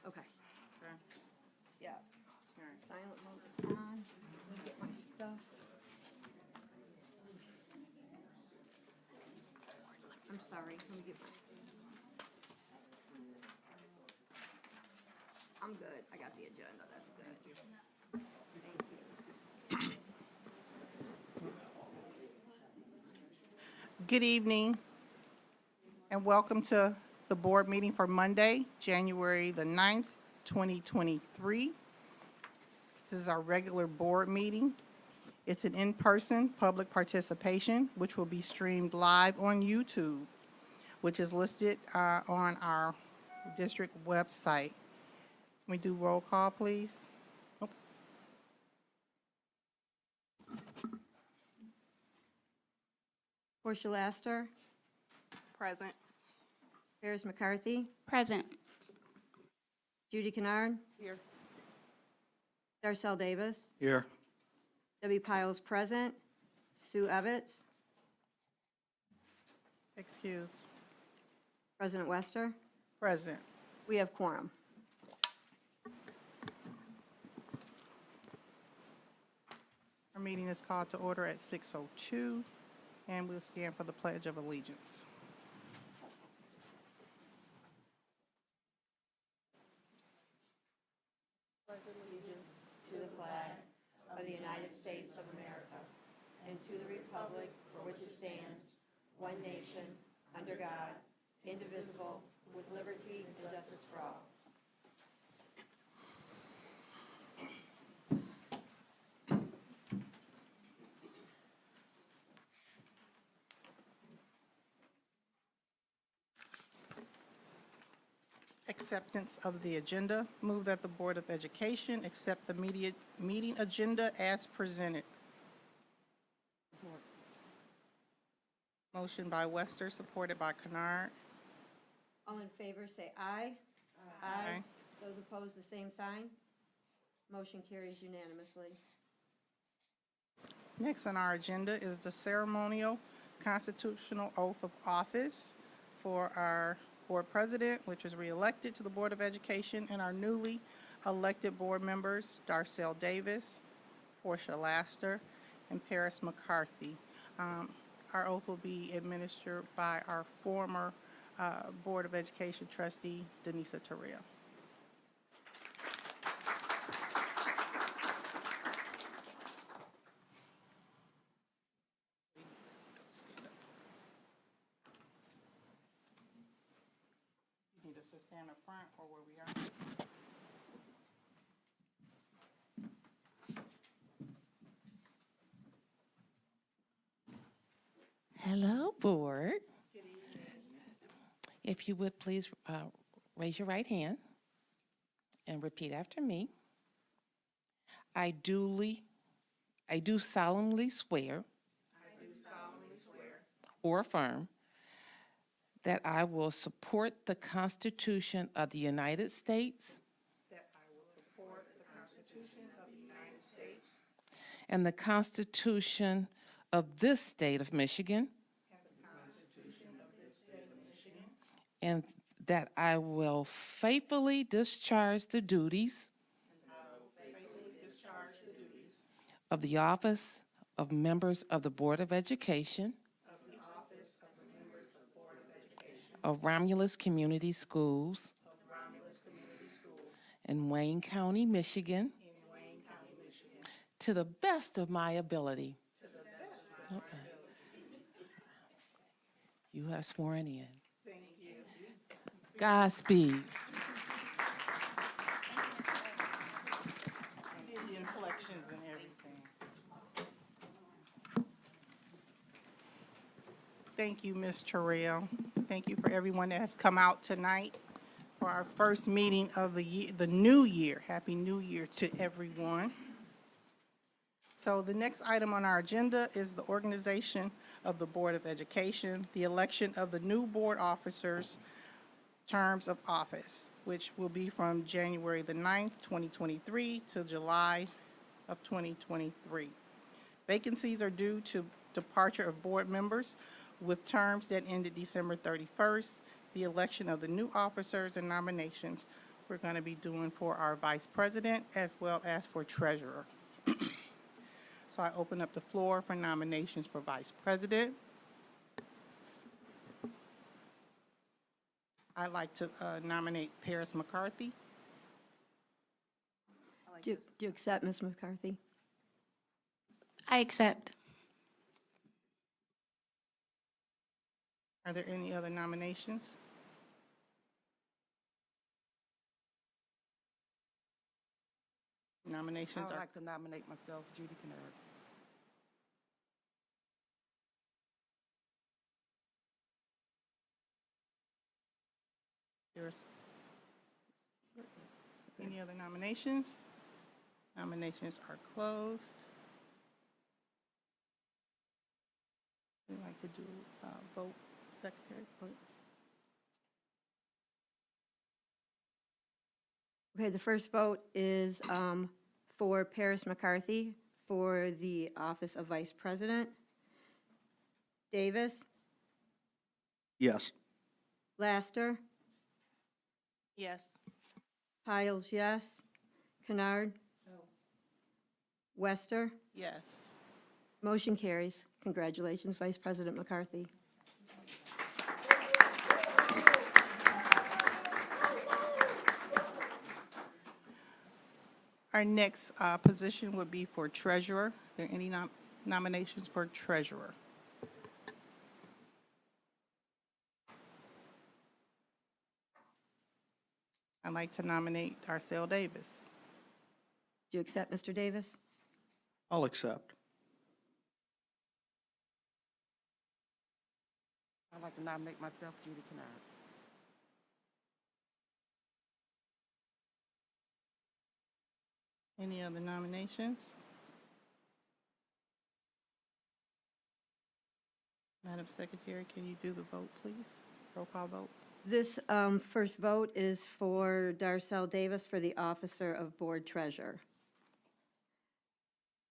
Okay. Okay. Yeah. All right. Silent mode is on. Let me get my stuff. I'm sorry. Let me get my. I'm good. I got the agenda. That's good. Thank you. Good evening, and welcome to the board meeting for Monday, January the 9th, 2023. This is our regular board meeting. It's an in-person public participation, which will be streamed live on YouTube, which is listed on our district website. Can we do roll call, please? Oh, Portia Laster, Present. Harris McCarthy, Present. Judy Kennard, Here. Darcel Davis, Here. Debbie Piles present, Sue Evans, Excuse. President Wester. Present. We have quorum. Our meeting is called to order at 6:02, and we'll stand for the Pledge of Allegiance. Pledge allegiance to the flag of the United States of America and to the republic for which it stands, one nation, under God, indivisible, with liberty and justice for all. Acceptance of the agenda. Move that the Board of Education accept the meeting agenda as presented. Motion by Wester, supported by Kennard. All in favor, say aye. Aye. Those opposed, the same sign. Motion carries unanimously. Next on our agenda is the ceremonial constitutional oath of office for our board president, which was reelected to the Board of Education, and our newly elected board members, Darcel Davis, Portia Laster, and Paris McCarthy. Our oath will be administered by our former Board of Education trustee, Denisa Terrell. Stand up. You need us to stand up front or where we are? Hello, Board. If you would please raise your right hand and repeat after me. I do solemnly swear or affirm that I will support the Constitution of the United States That I will support the Constitution of the United States and the Constitution of this state of Michigan, and the Constitution of this state of Michigan, and that I will faithfully discharge the duties discharge the duties of the office of members of the Board of Education of the office of the members of Board of Education of Romulus Community Schools of Romulus Community Schools in Wayne County, Michigan, in Wayne County, Michigan, to the best of my ability. to the best of my ability. You are sworn in. Thank you. Godspeed. Did the inflections and everything. Thank you, Ms. Terrell. Thank you for everyone that has come out tonight for our first meeting of the new year. Happy New Year to everyone. So the next item on our agenda is the organization of the Board of Education, the election of the new board officers' terms of office, which will be from January the 9th, 2023 to July of 2023. Vacancies are due to departure of board members with terms that ended December 31st. The election of the new officers and nominations we're going to be doing for our vice president as well as for treasurer. So I open up the floor for nominations for vice president. I'd like to nominate Paris McCarthy. Do you accept, Ms. McCarthy? I accept. Are there any other nominations? I Nominations would are, like to nominate myself, Judy Kennard. there's, any other nominations? Nominations are closed. We'd like to do vote, secretary, vote. Okay, the first vote is for Paris McCarthy for the office of vice president. Davis, Yes. Laster, Yes. Piles, yes. Kennard? Wester? Yes. Motion carries. Congratulations, Vice President McCarthy. Our next position would be for treasurer. Are there any nominations for treasurer? I'd like to nominate Darcel Davis. Do you accept, Mr. Davis? I'll accept. I'd like to nominate myself, Judy Kennard. Any other nominations? Madam Secretary, can you do the vote, please? Roll call vote. This first vote is for Darcel Davis for the officer of board treasurer.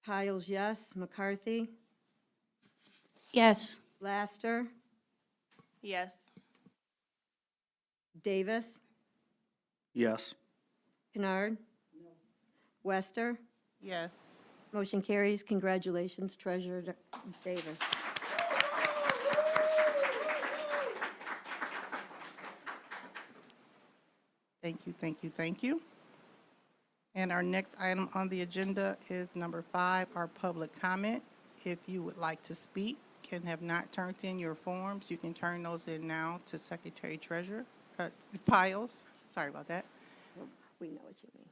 Piles, yes. McCarthy? Yes. Laster? Yes. Davis? Yes. Kennard? Wester? Yes. Motion carries. Congratulations, Treasurer Davis. Thank you, thank you, thank you. And our next item on the agenda is number 5, our public comment. If you would like to speak and have not turned in your forms, you can turn those in now to Secretary Treasurer Piles. Sorry about that. We know what you mean.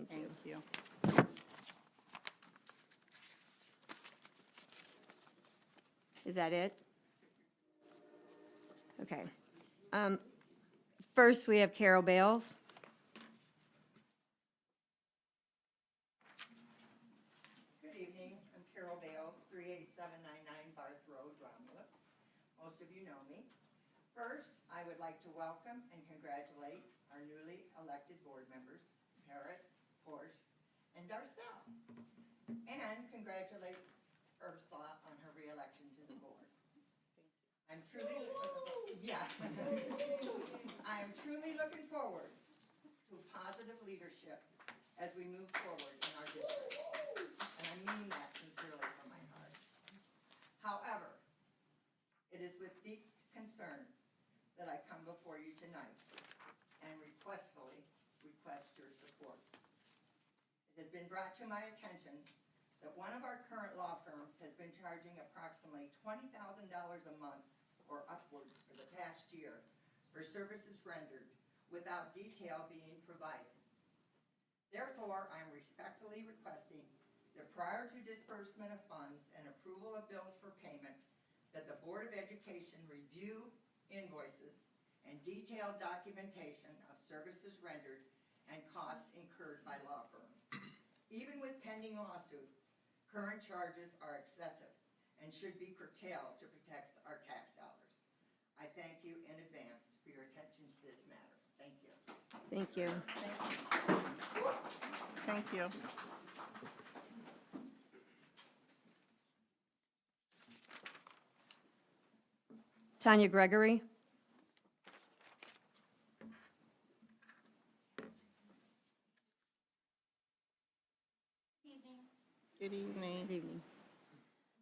Thank you. Is that it? Okay. First, we have Carol Bales. Good evening, I'm Carol Bales, 38799 Barth Road, Romulus. Most of you know me. First, I would like to welcome and congratulate our newly elected board members, Paris, Porsche, and Darcel. And congratulate Ursula on her reelection to the board. I'm truly, I am truly looking forward to positive leadership as we move forward in our district. And I mean that sincerely from my heart. However, it is with deep concern that I come before you tonight and requestfully request your support. It has been brought to my attention that one of our current law firms has been charging approximately $20,000 a month or upwards for the past year for services rendered without detail being provided. Therefore, I am respectfully requesting that prior to disbursement of funds and approval of bills for payment, that the Board of Education review invoices and detailed documentation of services rendered and costs incurred by law firms. Even with pending lawsuits, current charges are excessive and should be curtailed to protect our tax dollars. I thank you in advance for your attention to this matter. Thank you. Thank you. Thank you. Tanya Gregory. Good evening. Good evening.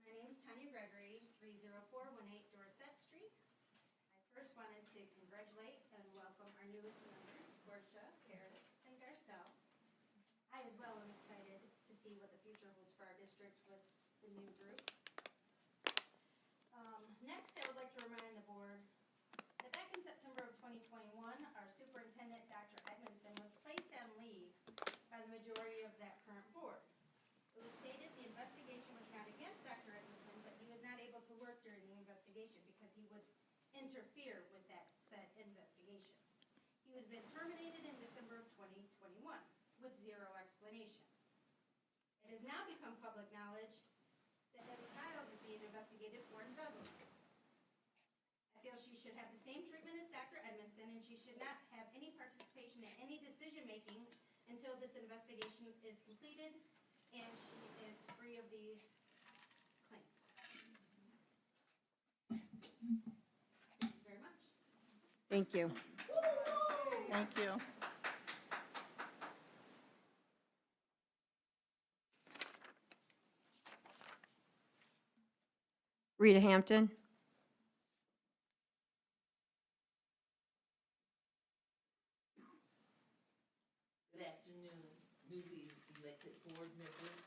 My name is Tanya Gregory, 30418 Dorset Street. I first wanted to congratulate and welcome our newest members, Portia, Paris, and Garcelle. I as well am excited to see what the future holds for our district with the new group. Next, I would like to remind the board that back in September of 2021, our superintendent, Dr. Edmondson, was placed on leave by the majority of that current board. It was stated the investigation was not against Dr. Edmondson, but he was not able to work during the investigation because he would interfere with that said investigation. He was then terminated in December of 2021 with zero explanation. It has now become public knowledge that Debbie Stiles is being investigated for embezzlement. I feel she should have the same treatment as Dr. Edmondson, and she should not have any participation in any decision-making until this investigation is completed and she is free of these claims. Thank you very much. Thank you. Thank you. Rita Hampton. Good afternoon, newly elected board members.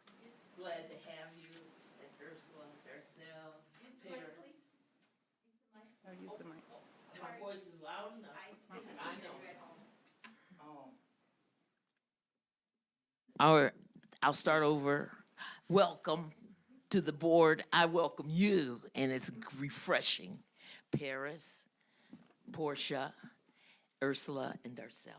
Glad to have you, and Ursula, Garcelle, Paris. Oh, use the mic. My voice is loud enough. I know. I'll start over. Welcome to the board. I welcome you, and it's refreshing. Paris, Portia, Ursula, and Darcel.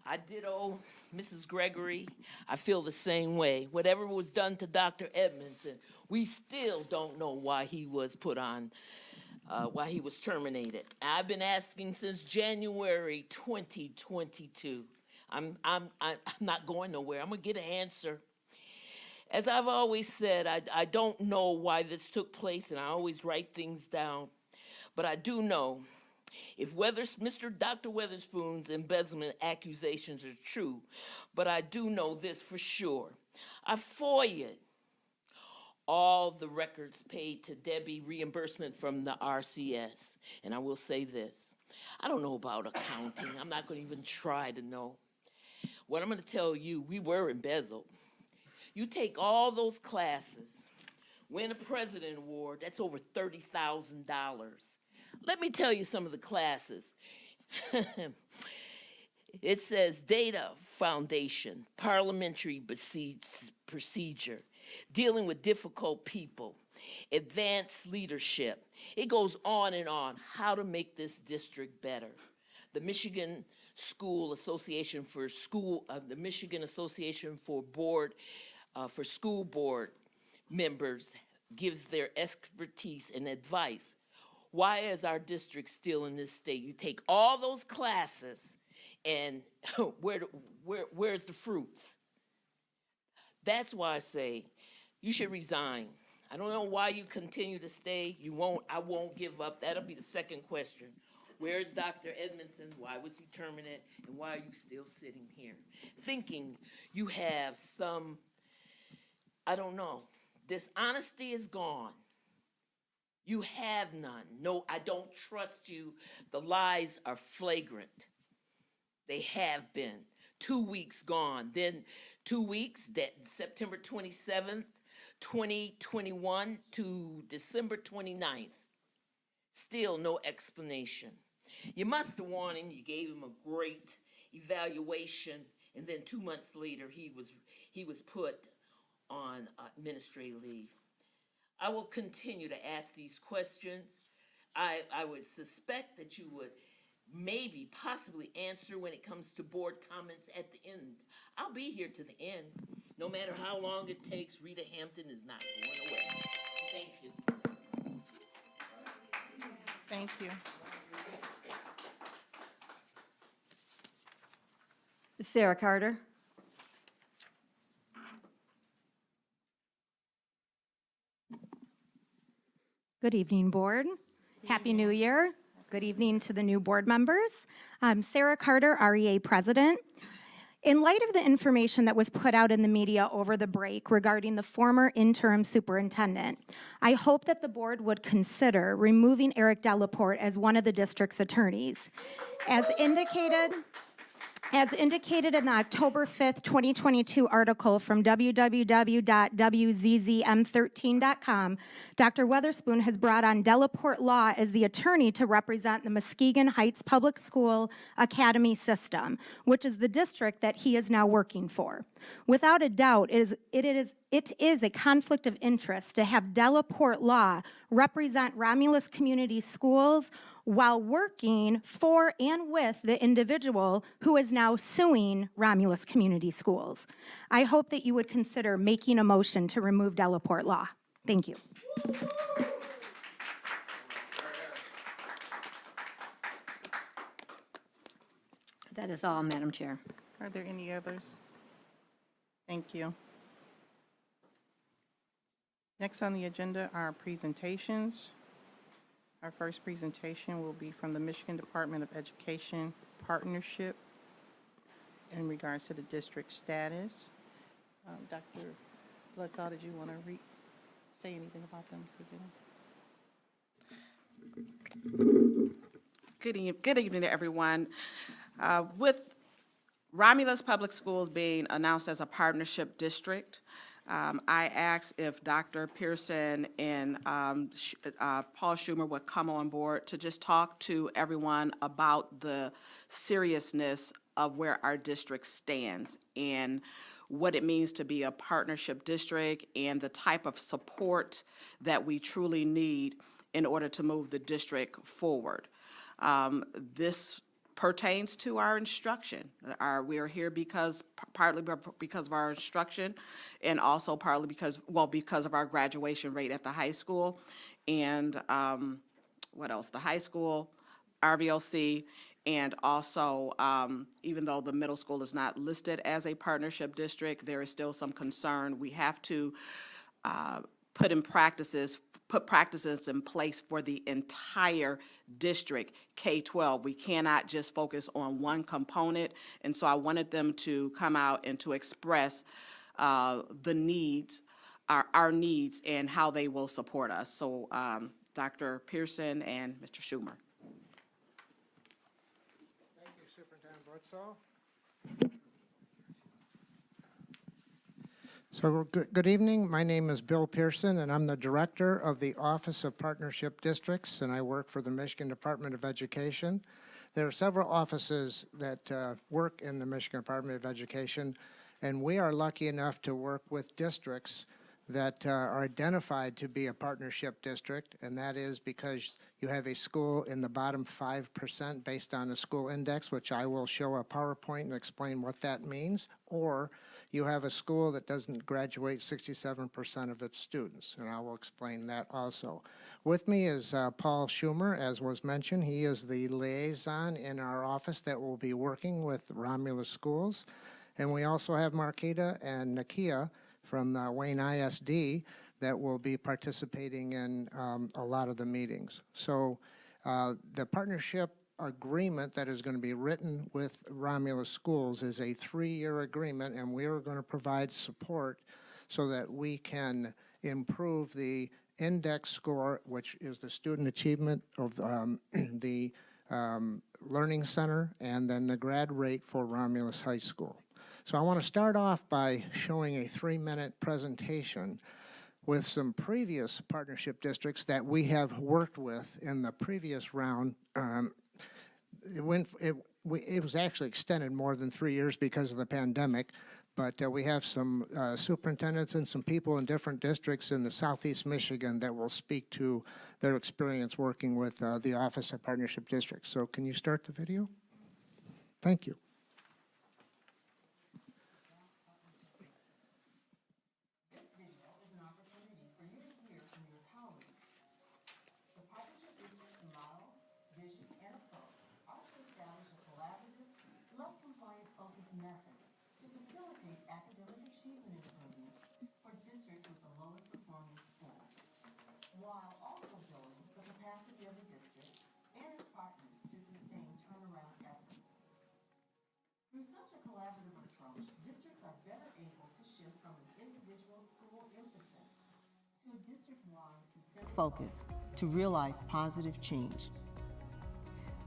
I ditto Mrs. Gregory. I feel the same way. Whatever was done to Dr. Edmondson, we still don't know why he was put on, why he was terminated. I've been asking since January 2022. I'm not going nowhere. I'm gonna get an answer. As I've always said, I don't know why this took place, and I always write things down. But I do know if Dr. Weatherspoon's embezzlement accusations are true, but I do know this for sure. I FOIA'd all the records paid to Debbie reimbursement from the RCS. And I will say this, I don't know about accounting. I'm not gonna even try to know. What I'm gonna tell you, we were embezzled. You take all those classes, win a President Award, that's over $30,000. Let me tell you some of the classes. It says Data Foundation, Parliamentary Procedure, Dealing with Difficult People, Advanced Leadership. It goes on and on, how to make this district better. The Michigan School Association for the Michigan Association for School Board members gives their expertise and advice. Why is our district still in this state? You take all those classes and where's the fruits? That's why I say you should resign. I don't know why you continue to stay. I won't give up. That'll be the second question. Where is Dr. Edmondson? Why was he terminated? And why are you still sitting here? Thinking you have some, I don't know, dishonesty is gone. You have none. No, I don't trust you. The lies are flagrant. They have been. 2 weeks gone. Then 2 weeks, that September 27th, 2021 to December 29th. Still no explanation. You must have wanted him. You gave him a great evaluation, and then 2 months later, he was put on administrative leave. I will continue to ask these questions. I would suspect that you would maybe possibly answer when it comes to board comments at the end. I'll be here to the end. No matter how long it takes, Rita Hampton is not going away. Thank you. Thank you. Sarah Carter. Good evening, Board. Happy New Year. Good evening to the new board members. I'm Sarah Carter, REA President. In light of the information that was put out in the media over the break regarding the former interim superintendent, I hope that the board would consider removing Eric Delaporte as one of the district's attorneys. As indicated in the October 5th, 2022 article from www.wzzm13.com, Dr. Weatherspoon has brought on Delaporte Law as the attorney to represent the Muskegon Heights Public School Academy System, which is the district that he is now working for. Without a doubt, it is a conflict of interest to have Delaporte Law represent Romulus Community Schools while working for and with the individual who is now suing Romulus Community Schools. I hope that you would consider making a motion to remove Delaporte Law. Thank you. That is all, Madam Chair. Are there any others? Thank you. Next on the agenda are presentations. Our first presentation will be from the Michigan Department of Education Partnership in regards to the district status. Dr. Bledsoe, did you want to say anything about them presenting? Good evening to everyone. With Romulus Public Schools being announced as a partnership district, I asked if Dr. Pearson and Paul Schumer would come on board to just talk to everyone about the seriousness of where our district stands and what it means to be a partnership district and the type of support that we truly need in order to move the district forward. This pertains to our instruction. We are here partly because of our instruction and also partly because of our graduation rate at the high school and what else? The high school, RVLC, and also even though the middle school is not listed as a partnership district, there is still some concern. We have to put practices in place for the entire district, K-12. We cannot just focus on one component, and so I wanted them to come out and to express the needs, our needs, and how they will support us. So Dr. Pearson and Mr. Schumer. Thank you, Superintendent Bledsoe. So good evening. My name is Bill Pearson, and I'm the director of the Office of Partnership Districts, and I work for the Michigan Department of Education. There are several offices that work in the Michigan Department of Education, and we are lucky enough to work with districts that are identified to be a partnership district, and that is because you have a school in the bottom 5% based on a school index, which I will show a PowerPoint and explain what that means, or you have a school that doesn't graduate 67% of its students, and I will explain that also. With me is Paul Schumer, as was mentioned. He is the liaison in our office that will be working with Romulus Schools. And we also have Marquita and Nakia from Wayne ISD that will be participating in a lot of the meetings. So the partnership agreement that is going to be written with Romulus Schools is a 3-year agreement, and we are going to provide support so that we can improve the index score, which is the student achievement of the Learning Center, and then the grad rate for Romulus High School. So I want to start off by showing a 3-minute presentation with some previous partnership districts that we have worked with in the previous round. It was actually extended more than 3 years because of the pandemic, but we have some superintendents and some people in different districts in the Southeast Michigan that will speak to their experience working with the Office of Partnership Districts. So can you start the video? Thank you. Method to facilitate academic achievement improvement for districts with the lowest performing schools, while also building the capacity of the such a collaborative approach, districts are better able to shift from an individual school emphasis to a district-wide systemic focus to realize positive change.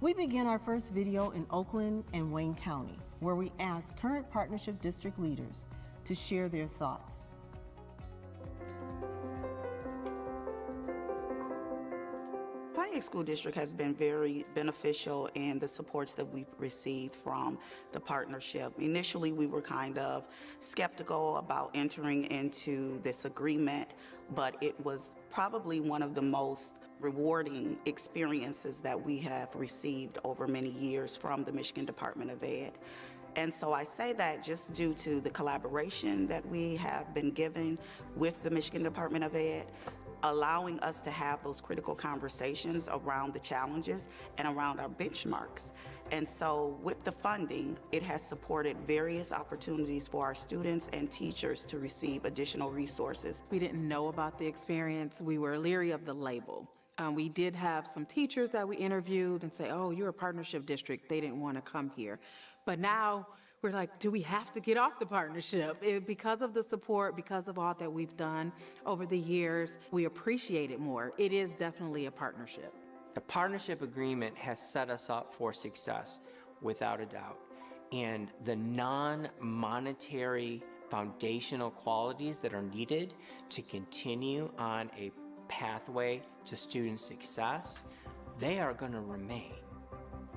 We begin our first video in Oakland and Wayne County, where we ask current partnership district leaders to share their thoughts. Pontiac School District has been very beneficial in the supports that we've received from the partnership. Initially, we were kind of skeptical about entering into this agreement, but it was probably one of the most rewarding experiences that we have received over many years from the Michigan Department of Ed. And so I say that just due to the collaboration that we have been given with the Michigan Department of Ed, allowing us to have those critical conversations around the challenges and around our benchmarks. And so with the funding, it has supported various opportunities for our students and teachers to receive additional resources. We didn't know about the experience. We were leery of the label. We did have some teachers that we interviewed and say, oh, you're a partnership district. They didn't want to come here. But now we're like, do we have to get off the partnership? Because of the support, because of all that we've done over the years, we appreciate it more. It is definitely a partnership. The partnership agreement has set us up for success, without a doubt. And the non-monetary foundational qualities that are needed to continue on a pathway to student success, they are going to remain.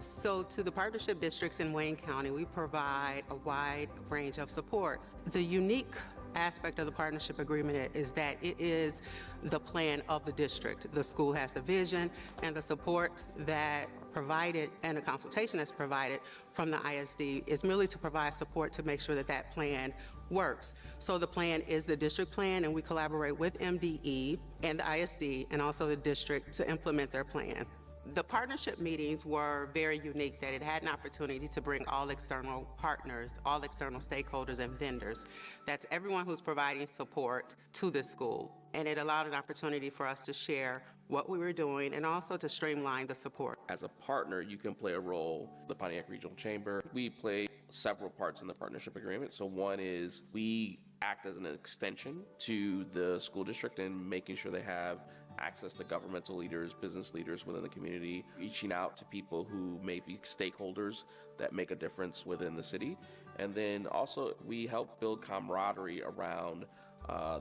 So to the partnership districts in Wayne County, we provide a wide range of supports. The unique aspect of the partnership agreement is that it is the plan of the district. The school has the vision, and the support that provided and the consultation that's provided from the ISD is merely to provide support to make sure that that plan works. So the plan is the district plan, and we collaborate with MDE and the ISD and also the district to implement their plan. The partnership meetings were very unique, that it had an opportunity to bring all external partners, all external stakeholders and vendors. That's everyone who's providing support to the school. And it allowed an opportunity for us to share what we were doing and also to streamline the support. As a partner, you can play a role. The Pontiac Regional Chamber, we play several parts in the partnership agreement. So one is we act as an extension to the school district and making sure they have access to governmental leaders, business leaders within the community, reaching out to people who may be stakeholders that make a difference within the city. And then also we help build camaraderie around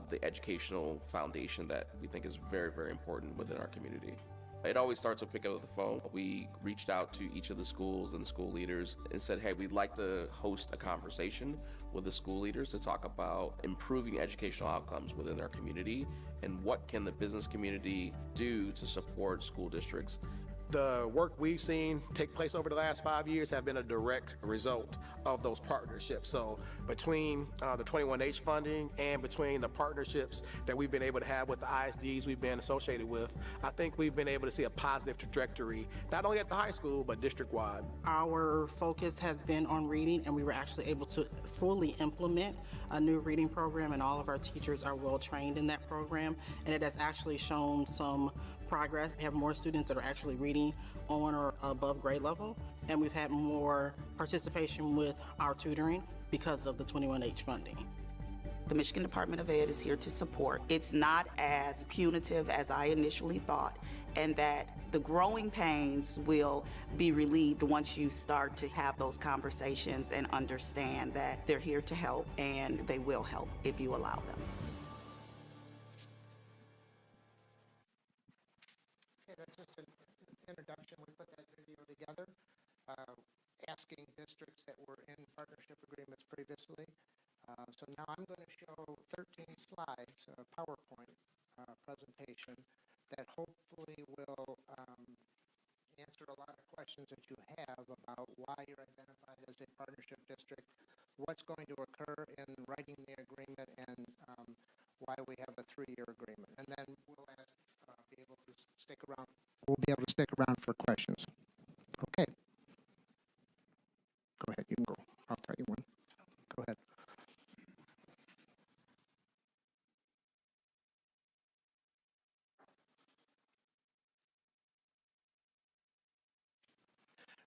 the educational foundation that we think is very, very important within our community. It always starts with picking up the phone. We reached out to each of the schools and school leaders and said, hey, we'd like to host a conversation with the school leaders to talk about improving educational outcomes within our community and what can the business community do to support school districts. The work we've seen take place over the last 5 years have been a direct result of those partnerships. So between the 21H funding and between the partnerships that we've been able to have with the ISDs we've been associated with, I think we've been able to see a positive trajectory, not only at the high school, but district-wide. Our focus has been on reading, and we were actually able to fully implement a new reading program, and all of our teachers are well trained in that program, and it has actually shown some progress. We have more students that are actually reading on or above grade level, and we've had more participation with our tutoring because of the 21H funding. The Michigan Department of Ed is here to support. It's not as punitive as I initially thought, and that the growing pains will be relieved once you start to have those conversations and understand that they're here to help, and they will help if you allow them. Okay, that's just an introduction. We put that video together, asking districts that were in partnership agreements previously. So now I'm going to show 13 slides, a PowerPoint presentation that hopefully will answer a lot of questions that you have about why you're identified as a partnership district, what's going to occur in writing the agreement, and why we have a 3-year agreement. And then we'll be able to stick around. We'll be able to stick around for questions. Okay. Go ahead. You can go. I'll tell you when. Go ahead.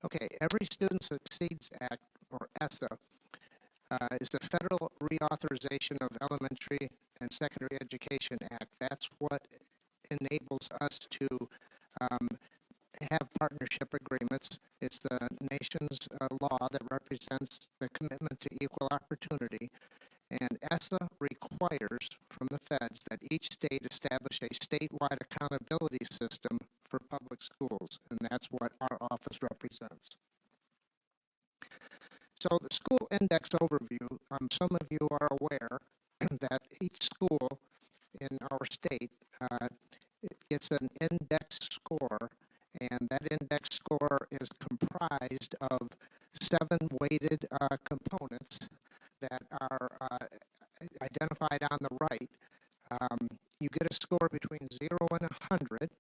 Okay, Every Student Succeeds Act, or ESSA, is the Federal Reauthorization of Elementary and Secondary Education Act. That's what enables us to have partnership agreements. It's the nation's law that represents the commitment to equal opportunity. And ESSA requires from the feds that each state establish a statewide accountability system for public schools, and that's what our office represents. So the school index overview, some of you are aware that each school in our state it gets an index score, and that index score is comprised of 7 weighted components that are identified on the right. You get a score between 0 and 100,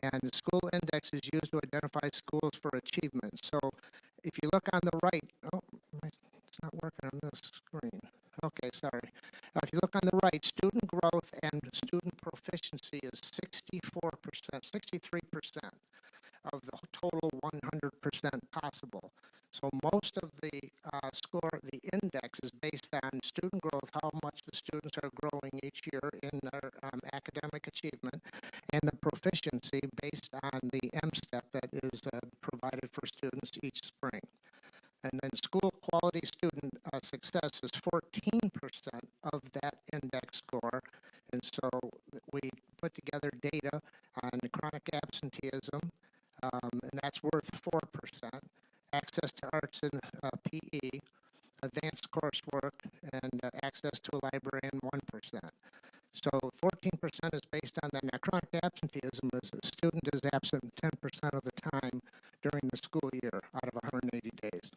and the school index is used to identify schools for achievement. So if you look on the right, oh, it's not working on this screen. Okay, sorry. If you look on the right, student growth and student proficiency is 64%, 63% of the total 100% possible. So most of the score, the index is based on student growth, how much the students are growing each year in their academic achievement, and the proficiency based on the M-STEP that is provided for students each spring. And then school quality student success is 14% of that index score. And so we put together data on chronic absenteeism, and that's worth 4%. Access to arts and PE, advanced coursework, and access to a librarian, 1%. So 14% is based on that. Now, chronic absenteeism is a student is absent 10% of the time during the school year out of 180 days.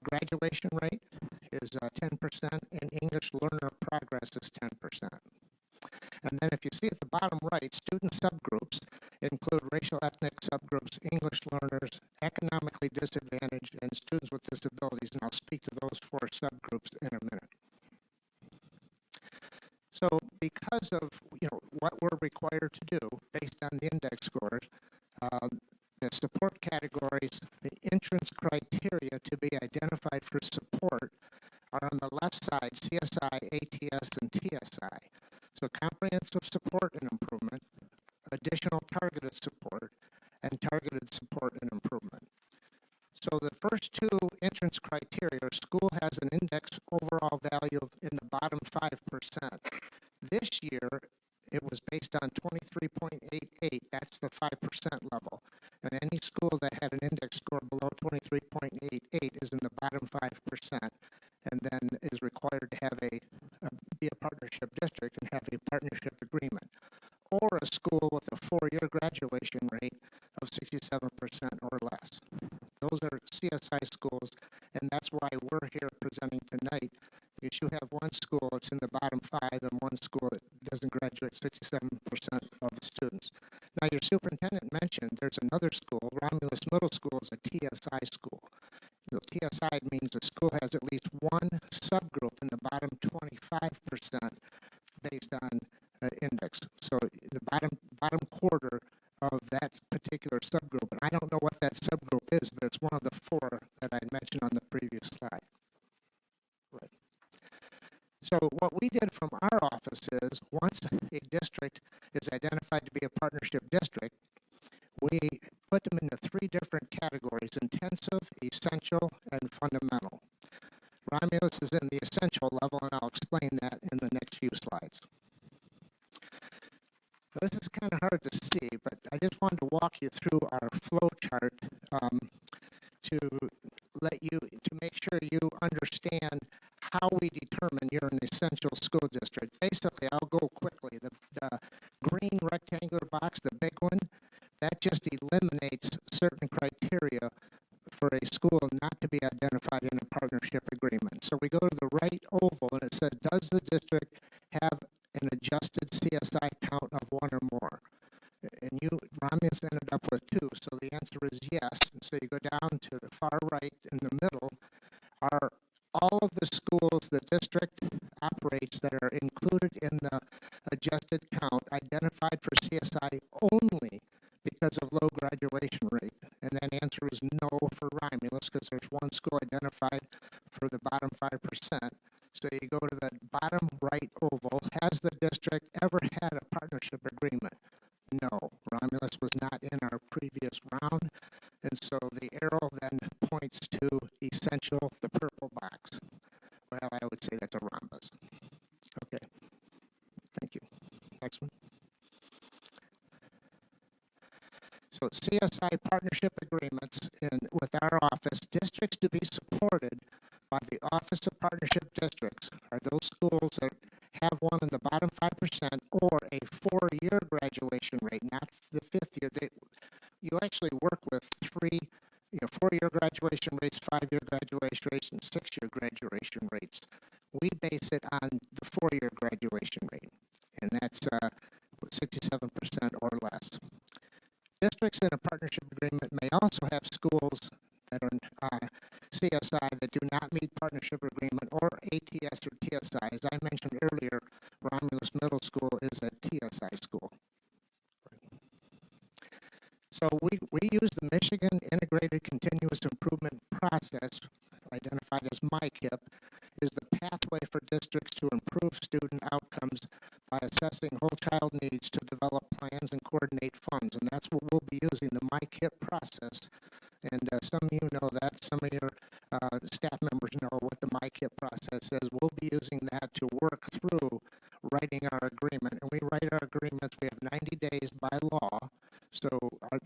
Graduation rate is 10%, and English learner progress is 10%. And then if you see at the bottom right, student subgroups include racial ethnic subgroups, English learners, economically disadvantaged, and students with disabilities. And I'll speak to those 4 subgroups in a minute. So because of what we're required to do based on the index scores, the support categories, the entrance criteria to be identified for support are on the left side, CSI, ATS, and TSI. So comprehensive support and improvement, additional targeted support, and targeted support and improvement. So the first 2 entrance criteria, school has an index overall value in the bottom 5%. This year, it was based on 23.88. That's the 5% level. And any school that had an index score below 23.88 is in the bottom 5%, and then is required to have be a partnership district and have a partnership agreement. Or a school with a 4-year graduation rate of 67% or less. Those are CSI schools, and that's why we're here presenting tonight, because you have one school that's in the bottom 5 and one school that doesn't graduate 67% of the students. Now, your superintendent mentioned there's another school, Romulus Middle School is a TSI school. So TSI means the school has at least one subgroup in the bottom 25% based on index. So the bottom quarter of that particular subgroup, and I don't know what that subgroup is, but it's one of the 4 that I mentioned on the previous slide. Right. So what we did from our office is, once a district is identified to be a partnership district, we put them into 3 different categories: intensive, essential, and fundamental. Romulus is in the essential level, and I'll explain that in the next few slides. This is kind of hard to see, but I just wanted to walk you through our flow chart to make sure you understand how we determine you're an essential school district. Basically, I'll go quickly. The green rectangular box, the big one, that just eliminates certain criteria for a school not to be identified in a partnership agreement. So we go to the right oval, and it says, does the district have an adjusted CSI count of 1 or more? And Romulus ended up with 2, so the answer is yes. And so you go down to the far right in the middle, are all of the schools the district operates that are included in the adjusted count identified for CSI only because of low graduation rate? And that answer is no for Romulus, because there's one school identified for 5%. So you go to the bottom right oval. Has the district ever had a partnership agreement? No, Romulus was not in our previous round, and so the arrow then points to essential, the purple box. Well, I would say that's a rhombus. Okay, thank you. Next one. So CSI partnership agreements with our office, districts to be supported by the Office of Partnership Districts are those schools that have one in the bottom 5% or a 4-year graduation rate, not the 5th year. You actually work with 4-year graduation rates, 5-year graduation rates, and 6-year graduation rates. We base it on the 4-year graduation rate, and that's 67% or less. Districts in a partnership agreement may also have schools that are CSI that do not meet partnership agreement or ATS or TSI. As I mentioned earlier, Romulus Middle School is a TSI school. So we use the Michigan Integrated Continuous Improvement Process, identified as MICIP, is the pathway for districts to improve student outcomes by assessing whole child needs to develop plans and coordinate funds. And that's what we'll be using, the MICIP process. And some of you know that, some of your staff members know what the MICIP process is. We'll be using that to work through writing our agreement. And we write our agreements, we have 90 days by law. So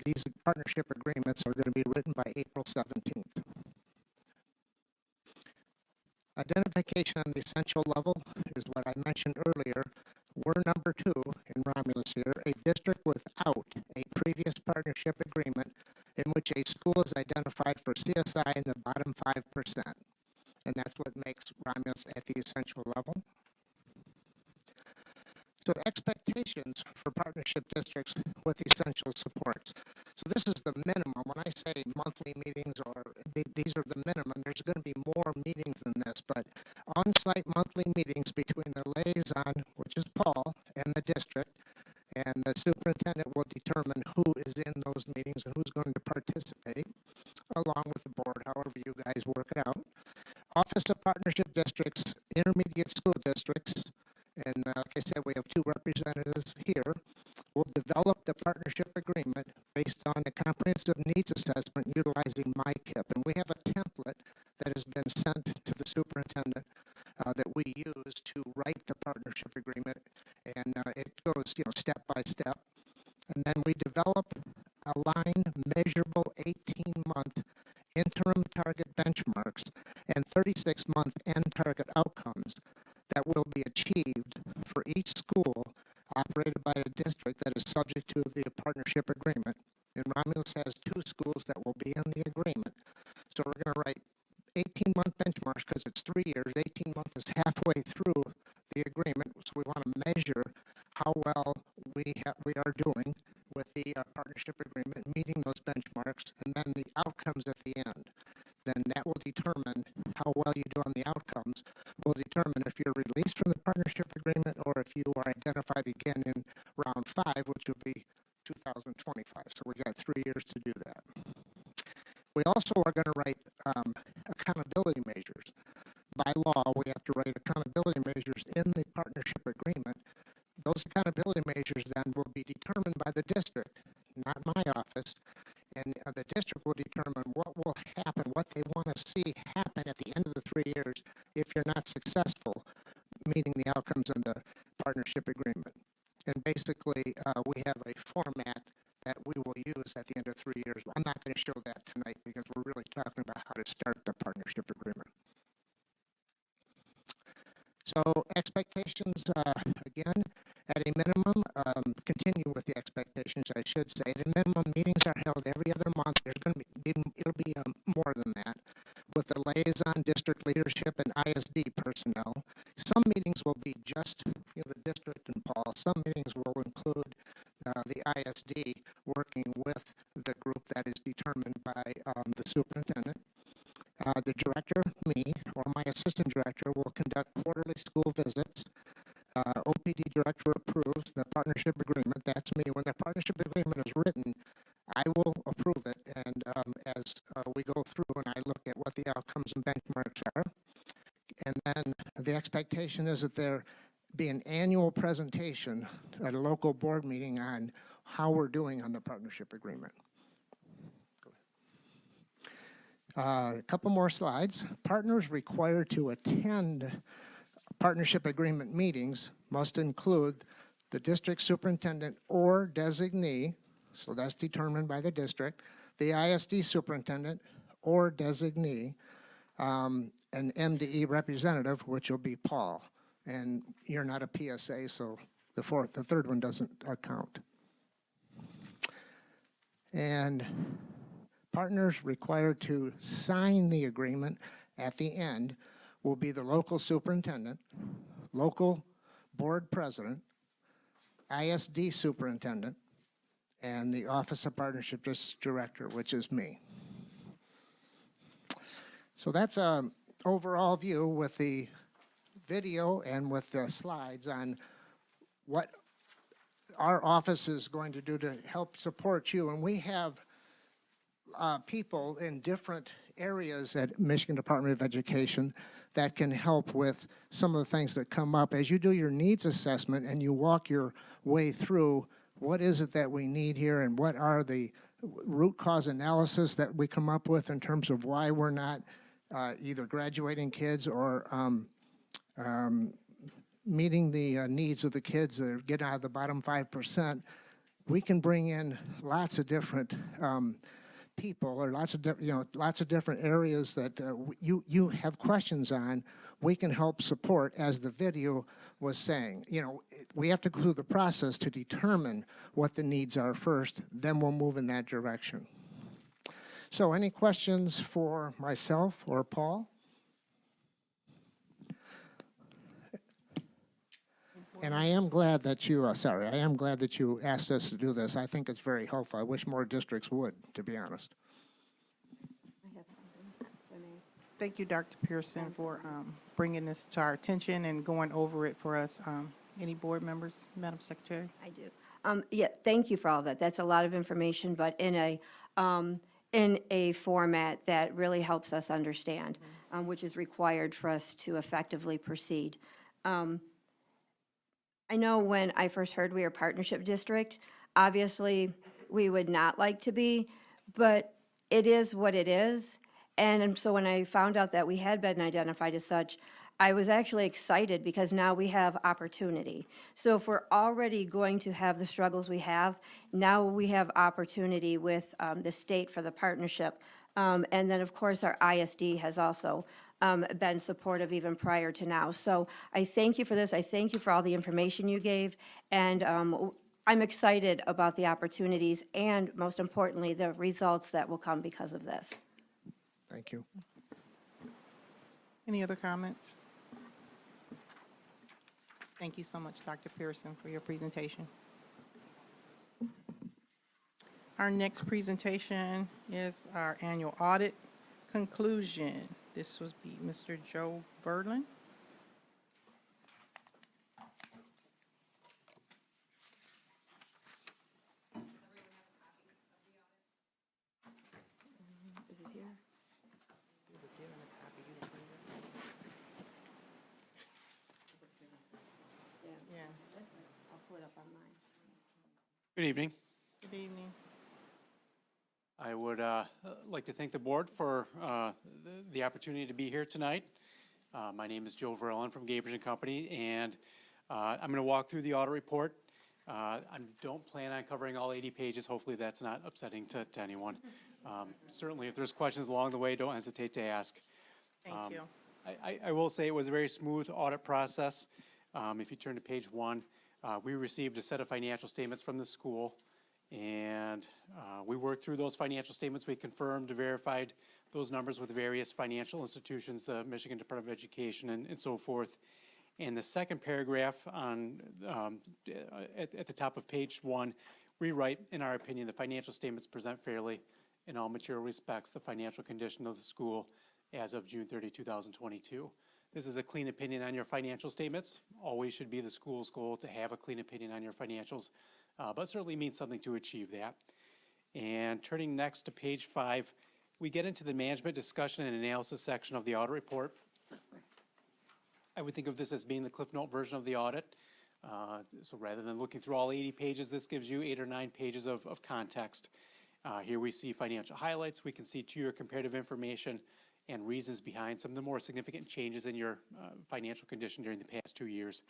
these partnership agreements are going to be written by April 17th. Identification on the essential level is what I mentioned earlier. We're number 2 in Romulus here, a district without a previous partnership agreement in which a school is identified for CSI in the bottom 5%. And that's what makes Romulus at the essential level. So the expectations for partnership districts with essential supports. So this is the minimum. When I say monthly meetings, or these are the minimum, there's going to be more meetings than this, but on-site monthly meetings between the liaison, which is Paul, and the district, and the superintendent will determine who is in those meetings and who's going to participate, along with the board, however you guys work it out. Office of Partnership Districts, intermediate school districts, and like I said, we have 2 representatives here. We'll develop the partnership agreement based on a comprehensive needs assessment utilizing MICIP. And we have a template that has been sent to the superintendent that we use to write the partnership agreement. And it goes, step by step. And then we develop aligned, measurable 18-month interim target benchmarks and 36-month end target outcomes that will be achieved for each school operated by a district that is subject to the partnership agreement. And Romulus has 2 schools that will be in the agreement. So we're going to write 18-month benchmarks because it's 3 years. 18 months is halfway through the agreement. So we want to measure how well we are doing with the partnership agreement, meeting those benchmarks, and then the outcomes at the end. Then that will determine how well you do on the outcomes, will determine if you're released from the partnership agreement or if you are identified again in round 5, which will be 2025. So we got 3 years to do that. We also are going to write accountability measures. By law, we have to write accountability measures in the partnership agreement. Those accountability measures then will be determined by the district, not my office. And the district will determine what will happen, what they want to see happen at the end of the 3 years if you're not successful meeting the outcomes in the partnership agreement. And basically, we have a format that we will use at the end of 3 years. I'm not going to show that tonight because we're really talking about how to start the partnership agreement. So expectations, again, at a minimum, continue with the expectations, I should say. At a minimum, meetings are held every other month. There's going to be, it'll be more than that, with the liaison, district leadership, and ISD personnel. Some meetings will be just the district and Paul. Some meetings will include the ISD working with the group that is determined by the superintendent. The director, me, or my assistant director will conduct quarterly school visits. OPD director approves the partnership agreement. That's me. When the partnership agreement is written, I will approve it. And as we go through and I look at what the outcomes and benchmarks are, The expectation is that there be an annual presentation at a local board meeting on how we're doing on the partnership agreement. A couple more slides. Partners required to attend partnership agreement meetings must include the district superintendent or designee, so that's determined by the district, the ISD superintendent or designee, an MDE representative, which will be Paul. And you're not a PSA, so the third one doesn't count. And partners required to sign the agreement at the end will be the local superintendent, local board president, ISD superintendent, and the Office of Partnership District Director, which is me. So that's an overall view with the video and with the slides on what our office is going to do to help support you. And we have people in different areas at Michigan Department of Education that can help with some of the things that come up. As you do your needs assessment and you walk your way through what is it that we need here and what are the root cause analysis that we come up with in terms of why we're not either graduating kids or meeting the needs of the kids that are getting out of the bottom 5%, we can bring in lots of different people or lots of different areas that you have questions on. We can help support, as the video was saying. We have to go through the process to determine what the needs are first, then we'll move in that direction. So any questions for myself or Paul? And I am glad that you, I am glad that you asked us to do this. I think it's very helpful. I wish more districts would, to be honest. I have something, if I may. Thank you, Dr. Pearson, for bringing this to our attention and going over it for us. Any board members, Madam Secretary? I do. Yeah, thank you for all of that. That's a lot of information, but in a format that really helps us understand, which is required for us to effectively proceed. I know when I first heard we were a partnership district, obviously we would not like to be, but it is what it is. And so when I found out that we had been identified as such, I was actually excited because now we have opportunity. So if we're already going to have the struggles we have, now we have opportunity with the state for the partnership. And then, of course, our ISD has also been supportive even prior to now. So I thank you for this. I thank you for all the information you gave. And I'm excited about the opportunities and, most importantly, the results that will come because of this. Thank you. Any other comments? Thank you so much, Dr. Pearson, for your presentation. Our next presentation is our annual audit conclusion. This would be Mr. Joe Verlin. Is it here? Yeah. I'll pull it up on mine. Good evening. Good evening. I would like to thank the board for the opportunity to be here tonight. My name is Joe Verlin from Gabriel & Company, and I'm going to walk through the audit report. I don't plan on covering all 80 pages. Hopefully that's not upsetting to anyone. Certainly, if there's questions along the way, don't hesitate to ask. Thank you. I will say it was a very smooth audit process. If you turn to page 1, we received a set of financial statements from the school, and we worked through those financial statements. We confirmed, verified those numbers with various financial institutions, the Michigan Department of Education, and so forth. And the second paragraph on at the top of page 1, we write, in our opinion, the financial statements present fairly in all material respects the financial condition of the school as of June 30, 2022. This is a clean opinion on your financial statements. Always should be the school's goal to have a clean opinion on your financials, but certainly means something to achieve that. And turning next to page 5, we get into the management discussion and analysis section of the audit report. I would think of this as being the Cliff Note version of the audit. So rather than looking through all 80 pages, this gives you 8 or 9 pages of context. Here we see financial highlights. We can see 2-year comparative information and reasons behind some of the more significant changes in your financial condition during the past 2 years.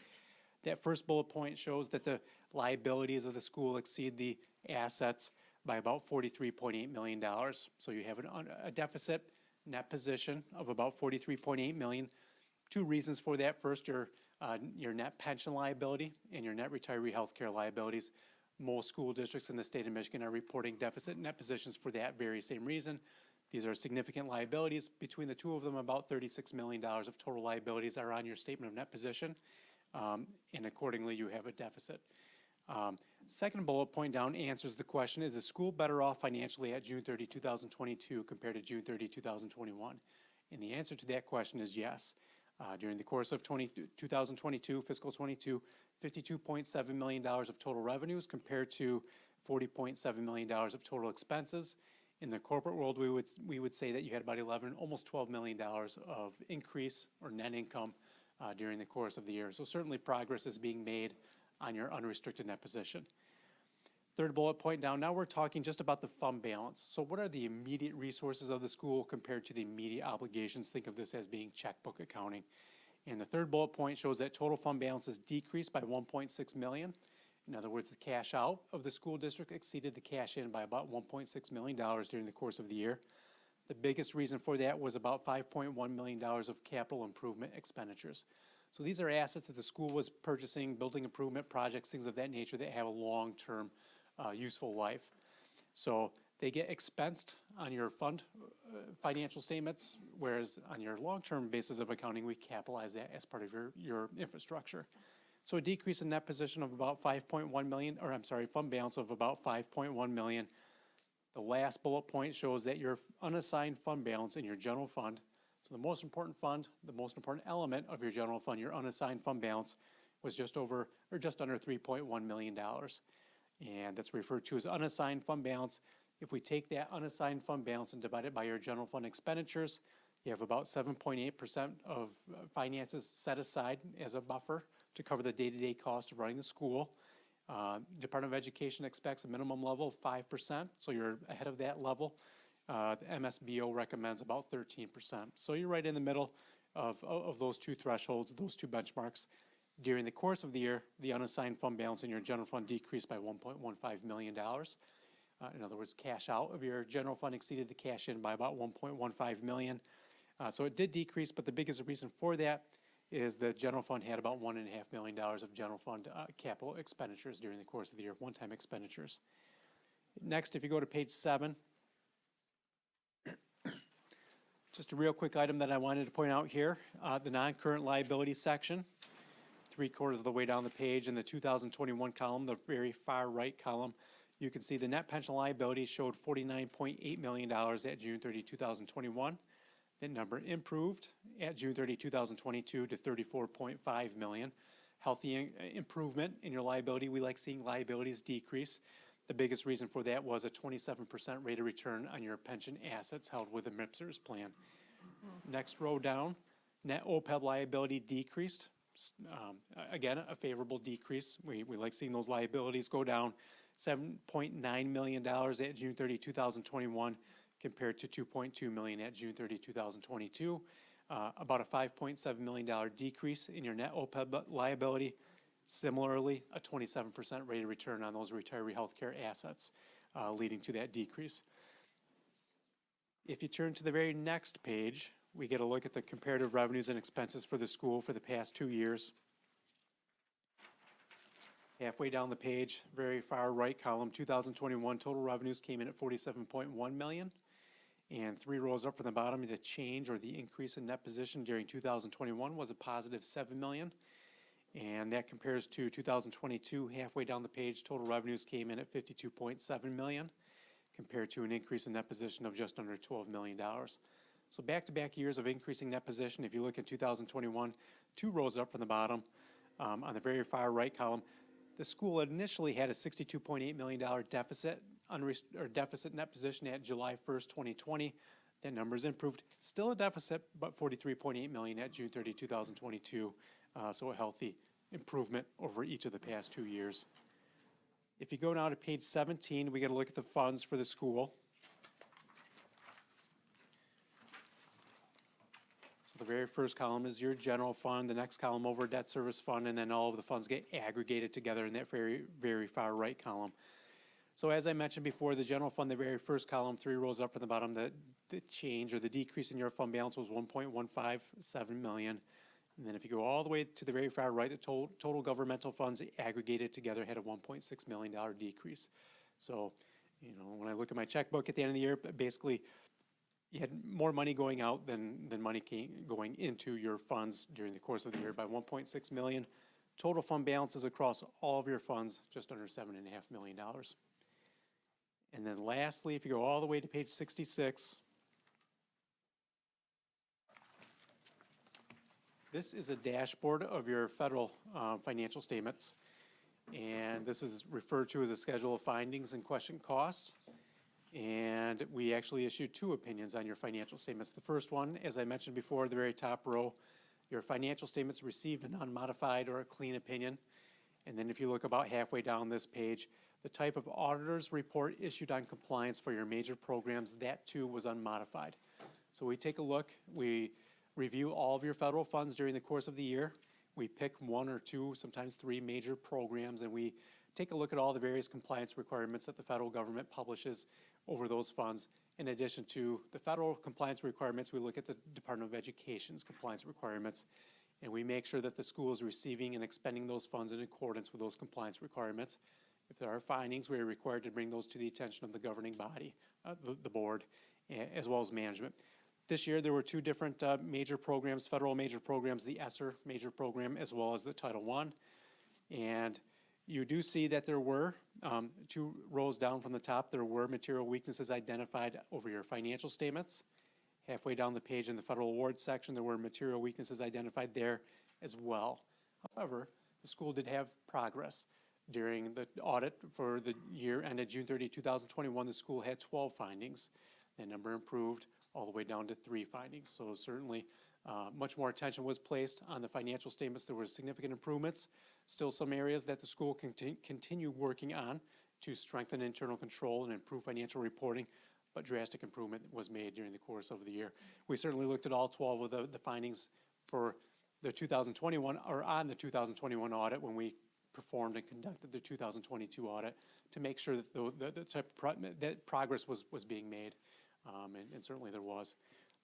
That first bullet point shows that the liabilities of the school exceed the assets by about $43.8 million. So you have a deficit net position of about $43.8 million. 2 reasons for that. First, your net pension liability and your net retiree health care liabilities. Most school districts in the state of Michigan are reporting deficit net positions for that very same reason. These are significant liabilities. Between the 2 of them, about $36 million of total liabilities are on your statement of net position, and accordingly, you have a deficit. Second bullet point down answers the question, is the school better off financially at June 30, 2022 compared to June 30, 2021? And the answer to that question is yes. During the course of 2022, fiscal 22, $52.7 million of total revenues compared to $40.7 million of total expenses. In the corporate world, we would say that you had about almost $12 million of increase or net income during the course of the year. So certainly progress is being made on your unrestricted net position. Third bullet point down, now we're talking just about the fund balance. So what are the immediate resources of the school compared to the immediate obligations? Think of this as being checkbook accounting. And the third bullet point shows that total fund balances decreased by $1.6 million. In other words, the cash out of the school district exceeded the cash in by about $1.6 million during the course of the year. The biggest reason for that was about $5.1 million of capital improvement expenditures. So these are assets that the school was purchasing, building improvement projects, things of that nature that have a long-term useful life. So they get expensed on your financial statements, whereas on your long-term basis of accounting, we capitalize that as part of your infrastructure. So a decrease in net position of about $5.1 million, or I'm sorry, fund balance of about $5.1 million. The last bullet point shows that your unassigned fund balance in your general fund, so the most important fund, the most important element of your general fund, your unassigned fund balance, was just under $3.1 million. And that's referred to as unassigned fund balance. If we take that unassigned fund balance and divide it by your general fund expenditures, you have about 7.8% of finances set aside as a buffer to cover the day-to-day cost of running the school. Department of Education expects a minimum level of 5%, so you're ahead of that level. The MSBO recommends about 13%. So you're right in the middle of those 2 thresholds, those 2 benchmarks. During the course of the year, the unassigned fund balance in your general fund decreased by $1.15 million. In other words, cash out of your general fund exceeded the cash in by about $1.15 million. So it did decrease, but the biggest reason for that is the general fund had about $1.5 million of general fund capital expenditures during the course of the year, one-time expenditures. Next, if you go to page 7, just a real quick item that I wanted to point out here, the non-current liability section, 3/4 of the way down the page in the 2021 column, the very far right column, you can see the net pension liability showed $49.8 million at June 30, 2021. That number improved at June 30, 2022 to $34.5 million. Healthy improvement in your liability. We like seeing liabilities decrease. The biggest reason for that was a 27% rate of return on your pension assets held with the MIPSRS plan. Next row down, net OPEB liability decreased. Again, a favorable decrease. We like seeing those liabilities go down. $7.9 million at June 30, 2021 compared to $2.2 million at June 30, 2022. About a $5.7 million decrease in your net OPEB liability. Similarly, a 27% rate of return on those retiree health care assets, leading to that decrease. If you turn to the very next page, we get a look at the comparative revenues and expenses for the school for the past 2 years. Halfway down the page, very far right column, 2021 total revenues came in at $47.1 million. And 3 rows up from the bottom, the change or the increase in net position during 2021 was a positive $7 million. And that compares to 2022, halfway down the page, total revenues came in at $52.7 million, compared to an increase in net position of just under $12 million. So back-to-back years of increasing net position. If you look at 2021, 2 rows up from the bottom, on the very far right column, the school initially had a $62.8 million deficit net position at July 1st, 2020. That number is improved, still a deficit, but 43.8 million at June 30, 2022. So a healthy improvement over each of the past 2 years. If you go now to page 17, we got to look at the funds for the school. So the very first column is your general fund, the next column over debt service fund, and then all of the funds get aggregated together in that very far right column. So as I mentioned before, the general fund, the very first column, 3 rows up from the bottom, the change or the decrease in your fund balance was 1.157 million. And then if you go all the way to the very far right, the total governmental funds aggregated together had a $1.6 million decrease. So, you know, when I look at my checkbook at the end of the year, basically you had more money going out than money going into your funds during the course of the year by 1.6 million. Total fund balances across all of your funds, just under $7.5 million. And then lastly, if you go all the way to page 66, this is a dashboard of your federal financial statements. And this is referred to as a schedule of findings and question costs. And we actually issued 2 opinions on your financial statements. The first one, as I mentioned before, the very top row, your financial statements received an unmodified or a clean opinion. And then if you look about halfway down this page, the type of auditor's report issued on compliance for your major programs, that too was unmodified. So we take a look, we review all of your federal funds during the course of the year. We pick 1 or 2, sometimes 3 major programs, and we take a look at all the various compliance requirements that the federal government publishes over those funds. In addition to the federal compliance requirements, we look at the Department of Education's compliance requirements, and we make sure that the school is receiving and expending those funds in accordance with those compliance requirements. If there are findings, we are required to bring those to the attention of the governing body, the board, as well as management. This year, there were 2 different major programs, federal major programs, the ESSER major program, as well as the Title I. And you do see that there were, 2 rows down from the top, there were material weaknesses identified over your financial statements. Halfway down the page in the federal awards section, there were material weaknesses identified there as well. However, the school did have progress. During the audit for the year ended June 30, 2021, the school had 12 findings. That number improved all the way down to 3 findings. So certainly much more attention was placed on the financial statements. There were significant improvements. Still some areas that the school can continue working on to strengthen internal control and improve financial reporting, but drastic improvement was made during the course of the year. We certainly looked at all 12 of the findings for the 2021, or on the 2021 audit when we performed and conducted the 2022 audit to make sure that that progress was being made, and certainly there was.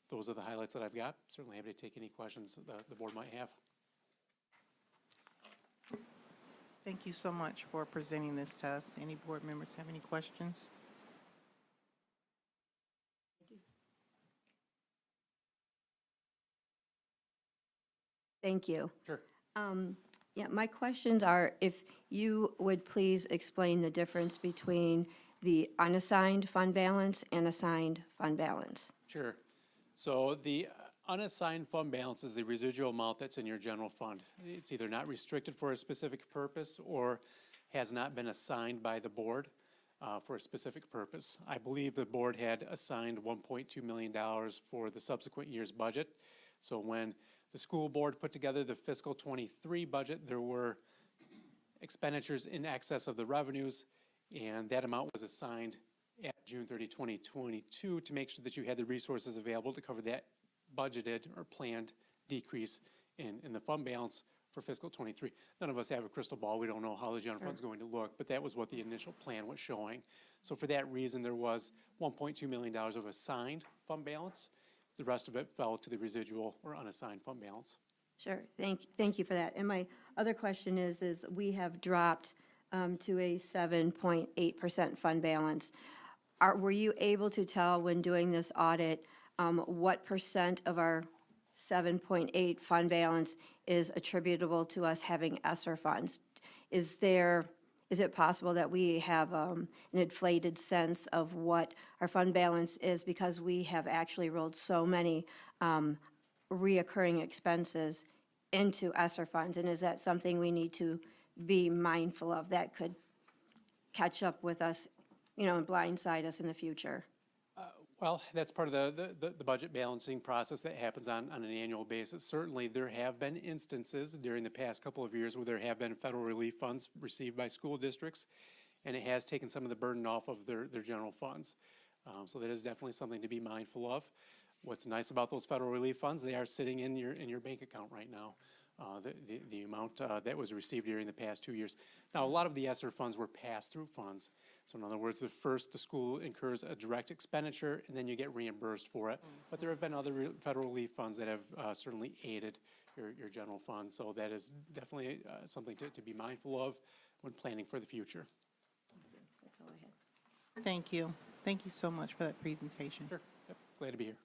Those are the highlights that I've got. Certainly happy to take any questions the board might have. Thank you so much for presenting this to us. Any board members have any questions? Thank you. Sure. Yeah, my questions are, if you would please explain the difference between the unassigned fund balance and assigned fund balance. Sure. So the unassigned fund balance is the residual amount that's in your general fund. It's either not restricted for a specific purpose or has not been assigned by the board for a specific purpose. I believe the board had assigned $1.2 million for the subsequent year's budget. So when the school board put together the fiscal 23 budget, there were expenditures in excess of the revenues, and that amount was assigned at June 30, 2022 to make sure that you had the resources available to cover that budgeted or planned decrease in the fund balance for fiscal 23. None of us have a crystal ball. We don't know how the general fund's going to look, but that was what the initial plan was showing. So for that reason, there was $1.2 million of assigned fund balance. The rest of it fell to the residual or unassigned fund balance. Sure, thank you for that. And my other question is we have dropped to a 7.8% fund balance. Were you able to tell when doing this audit what percent of our 7.8 fund balance is attributable to us having ESSER funds? Is it possible that we have an inflated sense of what our fund balance is because we have actually rolled so many reoccurring expenses into ESSER funds? And is that something we need to be mindful of that could catch up with us, and blindside us in the future? Well, that's part of the budget balancing process that happens on an annual basis. Certainly, there have been instances during the past couple of years where there have been federal relief funds received by school districts, and it has taken some of the burden off of their general funds. So that is definitely something to be mindful of. What's nice about those federal relief funds, they are sitting in your bank account right now. The amount that was received during the past 2 years. Now, a lot of the ESSER funds were pass-through funds. So in other words, the school incurs a direct expenditure, and then you get reimbursed for it. But there have been other federal relief funds that have certainly aided your general fund. So that is definitely something to be mindful of when planning for the future. That's all I had. Thank you. Thank you so much for that presentation. Sure. Yep. Glad to be here.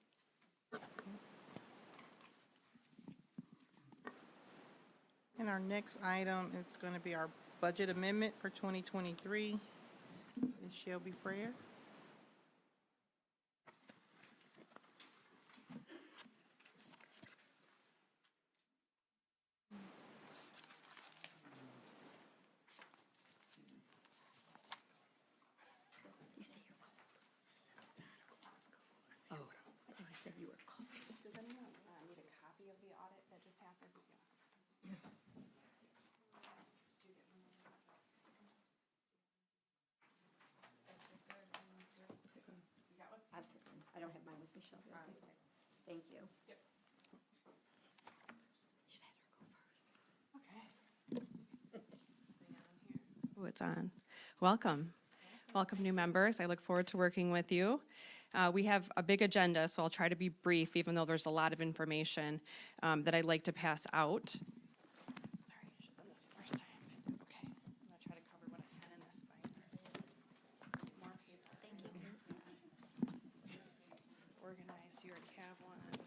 And our next item is going to be our budget amendment for 2023. Ms. Shelby Freer. You say you're cold. I said I'm tired of going to school. I thought you said you were cold. Does anyone need a copy of the audit that just happened? I took one. I don't have mine with me, Shelby. I'll take it. Thank you. Yep. Should have had her go first. Okay. Oh, it's on. Welcome. Welcome, new members. I look forward to working with you. We have a big agenda, so I'll try to be brief, even though there's a lot of information that I'd like to pass out. Sorry, I should have done this the first time. Okay, I'm gonna try to cover what I can in this binder. More paper. Thank you. Organized, you already have one. Yes,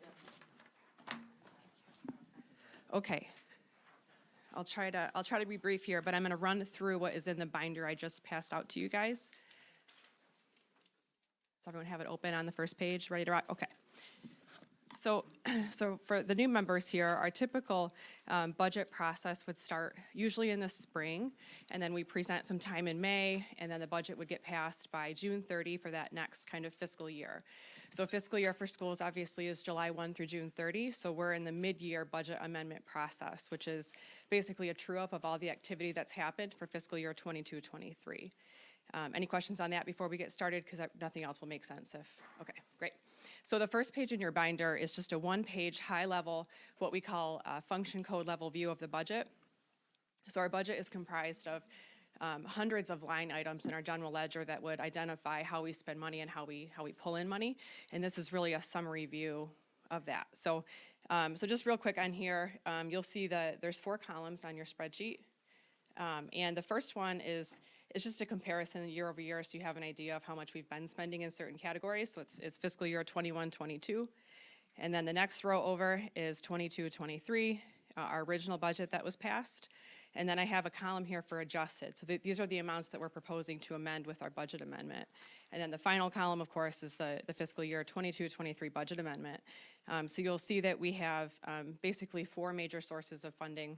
yep. Okay. I'll try to be brief here, but I'm going to run through what is in the binder I just passed out to you guys. Does everyone have it open on the first page, ready to rock? Okay. So for the new members here, our typical budget process would start usually in the spring, and then we present some time in May, and then the budget would get passed by June 30 for that next kind of fiscal year. So fiscal year for schools obviously is July 1 through June 30, so we're in the mid-year budget amendment process, which is basically a true-up of all the activity that's happened for fiscal year 22-23. Any questions on that before we get started? Because nothing else will make sense if, okay, great. So the first page in your binder is just a one-page, high-level, what we call a function code level view of the budget. So our budget is comprised of hundreds of line items in our general ledger that would identify how we spend money and how we pull in money. And this is really a summary view of that. So, so just real quick on here, you'll see that there's 4 columns on your spreadsheet. And the first one is just a comparison year over year, so you have an idea of how much we've been spending in certain categories. So it's fiscal year 21-22. And then the next row over is 22-23, our original budget that was passed. And then I have a column here for adjusted. So these are the amounts that we're proposing to amend with our budget amendment. And then the final column, of course, is the fiscal year 22-23 budget amendment. So you'll see that we have basically 4 major sources of funding: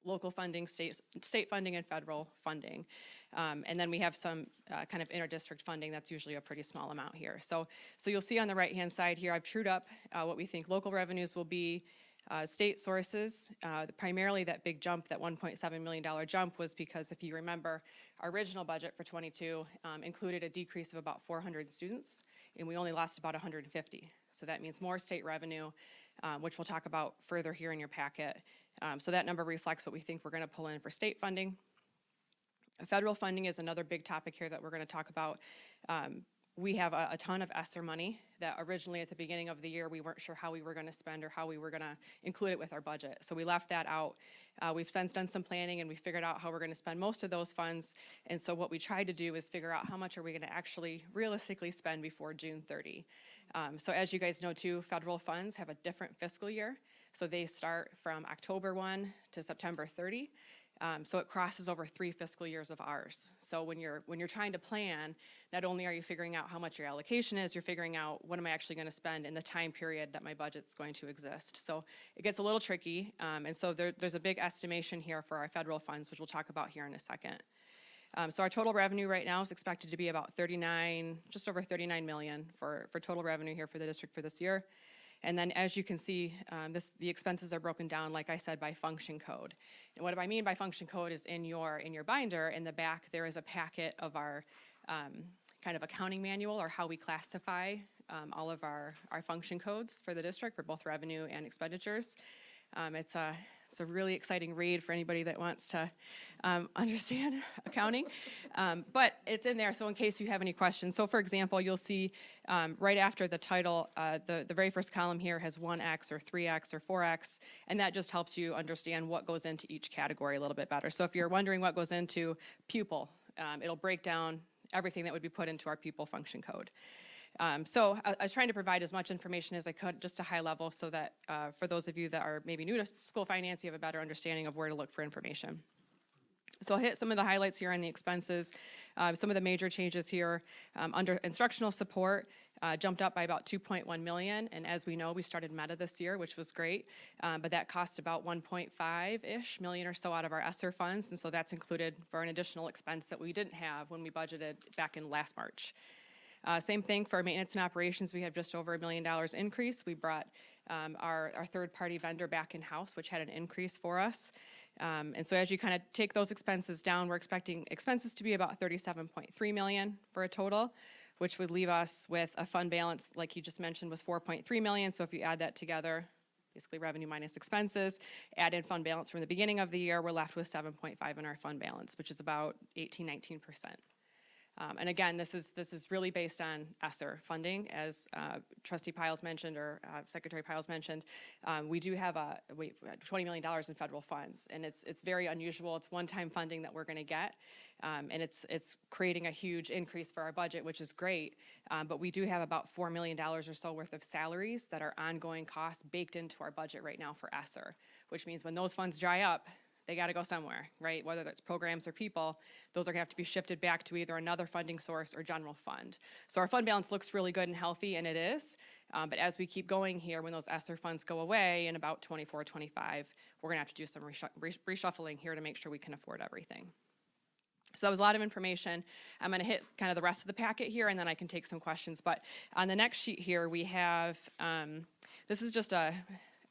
local funding, state funding, and federal funding. And then we have some kind of inter-district funding that's usually a pretty small amount here. So you'll see on the right-hand side here, I've trued up what we think local revenues will be. State sources, primarily that big jump, that $1.7 million jump, was because if you remember, our original budget for 22 included a decrease of about 400 students, and we only lost about 150. So that means more state revenue, which we'll talk about further here in your packet. So that number reflects what we think we're going to pull in for state funding. Federal funding is another big topic here that we're going to talk about. We have a ton of ESSER money that originally at the beginning of the year we weren't sure how we were going to spend or how we were going to include it with our budget. So we left that out. We've since done some planning and we figured out how we're going to spend most of those funds. And so what we tried to do is figure out how much are we going to actually realistically spend before June 30. So as you guys know too, federal funds have a different fiscal year. So they start from October 1 to September 30. So it crosses over 3 fiscal years of ours. So when you're trying to plan, not only are you figuring out how much your allocation is, you're figuring out what am I actually going to spend in the time period that my budget's going to exist. So it gets a little tricky, and so there's a big estimation here for our federal funds, which we'll talk about here in a second. So our total revenue right now is expected to be about just over 39 million for total revenue here for the district for this year. And then as you can see, the expenses are broken down, like I said, by function code. And what I mean by function code is in your binder, in the back, there is a packet of our kind of accounting manual, or how we classify all of our function codes for the district for both revenue and expenditures. It's a really exciting read for anybody that wants to understand accounting. But it's in there, so in case you have any questions. So for example, you'll see right after the title, the very first column here has 1X or 3X or 4X, and that just helps you understand what goes into each category a little bit better. So if you're wondering what goes into pupil, it'll break down everything that would be put into our pupil function code. So I was trying to provide as much information as I could, just a high level, so that for those of you that are maybe new to school finance, you have a better understanding of where to look for information. So I'll hit some of the highlights here on the expenses. Some of the major changes here under instructional support jumped up by about 2.1 million. And as we know, we started Meta this year, which was great, but that cost about 1.5-ish million or so out of our ESSER funds. And so that's included for an additional expense that we didn't have when we budgeted back in last March. Same thing for maintenance and operations. We have just over $1 million increase. We brought our third-party vendor back in-house, which had an increase for us. And so as you kind of take those expenses down, we're expecting expenses to be about 37.3 million for a total, which would leave us with a fund balance, like you just mentioned, was 4.3 million. So if you add that together, basically revenue minus expenses, add in fund balance from the beginning of the year, we're left with 7.5 in our fund balance, which is about 19%. And again, this is really based on ESSER funding, as Trustee Piles mentioned, or Secretary Piles mentioned. We do have $20 million in federal funds, and it's very unusual. It's one-time funding that we're going to get, and it's creating a huge increase for our budget, which is great. But we do have about $4 million or so worth of salaries that are ongoing costs baked into our budget right now for ESSER, which means when those funds dry up, they got to go somewhere, right? Whether that's programs or people, those are going to have to be shifted back to either another funding source or general fund. So our fund balance looks really good and healthy, and it is. But as we keep going here, when those ESSER funds go away in about 24, 25, we're going to have to do some reshuffling here to make sure we can afford everything. So that was a lot of information. I'm going to hit kind of the rest of the packet here, and then I can take some questions. But on the next sheet here, we have, this is just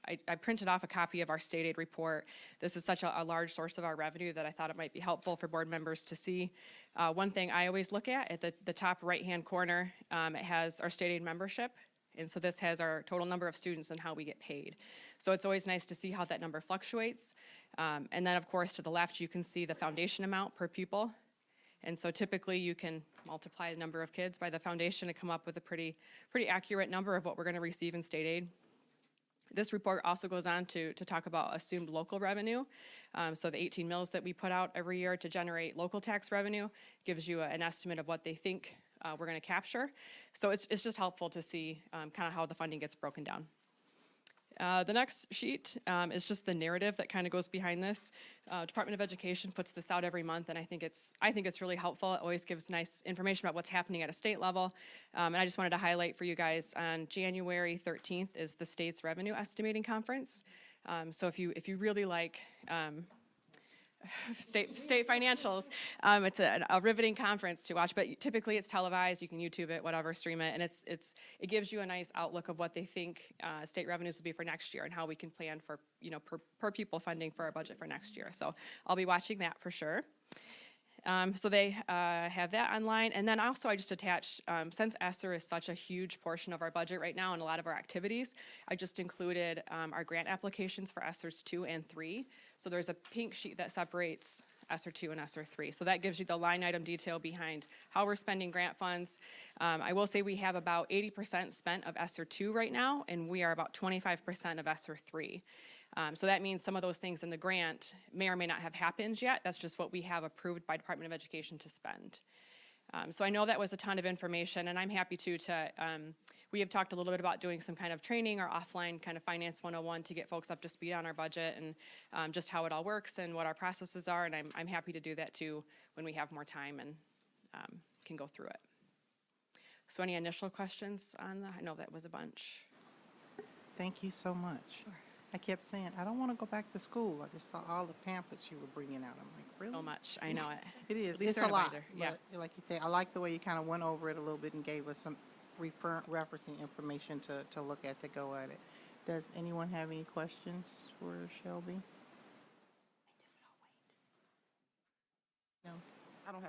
I printed off a copy of our state aid report. This is such a large source of our revenue that I thought it might be helpful for board members to see. One thing I always look at the top right-hand corner, it has our state aid membership. And so this has our total number of students and how we get paid. So it's always nice to see how that number fluctuates. And then, of course, to the left, you can see the foundation amount per pupil. And so typically you can multiply the number of kids by the foundation to come up with a pretty accurate number of what we're going to receive in state aid. This report also goes on to talk about assumed local revenue. So the 18 mills that we put out every year to generate local tax revenue gives you an estimate of what they think we're going to capture. So it's just helpful to see kind of how the funding gets broken down. The next sheet is just the narrative that kind of goes behind this. Department of Education puts this out every month, and I think it's really helpful. It always gives nice information about what's happening at a state level. And I just wanted to highlight for you guys, on January 13th is the state's revenue estimating conference. So if you really like state financials, it's a riveting conference to watch, but typically it's televised. You can YouTube it, whatever, stream it, and it gives you a nice outlook of what they think state revenues will be for next year and how we can plan for per pupil funding for our budget for next year. So I'll be watching that for sure. So they have that online. And then also I just attached, since ESSER is such a huge portion of our budget right now and a lot of our activities, I just included our grant applications for ESSERs 2 and 3. So there's a pink sheet that separates ESSER 2 and ESSER 3. So that gives you the line item detail behind how we're spending grant funds. I will say we have about 80% spent of ESSER 2 right now, and we are about 25% of ESSER 3. So that means some of those things in the grant may or may not have happened yet. That's just what we have approved by Department of Education to spend. So I know that was a ton of information, and I'm happy we have talked a little bit about doing some kind of training or offline kind of Finance 101 to get folks up to speed on our budget and just how it all works and what our processes are, and I'm happy to do that too when we have more time and can go through it. So any initial questions on that? I know that was a bunch. Thank you so much. I kept saying, I don't want to go back to school. I just saw all the pamphlets you were bringing out. I'm like, really? So much, I know it. It is. At least It's they're a in a lot. binder, yeah. But like you say, I like the way you kind of went over it a little bit and gave us some referencing information to look at, to go at it. Does anyone have any questions for Shelby? No? I don't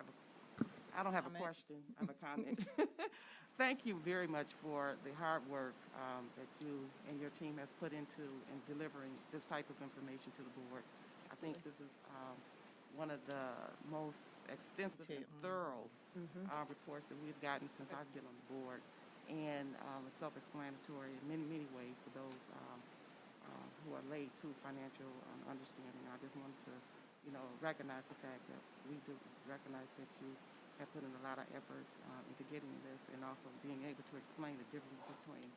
have a question. I have a comment. Thank you very much for the hard work that you and your team have put into in delivering this type of information to the board. I think this is one of the most extensive and thorough reports that we've gotten since I've been on the board, and it's self-explanatory in many, many ways for those who are laid to financial understanding. I just wanted to, recognize the fact that we do recognize that you have put in a lot of effort into getting this, and also being able to explain the differences between,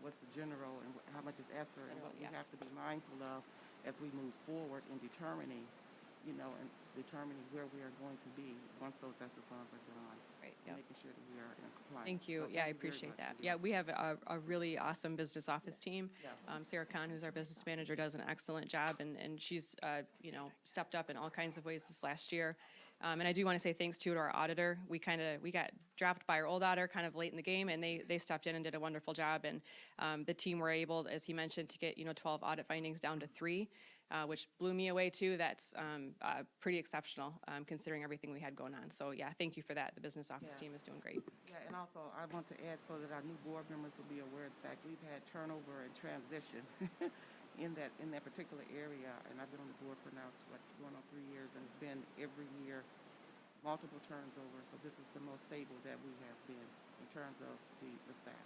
what's the general and how much is ESSER, and what we have to be mindful of as we move forward in determining, and determining where we are going to be once those ESSER funds are gone. Right, and making sure that we are in compliance. Thank you. So Yeah, I thank you very appreciate much that. for Yeah, your- we have a really awesome business office team. Sarah Kahn, who's our business manager, does an excellent job, and she's, stepped up in all kinds of ways this last year. And I do want to say thanks too to our auditor. We got dropped by our old auditor kind of late in the game, and they stepped in and did a wonderful job. And the team were able, as he mentioned, to get, 12 audit findings down to 3. Which blew me away too. That's pretty exceptional considering everything we had going on. So yeah, thank you for that. The business office team is doing great. Yeah, and also I want to add, so that our new board members will be aware of the fact we've had turnover and transition in that particular area, and I've been on the board for now going on 3 years, and it's been every year multiple turns over. So this is the most stable that we have been in terms of the staff.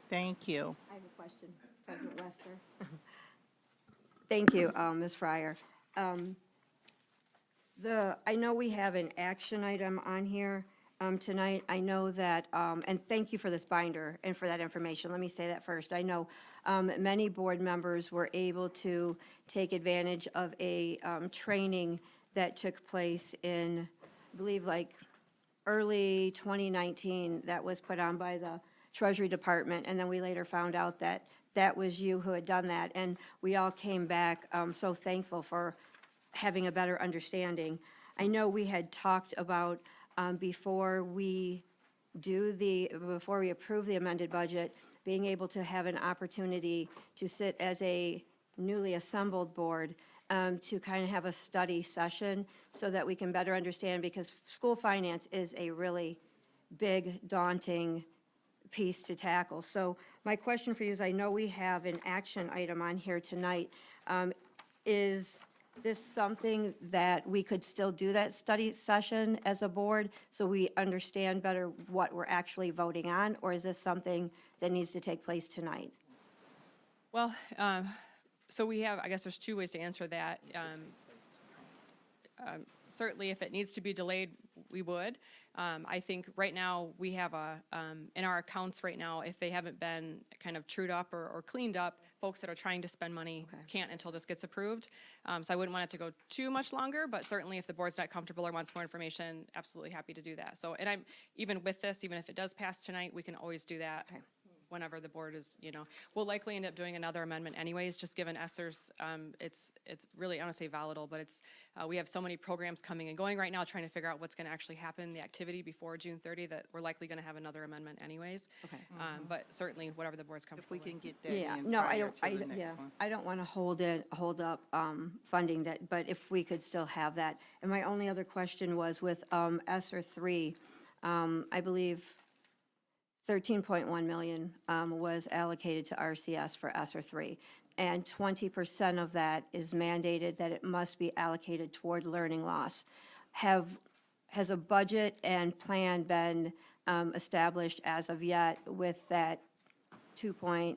Thank you. I have a question, President Lester. Thank you, Ms. Fryer. I know we have an action item on here tonight. I know that, and thank you for this binder and for that information. Let me say that first. I know many board members were able to take advantage of a training that took place in, I believe, like early 2019, that was put on by the Treasury Department, and then we later found out that that was you who had done that, and we all came back so thankful for having a better understanding. I know we had talked about before we approve the amended budget, being able to have an opportunity to sit as a newly assembled board to kind of have a study session so that we can better understand, because school finance is a really big, daunting piece to tackle. So my question for you is, I know we have an action item on here tonight. Is this something that we could still do that study session as a board so we understand better what we're actually voting on? Or is this something that needs to take place tonight? Well, so we have, I guess there's 2 ways to answer that. Certainly, if it needs to be delayed, we would. I think right now, we have in our accounts right now, if they haven't been kind of trued up or cleaned up, folks that are trying to spend money can't until this gets approved. So I wouldn't want it to go too much longer, but certainly if the board's not comfortable or wants more information, absolutely happy to do that. So, and I'm, even with this, even if it does pass tonight, we can always do that. Whenever the board is, we'll likely end up doing another amendment anyways, just given ESSER's, it's really, I don't want to say volatile, but it's, we have so many programs coming and going right now, trying to figure out what's going to actually happen, the activity before June 30, that we're likely going to have another amendment anyways. Okay. But certainly, whatever the board's comfortable If we can with. get that Yeah, in no, I prior don't, to the next one. I don't want to hold up funding that, but if we could still have that. And my only other question was with ESSER 3, I believe 13.1 million was allocated to RCS for ESSER 3, and 20% of that is mandated that it must be allocated toward learning loss. Has a budget and plan been established as of yet with that 2.1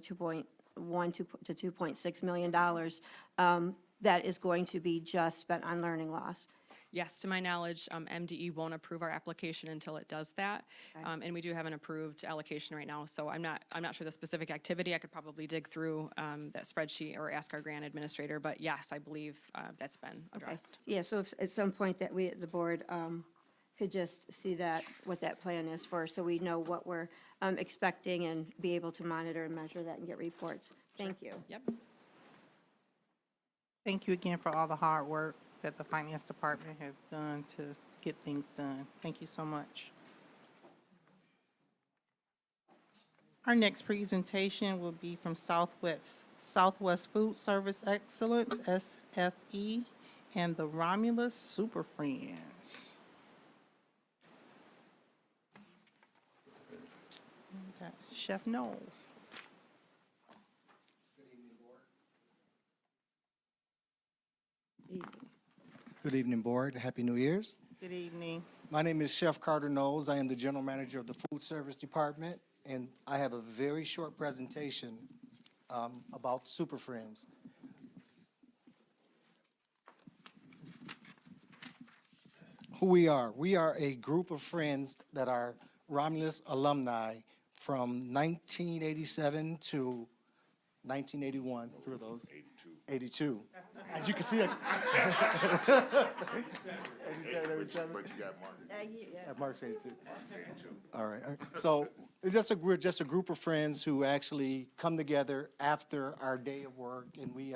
to $2.6 million that is going to be just spent on learning loss? Yes, to my knowledge, MDE won't approve our application until it does that. Okay. And we do have an approved allocation right now, so I'm not sure the specific activity. I could probably dig through that spreadsheet or ask our grant administrator, but yes, I believe that's been Okay. addressed. Yeah, so if at some point that the board, could just see what that plan is for, so we know what we're, expecting and be able to monitor and measure that and get reports. Thank you. Yep. Thank you again for all the hard work that the finance department has done to get things done. Thank you so much. Our next presentation will be from Southwest Food Service Excellence, SFE, and the Romulus Super Friends. We got Chef Knowles. Good evening, Board. Happy New Year's. Good evening. My name is Chef Carter Knowles. I am the General Manager of the Food Service Department, and I have a very short presentation about Super Friends. Who we are. We are a group of friends that are Romulus alumni from 1987 to 1981. Who are those? 82. As you can see, 87, 87. But you got Mark. Mark's 82. All right. So we're just a group of friends who actually come together after our day of work, and we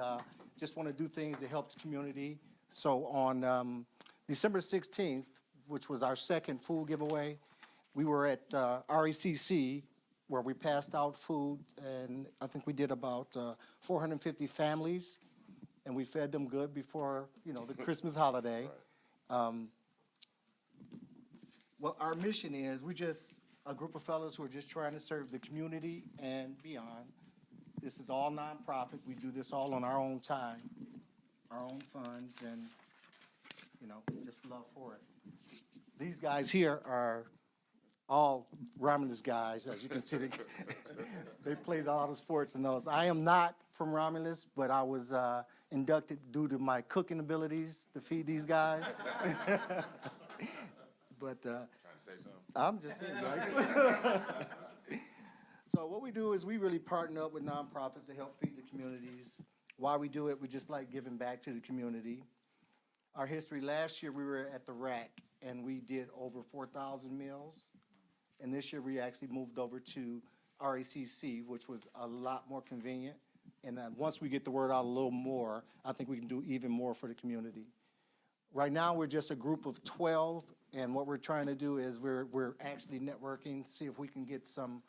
just want to do things to help the community. So on December 16th, which was our second food giveaway, we were at RECC, where we passed out food, and I think we did about 450 families, and we fed them good before, the Christmas holiday. Well, our mission is, we're just a group of fellows who are just trying to serve the community and beyond. This is all nonprofit. We do this all on our own time, our own funds, and, just love for it. These guys here are all Romulus guys, as you can see. They played all the sports and those. I am not from Romulus, but I was inducted due to my cooking abilities to feed these guys. But Trying to say something? I'm just saying, right? So what we do is we really partner up with nonprofits to help feed the communities. Why we do it, we just like giving back to the community. Our history, last year we were at the RAC and we did over 4,000 meals. And this year we actually moved over to RECC, which was a lot more convenient. And once we get the word out a little more, I think we can do even more for the community. Right now, we're just a group of 12, and what we're trying to do is we're actually networking, see if we can get some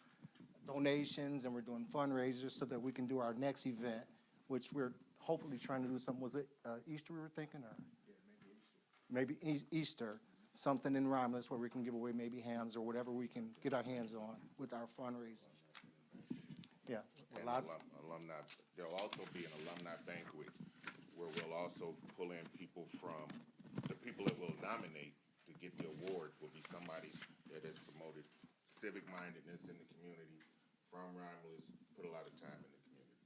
donations, and we're doing fundraisers so that we can do our next event, which we're hopefully trying to do something. Was it Easter we were thinking, or? Maybe Easter, something in Romulus where we can give away maybe hams or whatever we can get our hands on with our fundraising. Yeah. And alumni, there'll also be an alumni banquet where we'll also pull in people from, the people that will nominate to get the award will be somebody that has promoted civic mindedness in the community from Romulus, put a lot of time in the community.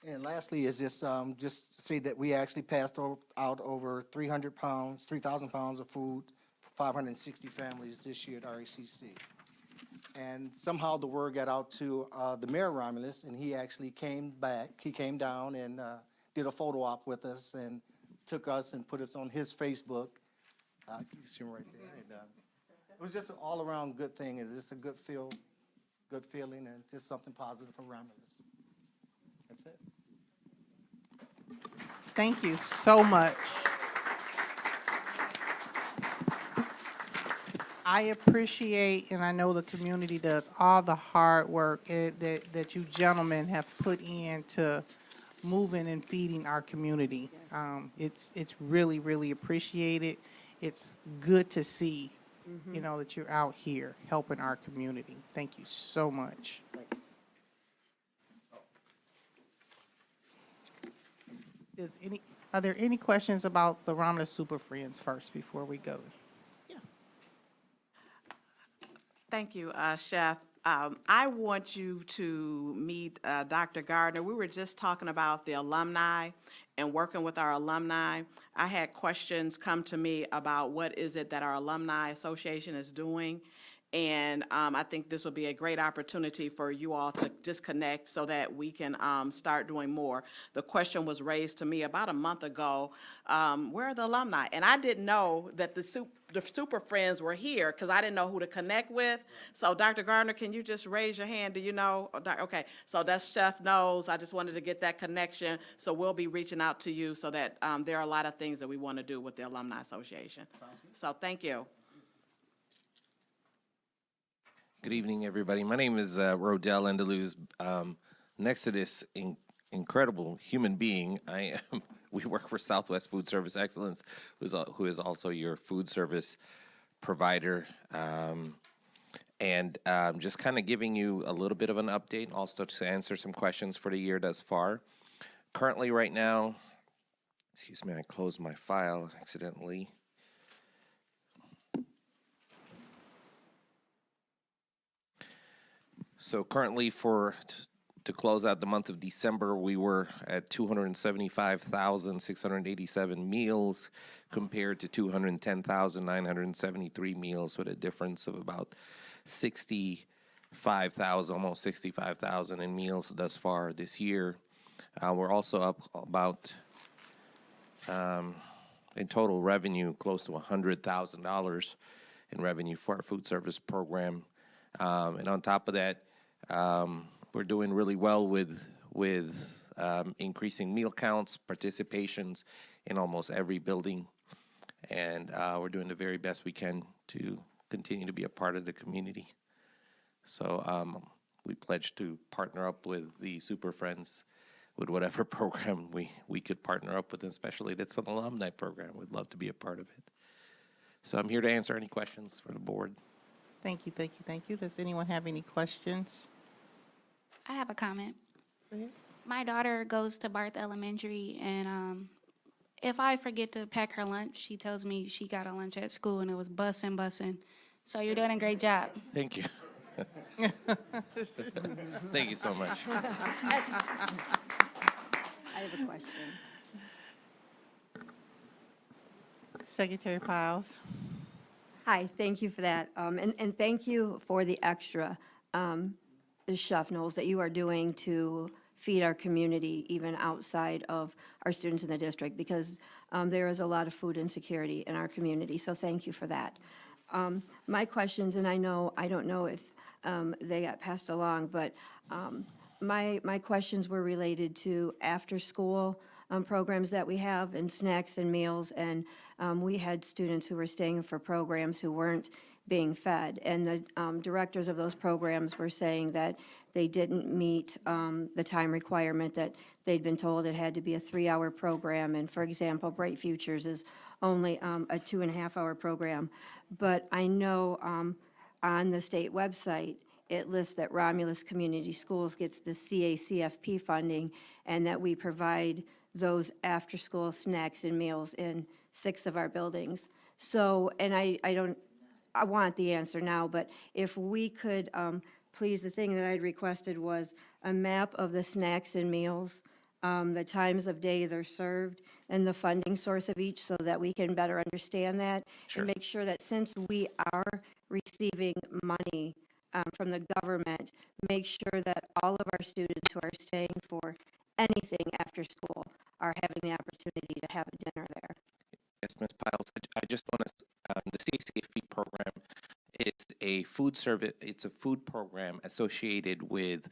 And lastly is just to say that we actually passed out over 300 pounds, 3,000 pounds of food for 560 families this year at RECC. And somehow the word got out to the mayor of Romulus, and he actually came back. He came down and did a photo op with us and took us and put us on his Facebook. You see him right there. And, it was just an all-around good thing. It's just a good feeling, and just something positive for Romulus. That's it. Thank you so much. I appreciate, and I know the community does, all the hard work that you gentlemen have put into moving and feeding our community. It's really, really appreciated. It's good to see, that you're out here helping our community. Thank you so much. Are there any questions about the Romulus Super Friends first before we go? Thank you, Chef. I want you to meet Dr. Gardner. We were just talking about the alumni and working with our alumni. I had questions come to me about what is it that our Alumni Association is doing. And I think this would be a great opportunity for you all to just connect so that we can start doing more. The question was raised to me about a month ago, where are the alumni? And I didn't know that the Super Friends were here because I didn't know who to connect with. So Dr. Gardner, can you just raise your hand? Do you know? Okay, so that's Chef knows. I just wanted to get that connection. So we'll be reaching out to you so that there are a lot of things that we want to do with the Alumni Association. So thank you. Good evening, everybody. My name is Rodell Endeluz. Next to this incredible human being, we work for Southwest Food Service Excellence, who is also your food service provider. And just kind of giving you a little bit of an update, also to answer some questions for the year thus far. Currently, right now, excuse me, I closed my file accidentally. So currently to close out the month of December, we were at 275,687 meals compared to 210,973 meals, with a difference of about 65,000, almost 65,000 in meals thus far this year. We're also up about, in total revenue, close to $100,000 in revenue for our food service program. And on top of that, we're doing really well with increasing meal counts, participations in almost every building, and we're doing the very best we can to continue to be a part of the community. So we pledge to partner up with the Super Friends with whatever program we could partner up with, especially that's an alumni program. We'd love to be a part of it. So I'm here to answer any questions for the board. Thank you, thank you, thank you. Does anyone have any questions? I have a comment. My daughter goes to Barth Elementary, and if I forget to pack her lunch, she tells me she got a lunch at school and it was bussin'. So you're doing a great job. Thank you. Thank you so much. I have a question. Secretary Piles. Hi, thank you for that. And thank you for the extra, Chef Knowles, that you are doing to feed our community, even outside of our students in the district, because there is a lot of food insecurity in our community. So thank you for that. My questions, and I don't know if they got passed along, but my questions were related to after-school programs that we have, and snacks and meals, and we had students who were staying for programs who weren't being fed, and the directors of those programs were saying that they didn't meet the time requirement that they'd been told. It had to be a 3-hour program, and for example, Bright Futures is only a 2.5-hour program. But I know on the state website, it lists that Romulus Community Schools gets the CACFP funding, and that we provide those after-school snacks and meals in 6 of our buildings. So, and I want the answer now, but if we could, please, the thing that I'd requested was a map of the snacks and meals, the times of day they're served, and the funding source of each, so that we can better understand that. Sure. And make sure that since we are receiving money from the government, make sure that all of our students who are staying for anything after school are having the opportunity to have a dinner there. Yes, Ms. Piles, I just want to, the CACFP program is a food service, it's a food program associated with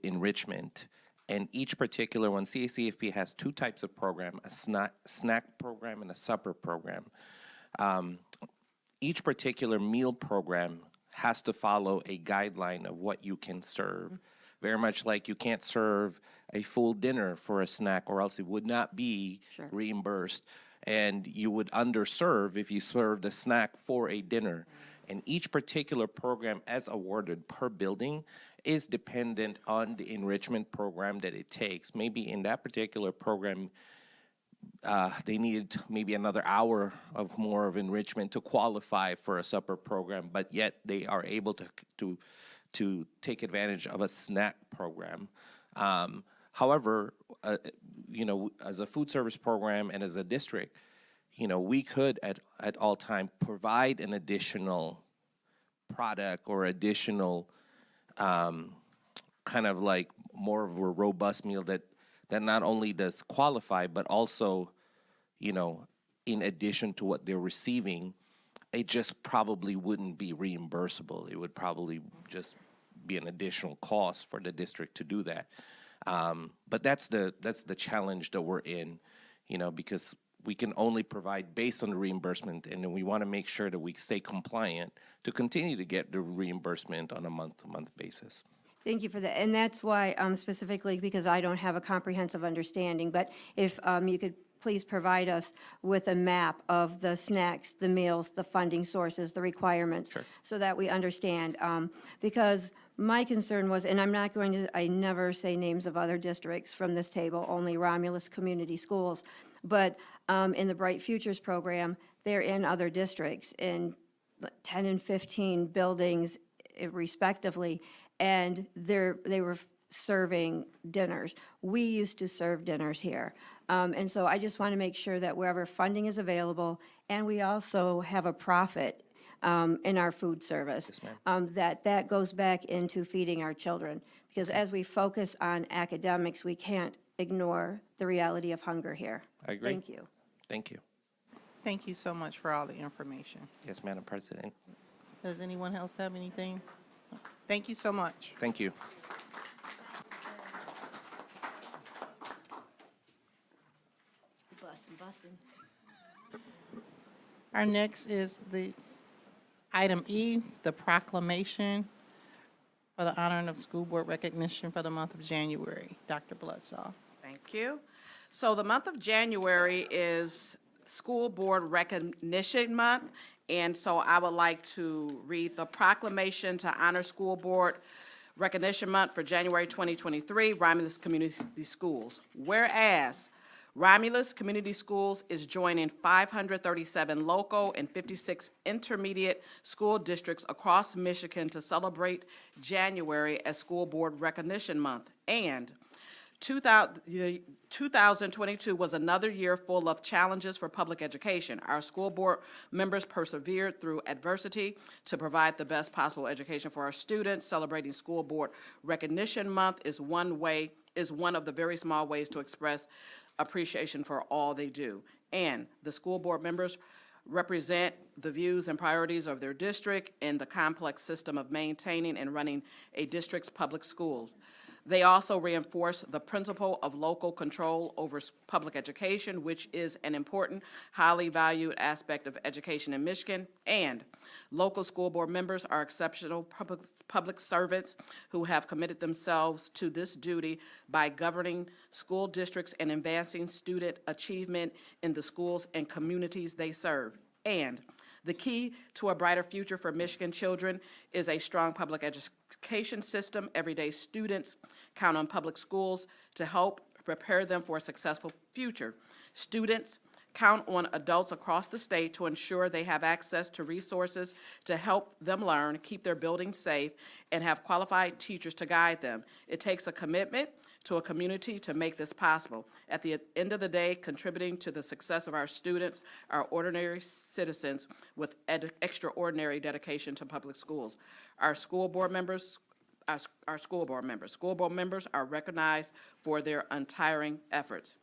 enrichment. And each particular one, CACFP has 2 types of program, a snack program and a supper program. Each particular meal program has to follow a guideline of what you can serve. Very much like you can't serve a full dinner for a snack, or else it would not be reimbursed. And you would underserve if you served a snack for a dinner. And each particular program, as awarded per building, is dependent on the enrichment program that it takes. Maybe in that particular program, they needed maybe another hour of more of enrichment to qualify for a supper program, but yet they are able to to take advantage of a snack program. However, you know, as a food service program and as a district, you know, we could at all time provide an additional product or additional kind of like more of a robust meal that not only does qualify, but also, you know, in addition to what they're receiving, it just probably wouldn't be reimbursable. It would probably just be an additional cost for the district to do that. But that's the challenge that we're in, you know, because we can only provide based on the reimbursement, and then we want to make sure that we stay compliant to continue to get the reimbursement on a month-to-month basis. Thank you for that. And that's why, specifically, because I don't have a comprehensive understanding, but if you could please provide us with a map of the snacks, the meals, the funding sources, the requirements, so that we understand. Because my concern was, and I never say names of other districts from this table, only Romulus Community Schools, but in the Bright Futures program, they're in other districts, in 10 and 15 buildings respectively, and they were serving dinners. We used to serve dinners here. And so I just want to make sure that wherever funding is available, and we also have a profit in our food service, that goes back into feeding our children. Because as we focus on academics, we can't ignore the reality of hunger here. I agree. Thank you. Thank you. Thank you so much for all the information. Yes, Madam President. Does anyone else have anything? Thank you so much. Thank you. Bussin'. Our next is the item E, the proclamation for the honoring of school board recognition for the month of January. Dr. Bloodsaw. Thank you. So the month of January is School Board Recognition Month, and so I would like to read the proclamation to honor School Board Recognition Month for January 2023, Romulus Community Schools. Whereas Romulus Community Schools is joining 537 local and 56 intermediate school districts across Michigan to celebrate January as School Board Recognition Month. And 2022 was another year full of challenges for public education. Our school board members persevered through adversity to provide the best possible education for our students. Celebrating School Board Recognition Month is one of the very small ways to express appreciation for all they do. And the school board members represent the views and priorities of their district in the complex system of maintaining and running a district's public schools. They also reinforce the principle of local control over public education, which is an important, highly valued aspect of education in Michigan. And local school board members are exceptional public servants who have committed themselves to this duty by governing school districts and advancing student achievement in the schools and communities they serve. And the key to a brighter future for Michigan children is a strong public education system. Everyday students count on public schools to help prepare them for a successful future. Students count on adults across the state to ensure they have access to resources to help them learn, keep their buildings safe, and have qualified teachers to guide them. It takes a commitment to a community to make this possible. At the end of the day, contributing to the success of our students are ordinary citizens with extraordinary dedication to public schools. School board members are recognized for their untiring efforts.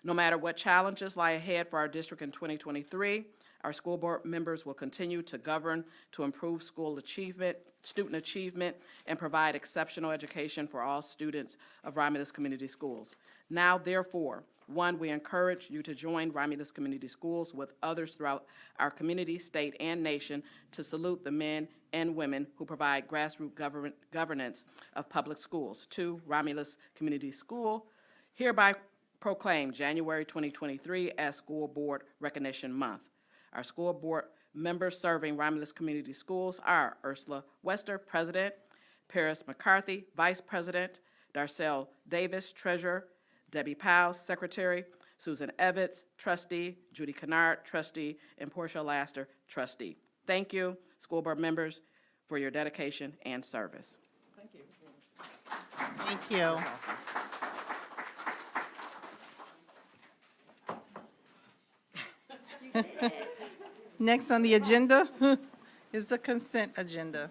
No matter what challenges lie ahead for our district in 2023, our school board members will continue to govern to improve student achievement, and provide exceptional education for all students of Romulus Community Schools. Now, therefore, one, we encourage you to join Romulus Community Schools with others throughout our community, state, and nation to salute the men and women who provide grassroots governance of public schools. Two, Romulus Community School hereby proclaim January 2023 as School Board Recognition Month. Our school board members serving Romulus Community Schools are Ursula Wester, President; Paris McCarthy, Vice President; Darcel Davis, Treasurer; Debbie Powell, Secretary; Susan Evans, Trustee; Judy Kennard, Trustee; and Portia Laster, Trustee. Thank you, school board members. for your dedication and service. Thank you. Next on the agenda is the consent agenda.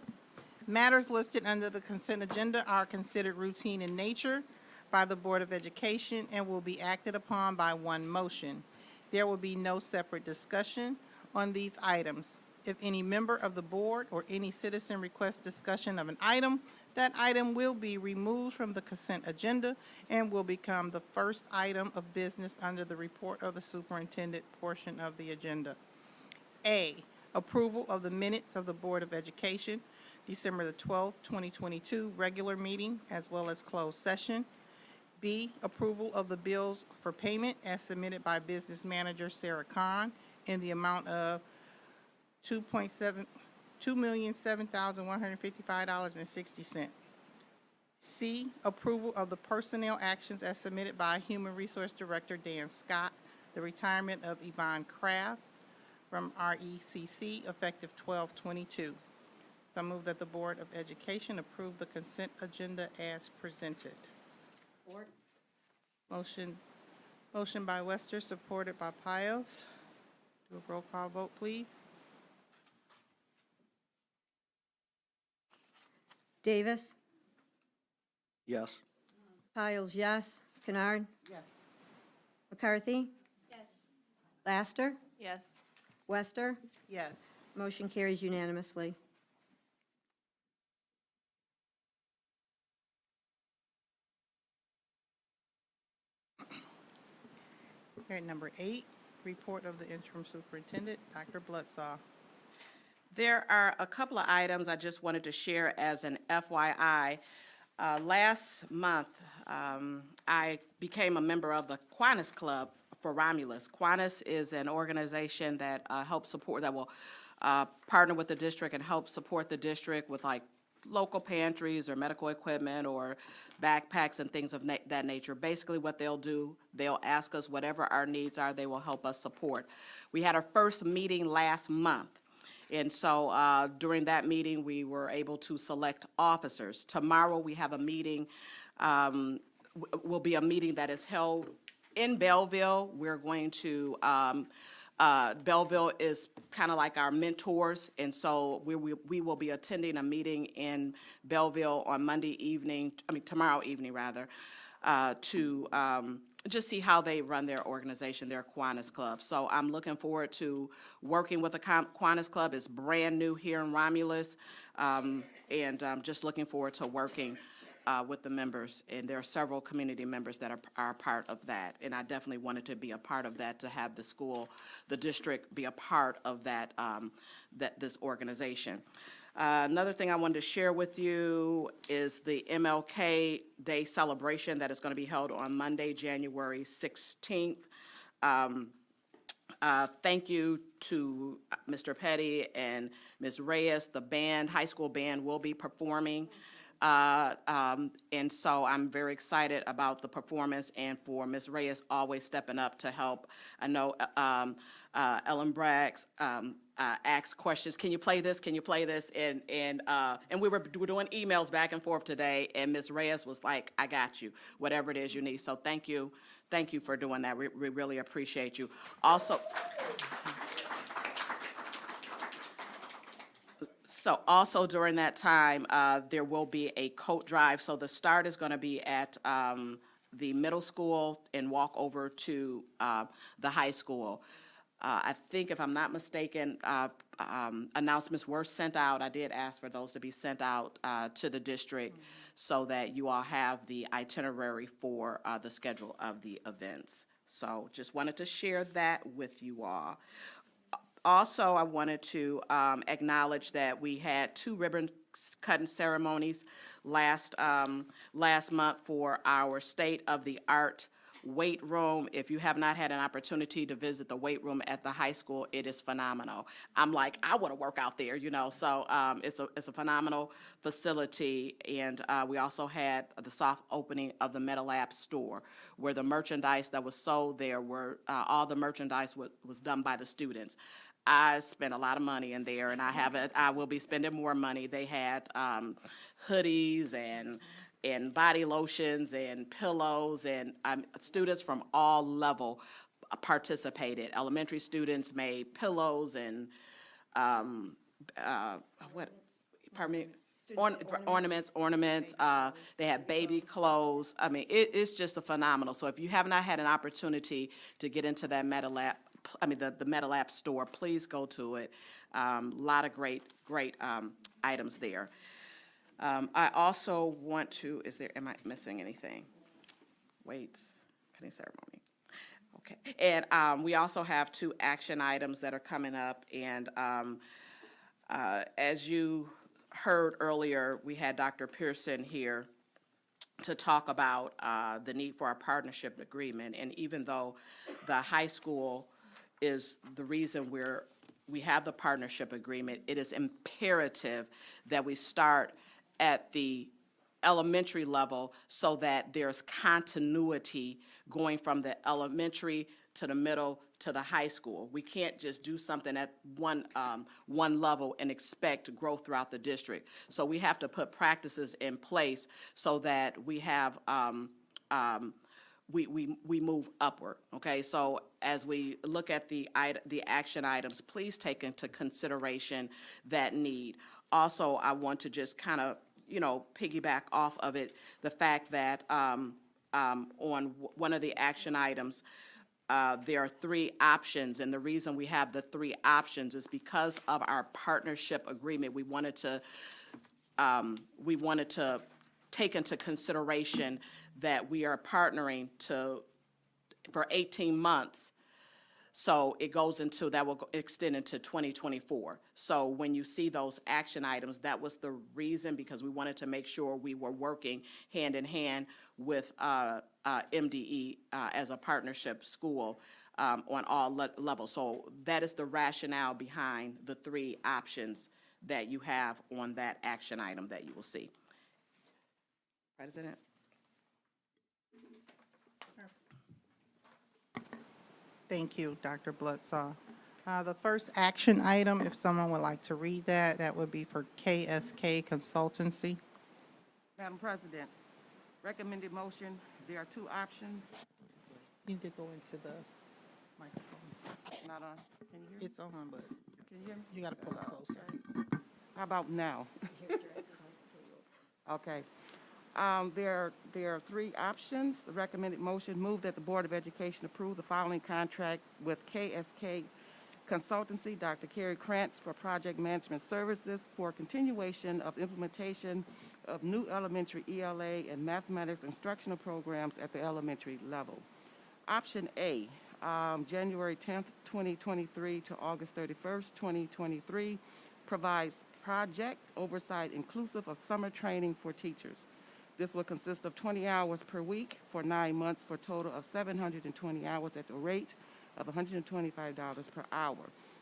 Matters listed under the consent agenda are considered routine in nature by the Board of Education and will be acted upon by one motion. There will be no separate discussion on these items. If any member of the board or any citizen requests discussion of an item, that item will be removed from the consent agenda and will become the first item of business under the report of the superintendent portion of the agenda. A, approval of the minutes of the Board of Education, December the 12th, 2022, regular meeting, as well as closed session. B, approval of the bills for payment as submitted by Business Manager Sarah Kahn in the amount of $2,007,155.60. C, approval of the personnel actions as submitted by Human Resource Director Dan Scott, the retirement of Yvonne Kraft from RECC effective 12/22. So I move that the Board of Education approve the consent agenda as presented. Support. Motion by Wester, supported by Piles. Do a roll call vote, please. Davis. Yes. Piles, yes. Kennard. Yes. McCarthy. Yes. Laster. Yes. Wester. Yes. Motion carries unanimously. Okay, number 8, report of the interim superintendent, Dr. Bloodsaw. There are a couple of items I just wanted to share as an FYI. Last month, I became a member of the Kiwanis Club for Romulus. Kiwanis is an organization that helps support, that will partner with the district and help support the district with like local pantries or medical equipment or backpacks and things of that nature. Basically what they'll do, they'll ask us whatever our needs are, they will help us support. We had our first meeting last month. And so during that meeting, we were able to select officers. Tomorrow, we have a meeting, will be a meeting that is held in Belleville. We're going to, Belleville is kind of like our mentors, and so we will be attending a meeting in Belleville on tomorrow evening, rather, to just see how they run their organization, their Kiwanis Club. So I'm looking forward to working with the Kiwanis Club. It's brand new here in Romulus, and just looking forward to working with the members. And there are several community members that are part of that. And I definitely wanted to be a part of that, to have the school, the district be a part of that, this organization. Another thing I wanted to share with you is the MLK Day celebration that is going to be held on Monday, January 16th. Thank you to Mr. Petty and Ms. Reyes. The band, high school band, will be performing. And so I'm very excited about the performance, and for Ms. Reyes always stepping up to help. I know Ellen Braggs asked questions, can you play this, can you play this? And we were doing emails back and forth today, and Ms. Reyes was like, I got you, whatever it is you need. So thank you for doing that. We really appreciate you. Also during that time, there will be a coat drive. So the start is going to be at the middle school and walk over to the high school. I think, if I'm not mistaken, announcements were sent out. I did ask for those to be sent out to the district so that you all have the itinerary for the schedule of the events. So just wanted to share that with you all. Also, I wanted to acknowledge that we had 2 ribbon cutting ceremonies last month for our state-of-the-art weight room. If you have not had an opportunity to visit the weight room at the high school, it is phenomenal. I'm like, I want to work out there, you know. So it's a phenomenal facility. And we also had the soft opening of the MetaLab store, where the merchandise that was sold there were all the merchandise was done by the students. I spent a lot of money in there, and I will be spending more money. They had hoodies and body lotions and pillows, and students from all level participated. Elementary students made pillows and pardon me? Ornaments. They had baby clothes. I mean, it's just a phenomenal. So if you have not had an opportunity to get into that MetaLab, the MetaLab store, please go to it. A lot of great items there. I also want to, am I missing anything? Weights, penny ceremony. Okay, and we also have 2 action items that are coming up, and as you heard earlier, we had Dr. Pearson here to talk about the need for our partnership agreement, and even though the high school is the reason we have the partnership agreement, it is imperative that we start at the elementary level so that there's continuity going from the elementary to the middle to the high school. We can't just do something at one level and expect growth throughout the district. So we have to put practices in place so that we have we move upward. Okay, so as we look at the action items, please take into consideration that need. Also, I want to just kind of piggyback off of it, the fact that on one of the action items, there are 3 options, and the reason we have the 3 options is because of our partnership agreement. We wanted to take into consideration that we are partnering for 18 months. So it goes into, that will extend into 2024. So when you see those action items, that was the reason, because we wanted to make sure we were working hand in hand with MDE as a partnership school on all levels. So that is the rationale behind the 3 options that you have on that action item that you will see. President? Thank you, Dr. Bloodsaw. The first action item, if someone would like to read that would be for KSK Consultancy. Madam President, recommended motion, there are 2 options. You need to go into the microphone. It's not on. Can you hear me? It's on, but Can you hear me? you got to pull it closer. How about now? Okay. There are 3 options. The recommended motion, move that the Board of Education approve the following contract with KSK Consultancy, Dr. Carrie Krantz, for project management services for continuation of implementation of new elementary ELA and mathematics instructional programs at the elementary level. Option A, January 10th, 2023 to August 31st, 2023, provides project oversight inclusive of summer training for teachers. This will consist of 20 hours per week for 9 months for a total of 720 hours at the rate of $125 per hour.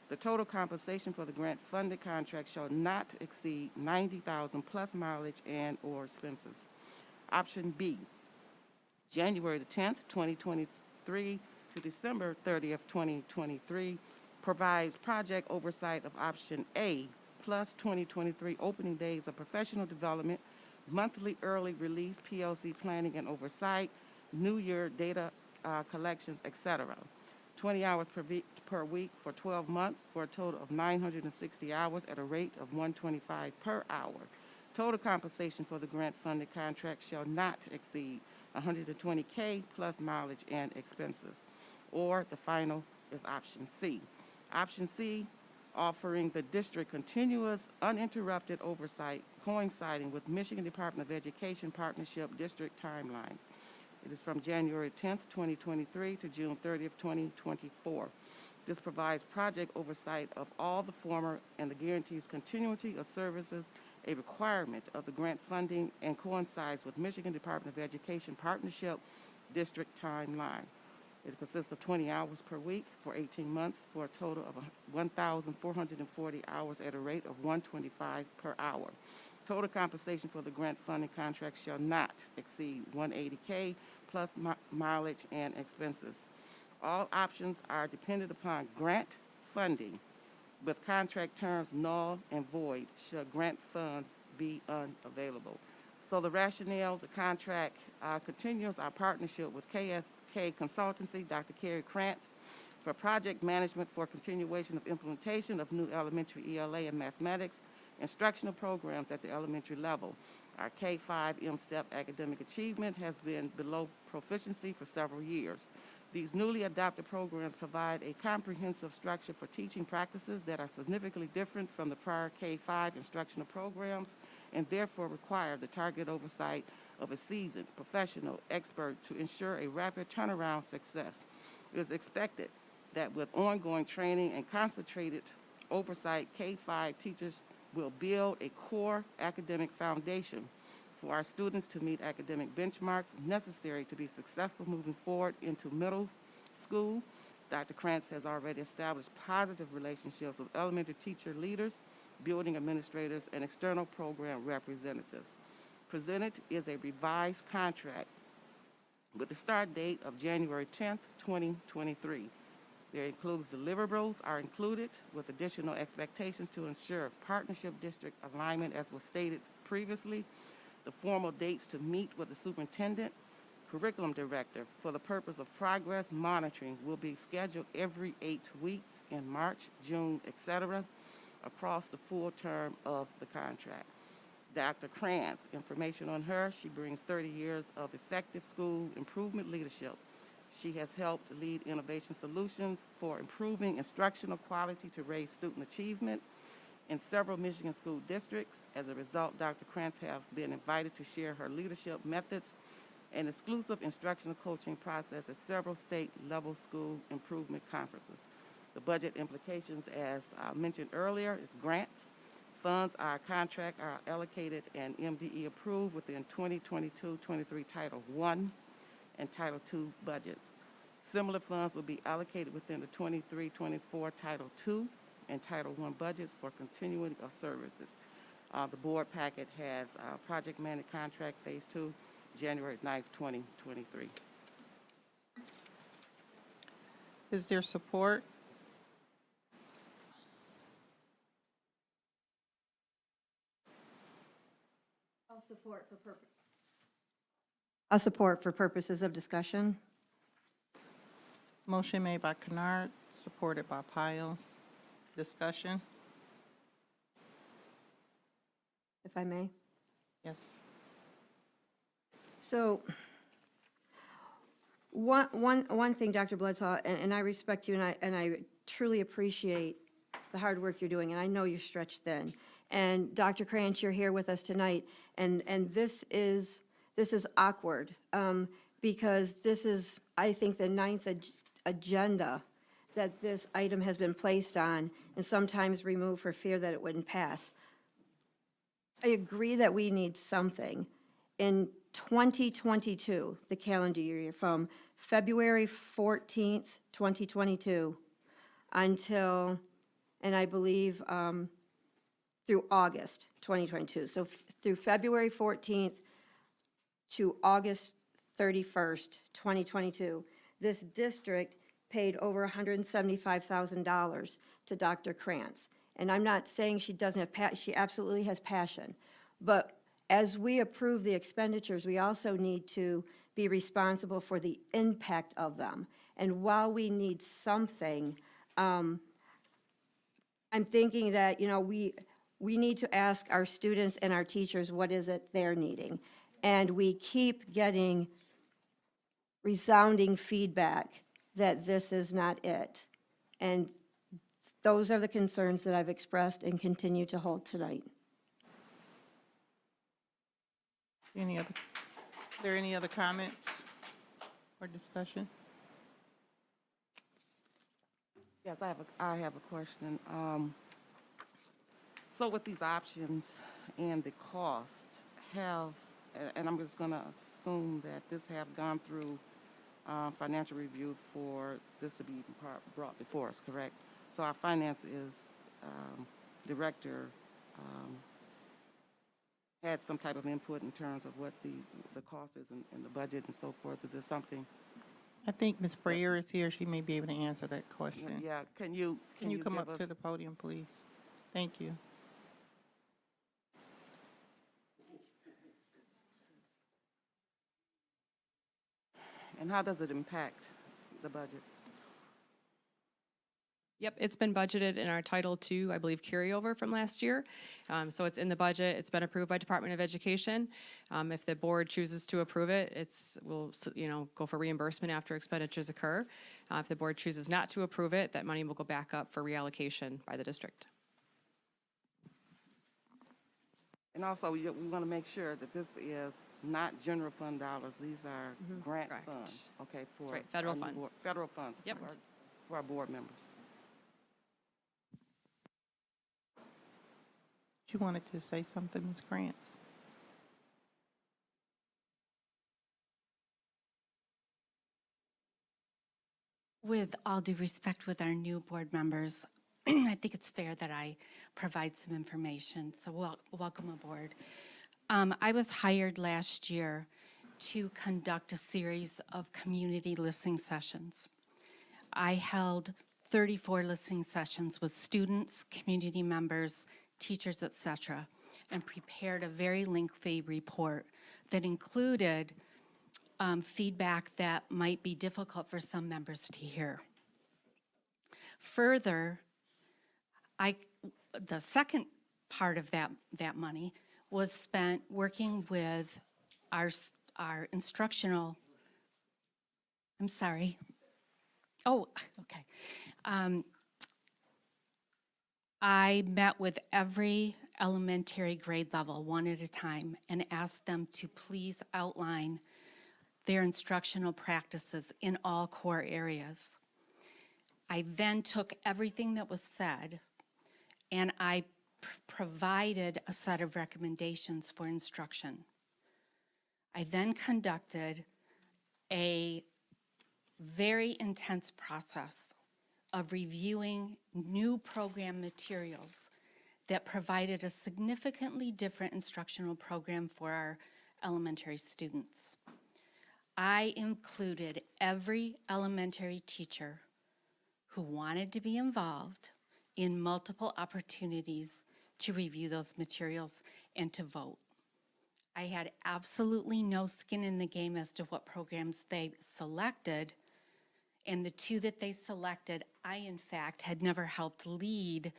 The total compensation for the grant-funded contract shall not exceed $90,000 plus mileage and or expenses. Option B, January the 10th, 2023 to December 30th, 2023, provides project oversight of option A plus 2023 opening days of professional development, monthly early release, PLC planning and oversight, New Year data collections, etc. 20 hours per week for 12 months for a total of 960 hours at a rate of $125 per hour. Total compensation for the grant-funded contract shall not exceed $120K plus mileage and expenses. Or the final is option C. Option C, offering the district continuous, uninterrupted oversight coinciding with Michigan Department of Education partnership district timelines. It is from January 10th, 2023 to June 30th, 2024. This provides project oversight of all the former and the guarantees continuity of services, a requirement of the grant funding, and coincides with Michigan Department of Education partnership district timeline. It consists of 20 hours per week for 18 months for a total of 1,440 hours at a rate of $125 per hour. Total compensation for the grant funding contract shall not exceed $180K plus mileage and expenses. All options are dependent upon grant funding with contract terms null and void should grant funds be unavailable. So the rationale, the contract continues our partnership with KSK Consultancy, Dr. Carrie Krantz, for project management for continuation of implementation of new elementary ELA and mathematics instructional programs at the elementary level. Our K-5 M-STEP academic achievement has been below proficiency for several years. These newly adopted programs provide a comprehensive structure for teaching practices that are significantly different from the prior K-5 instructional programs and therefore require the target oversight of a seasoned professional expert to ensure a rapid turnaround success. It is expected that with ongoing training and concentrated oversight, K-5 teachers will build a core academic foundation for our students to meet academic benchmarks necessary to be successful moving forward into middle school. Dr. Krantz has already established positive relationships with elementary teacher leaders, building administrators, and external program representatives. Presented is a revised contract with the start date of January 10th, 2023. There includes deliverables are included with additional expectations to ensure partnership district alignment as was stated previously. The formal dates to meet with the superintendent, curriculum director for the purpose of progress monitoring will be scheduled every 8 weeks in March, June, etc. across the full term of the contract. Dr. Krantz, information on her, she brings 30 years of effective school improvement leadership. She has helped lead innovation solutions for improving instructional quality to raise student achievement in several Michigan school districts. As a result, Dr. Krantz has been invited to share her leadership methods and exclusive instructional coaching process at several state-level school improvement conferences. The budget implications, as mentioned earlier, is grants. Funds our contract are allocated and MDE approved within 2022-23 Title I and Title II budgets. Similar funds will be allocated within the 23-24 Title II and Title I budgets for continuing of services. The board packet has project managed contract Phase 2, January 9th, 2023. Is there support? I'll support for purposes of discussion. Motion made by Kennard, supported by Piles. Discussion? If I may. Yes. So, one thing, Dr. Bledsoe, and I respect you, and I truly appreciate the hard work you're doing, and I know you're stretched thin. And Dr. Krantz, you're here with us tonight, and this is awkward, because this is, I think, the 9th agenda that this item has been placed on, and sometimes removed for fear that it wouldn't pass. I agree that we need something. In 2022, the calendar year, from February 14th, 2022, until, and I believe, through August 2022. So through February 14th to August 31st, 2022, this district paid over $175,000 to Dr. Krantz. And I'm not saying she doesn't have she absolutely has passion. But as we approve the expenditures, we also need to be responsible for the impact of them. And while we need something, I'm thinking that, we need to ask our students and our teachers what is it they're needing. And we keep getting resounding feedback that this is not it. And those are the concerns that I've expressed and continue to hold tonight. Are there any other comments or discussion? Yes, I have a question. So with these options and the cost and I'm just going to assume that this have gone through financial review for this to be even brought before us, correct? So our finance director had some type of input in terms of what the cost is and the budget and so forth. Is this something I think Ms. Freyer is here. She may be able to answer that question. Yeah, can you come give up to us- the podium, please? Thank you. And how does it impact the budget? Yep, it's been budgeted in our Title II, I believe, carryover from last year. So it's in the budget. It's been approved by Department of Education. If the board chooses to approve it, we'll go for reimbursement after expenditures occur. If the board chooses not to approve it, that money will go back up for reallocation by the district. And also, we want to make sure that this is not general fund dollars. These are grant Correct. funds, okay? That's right, federal our new funds. board- Federal funds Yep. for our board members. You wanted to say something, Ms. Krantz? With all due respect with our new board members, I think it's fair that I provide some information. So welcome aboard. I was hired last year to conduct a series of community listening sessions. I held 34 listening sessions with students, community members, teachers, etc., and prepared a very lengthy report that included feedback that might be difficult for some members to hear. Further, the second part of that money was spent working with our instructional, I'm sorry. Oh, okay. I met with every elementary grade level, one at a time, and asked them to please outline their instructional practices in all core areas. I then took everything that was said and I provided a set of recommendations for instruction. I then conducted a very intense process of reviewing new program materials that provided a significantly different instructional program for our elementary students. I included every elementary teacher who wanted to be involved in multiple opportunities to review those materials and to vote. I had absolutely no skin in the game as to what programs they selected, and the two that they selected, I in fact had never helped lead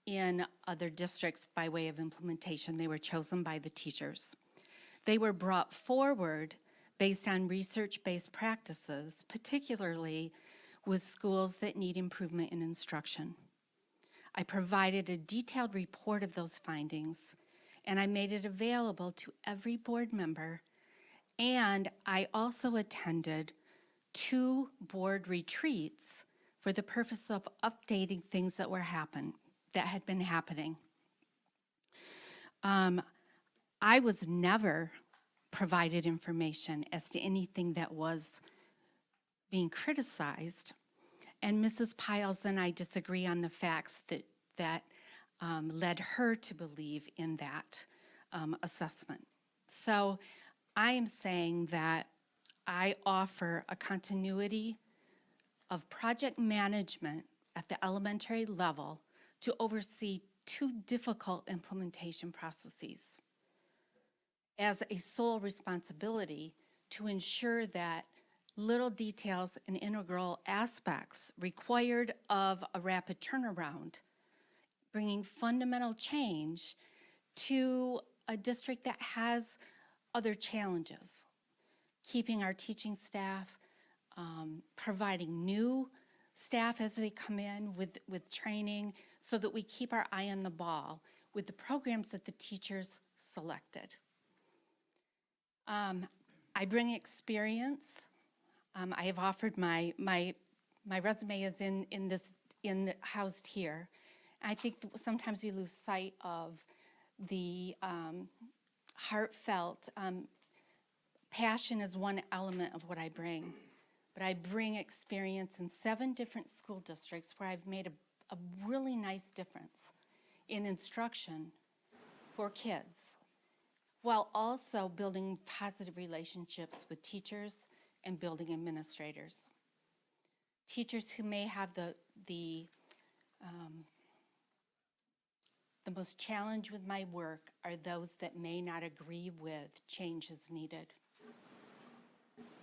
in other districts by way of implementation. They were chosen by the teachers. They were brought forward based on research-based practices, particularly with schools that need improvement in instruction. I provided a detailed report of those findings, and I made it available to every board member, and I also attended 2 board retreats for the purpose of updating things that had been happening. I was never provided information as to anything that was being criticized, and Mrs. Piles and I disagree on the facts that led her to believe in that assessment. So I am saying that I offer a continuity of project management at the elementary level to oversee 2 difficult implementation processes as a sole responsibility to ensure that little details and integral aspects required of a rapid turnaround, bringing fundamental change to a district that has other challenges, keeping our teaching staff, providing new staff as they come in with training so that we keep our eye on the ball with the programs that the teachers selected. I bring experience. I have offered my resume is housed here. I think sometimes we lose sight of the heartfelt passion is one element of what I bring, but I bring experience in 7 different school districts where I've made a really nice difference in instruction for kids, while also building positive relationships with teachers, and building administrators. Teachers who may have the most challenge with my work are those that may not agree with changes needed.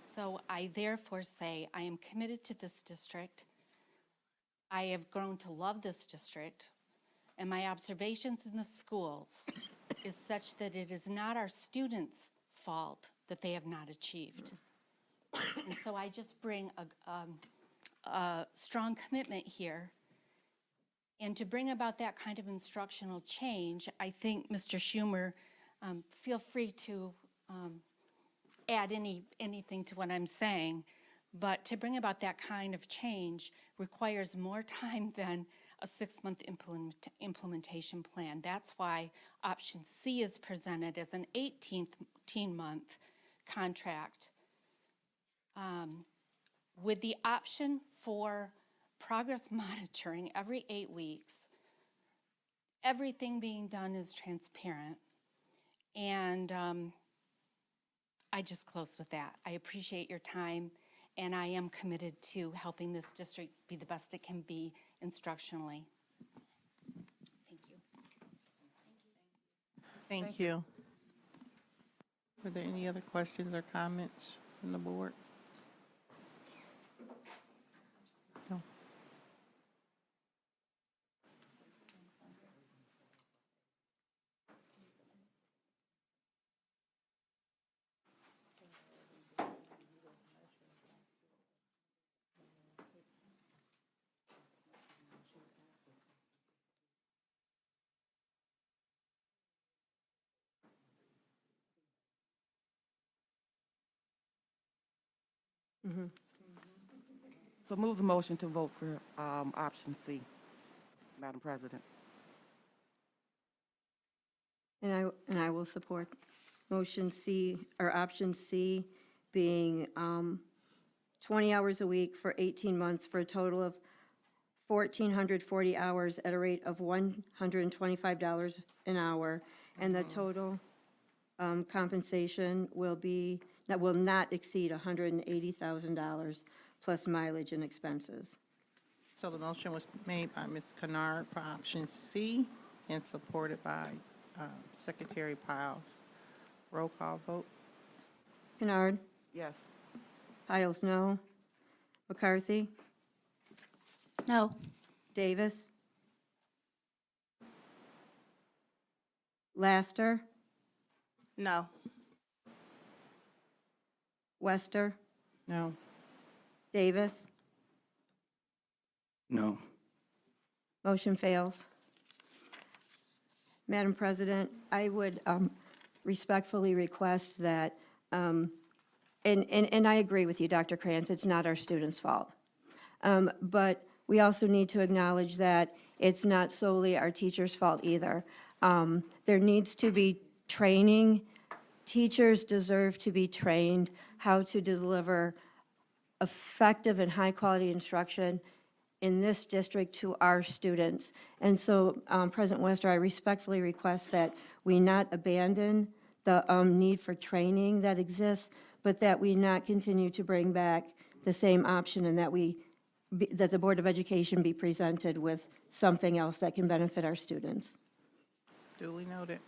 So I therefore say I am committed to this district. I have grown to love this district, and my observations in the schools is such that it is not our students' fault that they have not achieved. And so I just bring a strong commitment here. And to bring about that kind of instructional change, I think, Mr. Schumer, feel free to add anything to what I'm saying, but to bring about that kind of change requires more time than a 6-month implementation plan. That's why option C is presented as an 18-month contract with the option for progress monitoring every 8 weeks. Everything being done is transparent. And I just close with that. I appreciate your time, and I am committed to helping this district be the best it can be instructionally. Thank you. Thank you. Were there any other questions or comments from the board? No. So move the motion to vote for option C, Madam President. And I will support motion C, or option C, being 20 hours a week for 18 months for a total of 1,440 hours at a rate of $125 an hour. And the total compensation will not exceed $180,000 plus mileage and expenses. So the motion was made by Ms. Kennard for option C and supported by Secretary Piles. Roll call vote. Kennard, Yes. Piles, no. McCarthy, No. Davis, Laster, No. Wester, No. Davis. No. Motion fails. Madam President, I would respectfully request that, and I agree with you, Dr. Krantz, it's not our students' fault. But we also need to acknowledge that it's not solely our teachers' fault either. There needs to be training. Teachers deserve to be trained how to deliver effective and high-quality instruction in this district to our students. And so, President Wester, I respectfully request that we not abandon the need for training that exists, but that we not continue to bring back the same option, and that the Board of Education be presented with something else that can benefit our students. Duly noted.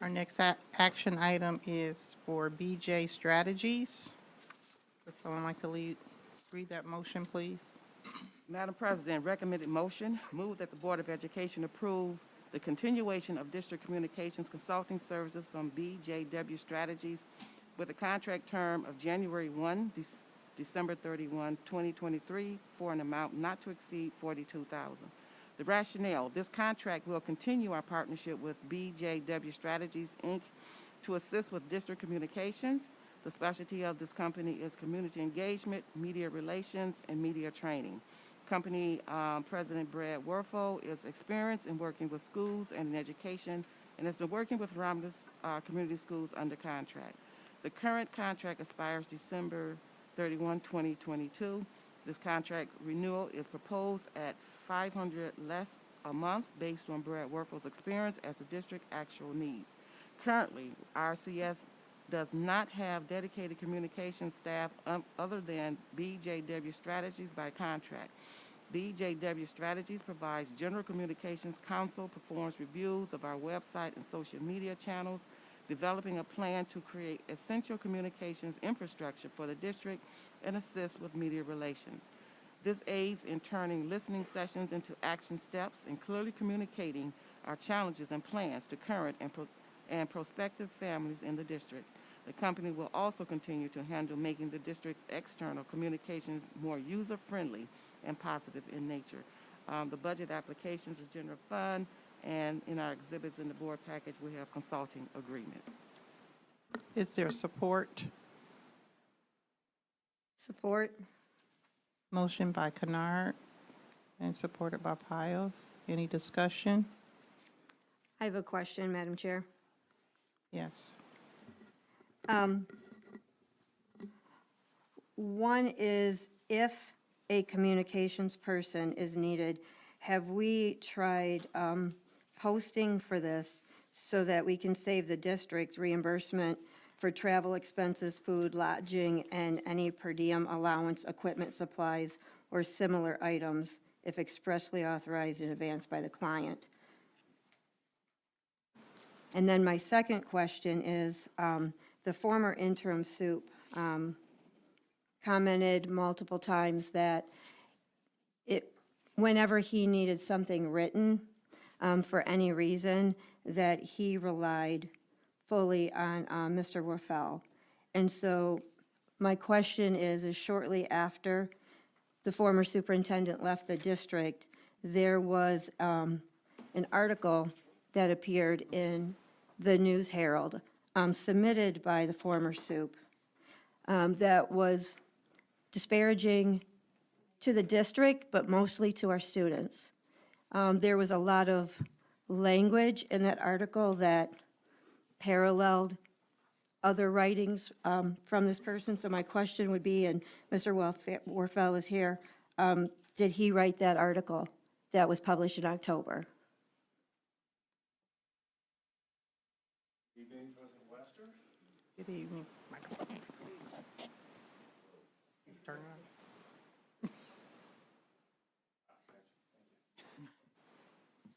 Our next action item is for BJ Strategies. Would someone like to read that motion, please? Madam President, recommended motion, move that the Board of Education approve the continuation of district communications consulting services from BJW Strategies with a contract term of January 1, December 31, 2023, for an amount not to exceed $42,000. The rationale, this contract will continue our partnership with BJW Strategies, Inc. to assist with district communications. The specialty of this company is community engagement, media relations, and media training. Company President Brad Werfel is experienced in working with schools and in education, and has been working with Romulus Community Schools under contract. The current contract expires December 31, 2022. This contract renewal is proposed at $500 less a month based on Brad Werfel's experience as the district actual needs. Currently, RCS does not have dedicated communications staff other than BJW Strategies by contract. BJW Strategies provides general communications counsel, performs reviews of our website and social media channels, developing a plan to create essential communications infrastructure for the district, and assists with media relations. This aids in turning listening sessions into action steps and clearly communicating our challenges and plans to current and prospective families in the district. The company will also continue to handle making the district's external communications more user-friendly and positive in nature. The budget applications is general fund, and in our exhibits in the board package, we have consulting agreement. Is there support? Support. Motion by Kennard and supported by Piles. Any discussion? I have a question, Madam Chair. Yes. One is, if a communications person is needed, have we tried posting for this so that we can save the district reimbursement for travel expenses, food, lodging, and any per diem allowance, equipment, supplies, or similar items if expressly authorized in advance by the client? And then my second question is, the former interim soup commented multiple times that whenever he needed something written for any reason, that he relied fully on Mr. Werfel. And so my question is shortly after the former superintendent left the district, there was an article that appeared in the News Herald, submitted by the former soup, that was disparaging to the district, but mostly to our students. There was a lot of language in that article that paralleled other writings from this person. So my question would be, and Mr. Werfel is here, did he write that article that was published in October? Good evening, President Wester. Good evening. Michael. Turn on.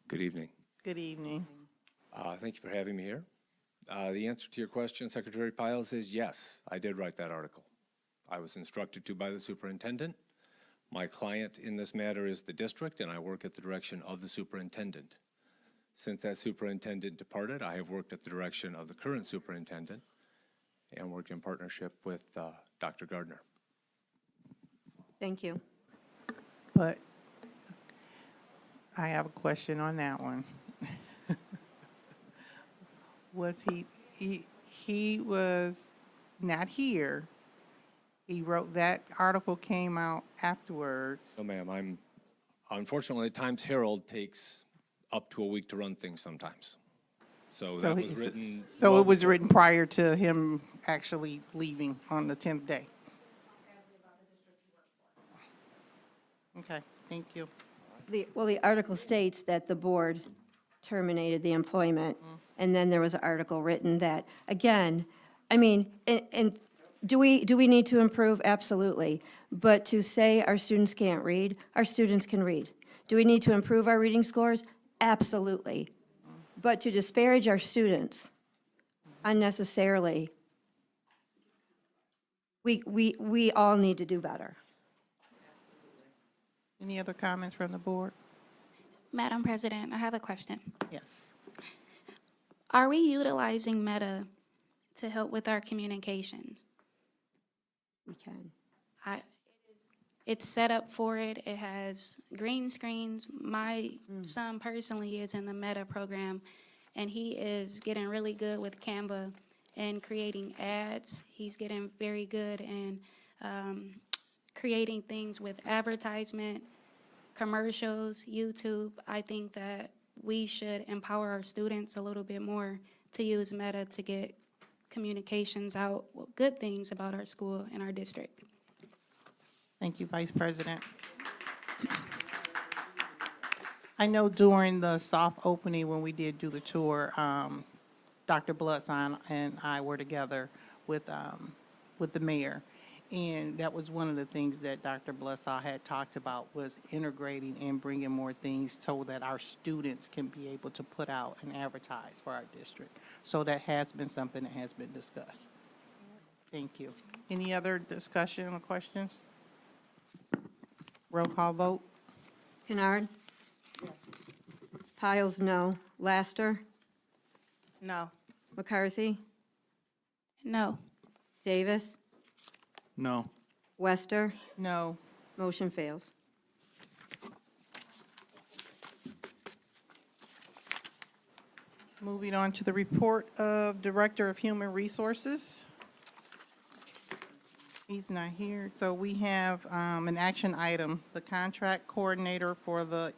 Good evening. Good evening. Thank you for having me here. The answer to your question, Secretary Piles, is yes, I did write that article. I was instructed to by the superintendent. My client in this matter is the district, and I work at the direction of the superintendent. Since that superintendent departed, I have worked at the direction of the current superintendent and worked in partnership with Dr. Gardner. Thank you. But I have a question on that one. Was he was not here. He wrote that article came out afterwards. No, ma'am, unfortunately, the Times Herald takes up to a week to run things sometimes. So that was written. So well it was before- written prior to him actually leaving on the 10th day. Okay, thank you. The article states that the board terminated the employment, and then there was an article written that, again, I mean, and do we need to improve? Absolutely. But to say our students can't read, our students can read. Do we need to improve our reading scores? Absolutely. But to disparage our students unnecessarily, we all need to do better. Any other comments from the board? Madam President, I have a question. Yes. Are we utilizing Meta to help with our communications? We can. It's set up for it. It has green screens. My son personally is in the Meta program, and he is getting really good with Canva and creating ads. He's getting very good in creating things with advertisement, commercials, YouTube. I think that we should empower our students a little bit more to use Meta to get communications out, good things about our school and our district. Thank you, Vice President. I know during the soft opening, when we did do the tour, Dr. Bloodsign and I were together with the mayor. And that was one of the things that Dr. Bloodsaw had talked about, was integrating and bringing more things so that our students can be able to put out and advertise for our district. So that has been something that has been discussed. Thank you. Any other discussion or questions? Roll call vote. Kennard? Piles, no. Laster? No. McCarthy? No. Davis? No. Wester? No. Motion fails. Moving on to the report of Director of Human Resources. He's not here. So we have an action item, the contract coordinator for the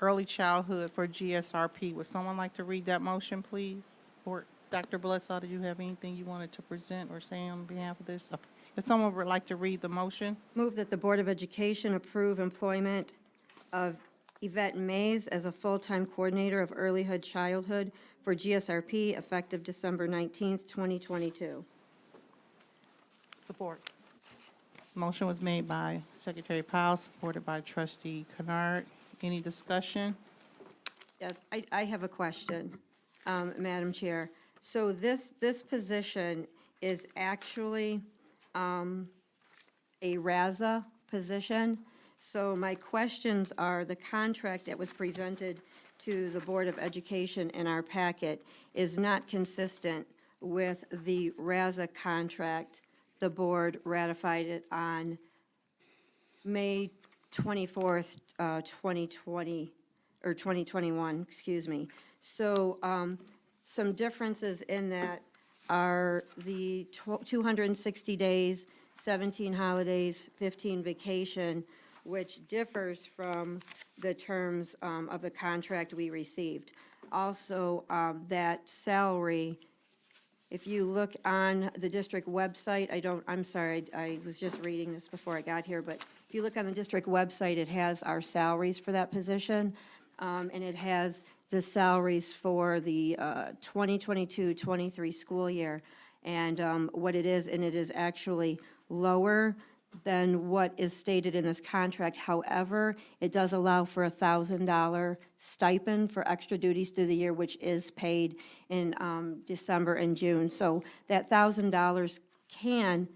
early childhood for GSRP. Would someone like to read that motion, please? Or Dr. Bledsoe, did you have anything you wanted to present or say on behalf of this? Okay. If someone would like to read the motion. Move that the Board of Education approve employment of Yvette Mays as a full-time coordinator of earlyhood childhood for GSRP effective December 19th, 2022. Support. Motion was made by Secretary Powell, supported by Trustee Kennard. Any discussion? Yes, I have a question, Madam Chair. So this position is actually a RAZA position. So my questions are, the contract that was presented to the Board of Education in our packet is not consistent with the RAZA contract. The board ratified it on May 24th, 2020, or 2021, excuse me. So some differences in that are the 260 days, 17 holidays, 15 vacation, which differs from the terms of the contract we received. Also, that salary, if you look on the district website, I'm sorry, I was just reading this before I got here, but if you look on the district website, it has our salaries for that position, and it has the salaries for the 2022-23 school year. And what it is, and it is actually lower than what is stated in this contract. However, it does allow for a $1,000 stipend for extra duties through the year, which is paid in December and June. So that $1,000 can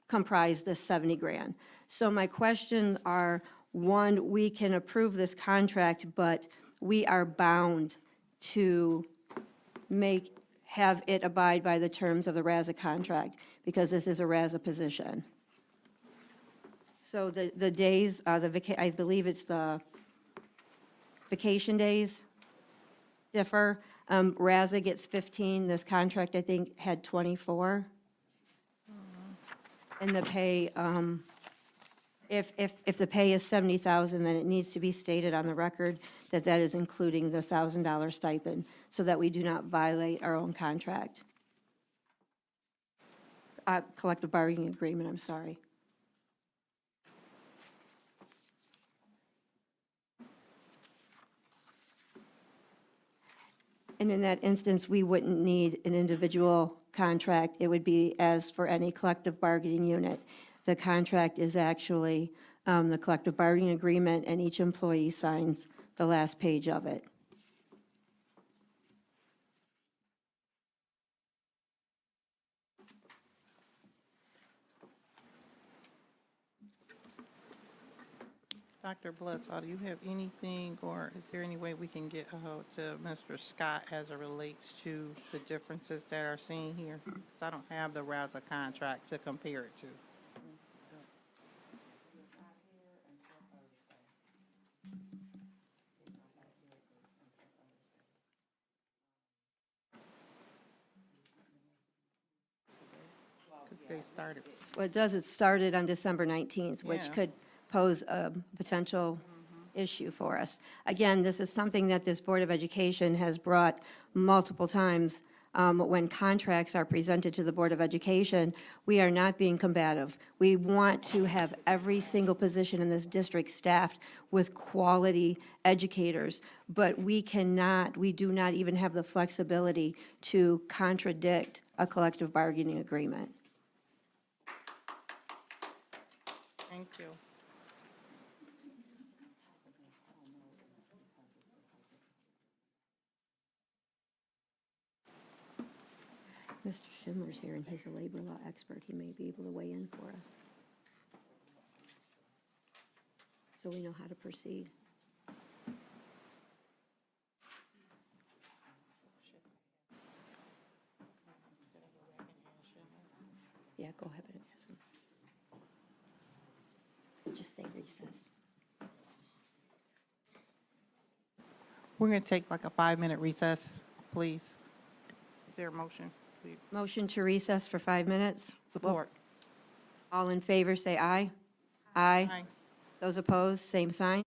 comprise this 70 grand. So my questions are, one, we can approve this contract, but we are bound to have it abide by the terms of the RAZA contract, because this is a RAZA position. So the days, I believe it's the vacation days differ. RAZA gets 15, this contract, I think, had 24. And the pay, if the pay is $70,000, then it needs to be stated on the record that that is including the $1,000 stipend, so that we do not violate our own contract. Collective bargaining agreement, I'm sorry. And in that instance, we wouldn't need an individual contract. It would be as for any collective bargaining unit. The contract is actually the collective bargaining agreement, and each employee signs the last page of it. Dr. Bledsoe, do you have anything, or is there any way we can get ahold to Mr. Scott as it relates to the differences that are seen here? Because I don't have the RAZA contract to compare it to. They started. Well, it does, it started on December 19th, which Yeah. could pose a potential issue for us. Again, this is something that this Board of Education has brought multiple times when contracts are presented to the Board of Education, we are not being combative. We want to have every single position in this district staffed with quality educators, but we do not even have the flexibility to contradict a collective bargaining agreement. Thank you. Mr. Schindler's here, and he's a labor law expert. He may be able to weigh in for us, so we know how to proceed. Yeah, go ahead and ask him. Just say recess. We're going to take like a 5-minute recess, please. Is there a motion? Please. Motion to recess for 5 minutes. Support. All in favor, say aye. Aye. Aye. Those opposed, same sign.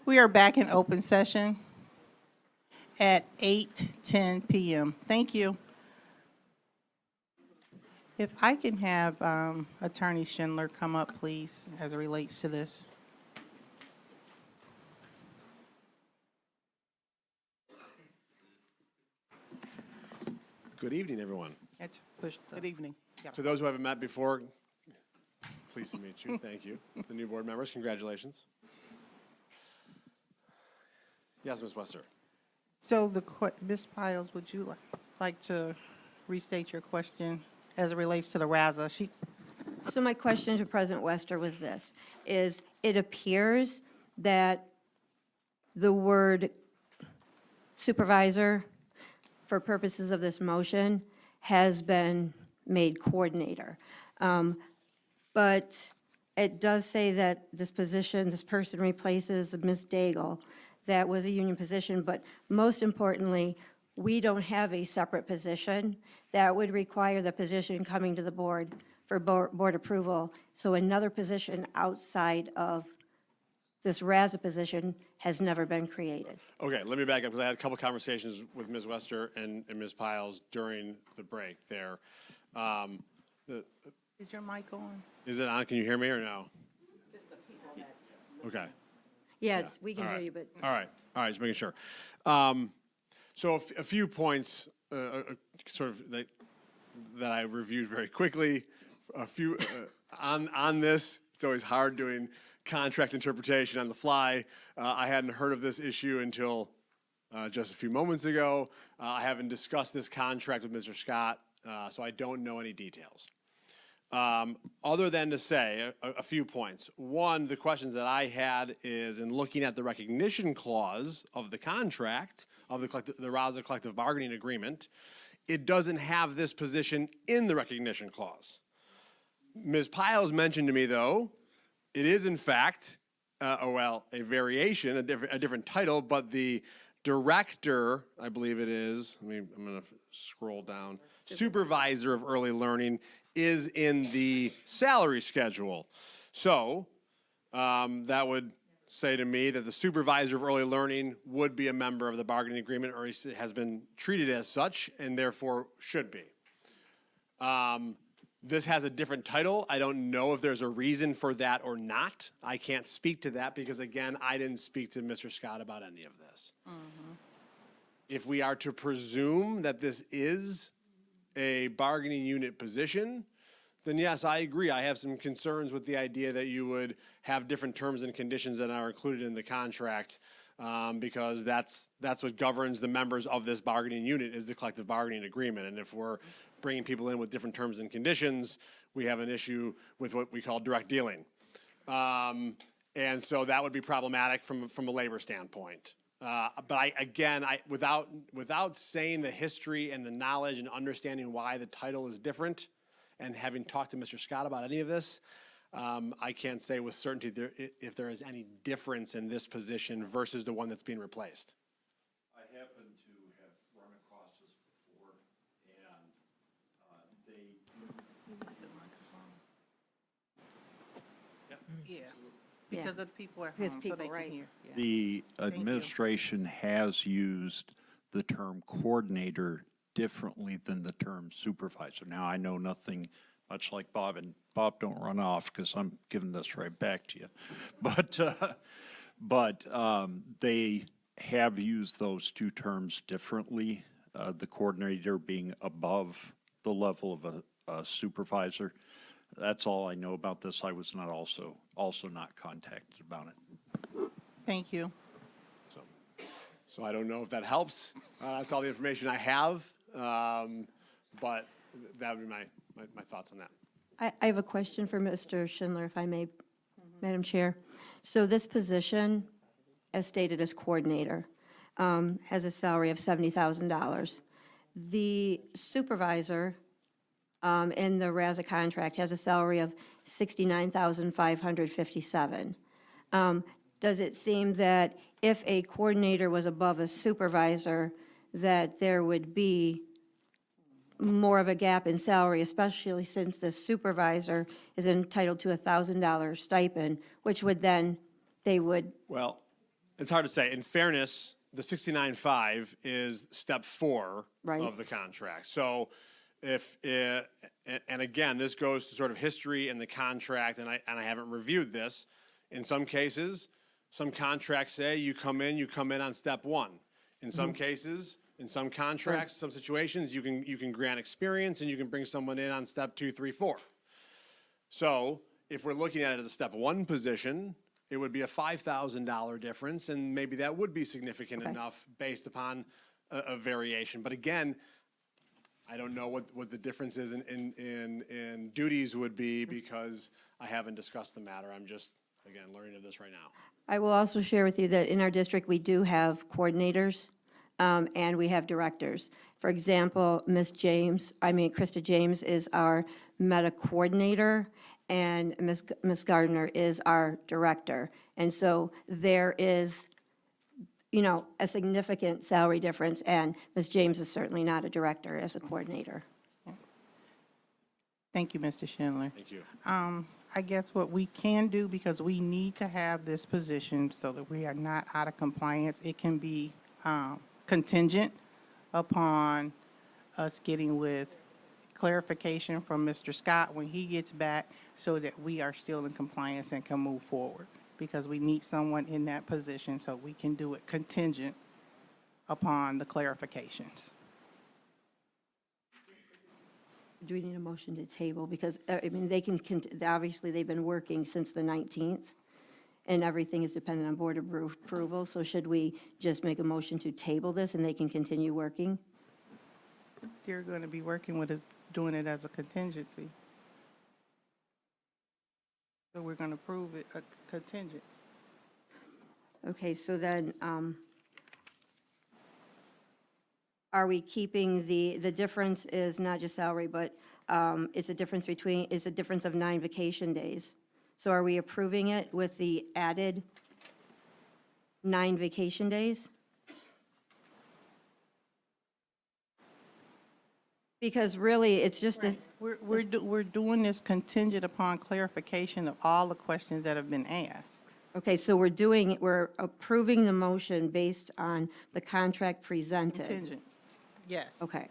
We are back in open session at 8:10 PM. Thank you. If I can have Attorney Schindler come up, please, as it relates to this. Good evening, everyone. Good evening. To those who haven't met before, pleased to meet you. Thank you. The new board members, congratulations. Yes, Ms. Wester. So Ms. Piles, would you like to restate your question as it relates to the RASA? So my question to President Wester was this, is it appears that the word supervisor, for purposes of this motion, has been made coordinator. But it does say that this person replaces Ms. Daigle. That was a union position, but most importantly, we don't have a separate position. That would require the position coming to the board for board approval. So another position outside of this RASA position has never been created. Okay, let me back up because I had a couple conversations with Ms. Wester and Ms. Piles during the break there. Is your mic on? Is it on? Can you hear me or no? Okay. Yes, we can All hear right. you, but. All right, just making sure. So a few points sort of that I reviewed very quickly. A few on this. It's always hard doing contract interpretation on the fly. I hadn't heard of this issue until just a few moments ago. I haven't discussed this contract with Mr. Scott, so I don't know any details. Other than to say a few points. One, the questions that I had is in looking at the recognition clause of the contract, of the RASA collective bargaining agreement, it doesn't have this position in the recognition clause. Ms. Piles mentioned to me, though, it is in fact, a variation, a different title, but the director, I believe it is, I'm going to scroll down, supervisor of early learning is in the salary schedule. So that would say to me that the supervisor of early learning would be a member of the bargaining agreement or has been treated as such and therefore should be. This has a different title. I don't know if there's a reason for that or not. I can't speak to that because, again, I didn't speak to Mr. Scott about any of this. If we are to presume that this is a bargaining unit position, then yes, I agree. I have some concerns with the idea that you would have different terms and conditions that are included in the contract because that's what governs the members of this bargaining unit is the collective bargaining agreement. And if we're bringing people in with different terms and conditions, we have an issue with what we call direct dealing. And so that would be problematic from a labor standpoint. But without saying the history and the knowledge and understanding why the title is different, and having talked to Mr. Scott about any of this, I can't say with certainty if there is any difference in this position versus the one that's being replaced. I happen to have run across this before, and Yeah, because of the people at Because home, so people, they can right. hear. Yeah. the administration has used the term coordinator differently than the term supervisor. Now, I know nothing, much like Bob, and Bob, don't run off because I'm giving this right back to you. But they have used those two terms differently, the coordinator being above the level of a supervisor. That's all I know about this. I was not also not contacted about it. Thank you. So I don't know if that helps. That's all the information I have. But that would be my thoughts on that. I have a question for Mr. Schindler, if I may, Madam Chair. So this position, as stated as coordinator, has a salary of $70,000. The supervisor in the RASA contract has a salary of $69,557. Does it seem that if a coordinator was above a supervisor, that there would be more of a gap in salary, especially since the supervisor is entitled to a $1,000 stipend, which would then, they would. Well, it's hard to say. In fairness, the 69.5 is step 4 Right. of the contract. So if, and again, this goes to sort of history in the contract, and I haven't reviewed this. In some cases, some contracts say you come in on step 1. In some cases, in some contracts, some situations, you can grant experience and you can bring someone in on step 2, 3, 4. So if we're looking at it as a step 1 position, it would be a $5,000 difference, and maybe that would be significant enough based upon a variation. But again, I don't know what the difference is in duties would be because I haven't discussed the matter. I'm just, again, learning of this right now. I will also share with you that in our district, we do have coordinators, and we have directors. For example, Krista James is our meta coordinator, and Ms. Gardner is our director. And so there is, a significant salary difference, and Ms. James is certainly not a director as a coordinator. Thank you, Mr. Schindler. Thank you. I guess what we can do, because we need to have this position so that we are not out of compliance, it can be contingent upon us getting with clarification from Mr. Scott when he gets back so that we are still in compliance and can move forward. Because we need someone in that position so we can do it contingent upon the clarifications. Do we need a motion to table? Because, obviously, they've been working since the 19th, and everything is dependent on board approval. So should we just make a motion to table this and they can continue working? They're going to be working with us, doing it as a contingency. So we're going to prove it a contingent. Okay, so then, are we keeping the difference is not just salary, but it's a difference of 9 vacation days. So are we approving it with the added 9 vacation days? Because really, it's just a, We're doing this contingent upon clarification of all the questions that have been asked. okay, so we're approving the motion based on the contract presented. Contingent, yes. Okay.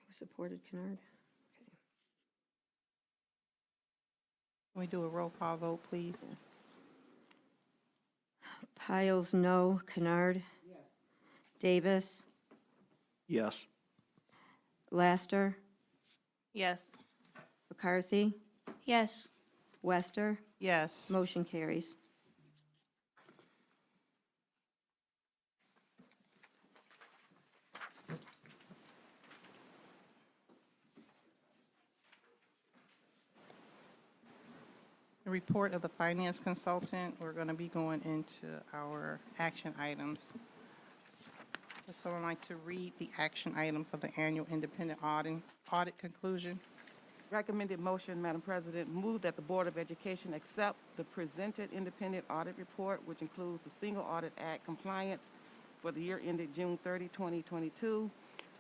Who supported Kennard? Can we do a roll call vote, please? Piles, no. Kennard? Davis? Yes. Laster? Yes. McCarthy? Yes. Wester? Yes. Motion carries. The report of the finance consultant, we're going to be going into our action items. Would someone like to read the action item for the annual independent audit conclusion? Recommended motion, Madam President, move that the Board of Education accept the presented independent audit report, which includes the Single Audit Act compliance for the year ended June 30, 2022,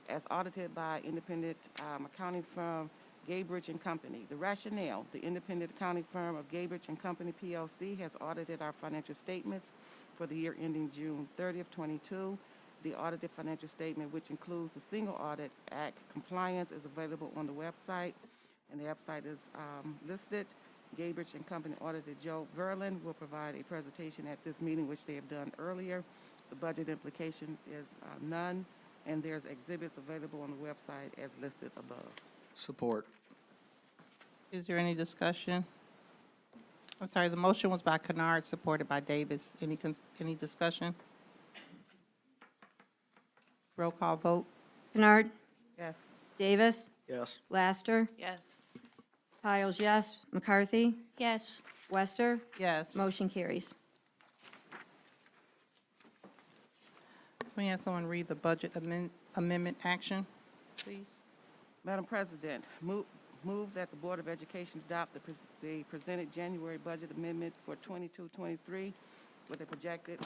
as audited by independent accounting firm Gaybridge and Company. The rationale: the independent accounting firm of Gaybridge and Company, PLC, has audited our financial statements for the year ending June 30th, 22. The audited financial statement, which includes the Single Audit Act compliance, is available on the website, and the website is listed. Gaybridge and Company auditor Joe Verlin will provide a presentation at this meeting, which they have done earlier. The budget implication is none, and there's exhibits available on the website as listed above. Support. Is there any discussion? I'm sorry, the motion was by Kennard, supported by Davis. Any discussion? Roll call vote? Kennard? Yes. Davis? Yes. Laster? Yes. Piles, yes. McCarthy? Yes. Wester? Yes. Motion carries. Can we have someone read the budget amendment action, please? Madam President, move that the Board of Education adopt the presented January budget amendment for 22-23 with a projected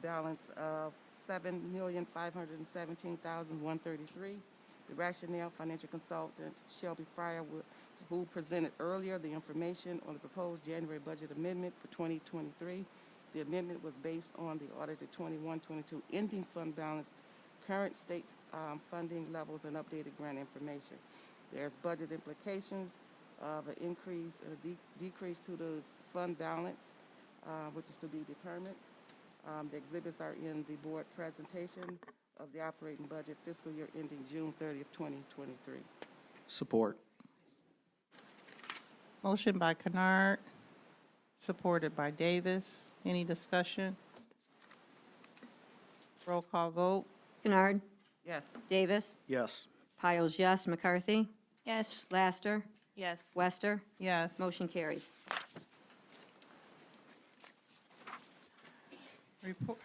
balance of $7,517,133. The rationale, financial consultant Shelby Fryer, who presented earlier the information on the proposed January budget amendment for 2023. The amendment was based on the audited 21-22 ending fund balance, current state funding levels, and updated grant information. There's budget implications of an increase and a decrease to the fund balance, which is to be determined. The exhibits are in the board presentation of the operating budget fiscal year ending June 30th, 2023. Support. Motion by Kennard, supported by Davis. Any discussion? Roll call vote. Kennard. Yes. Davis. Yes. Piles, yes. McCarthy. Yes. Laster. Yes. Wester. Yes. Motion carries. Report.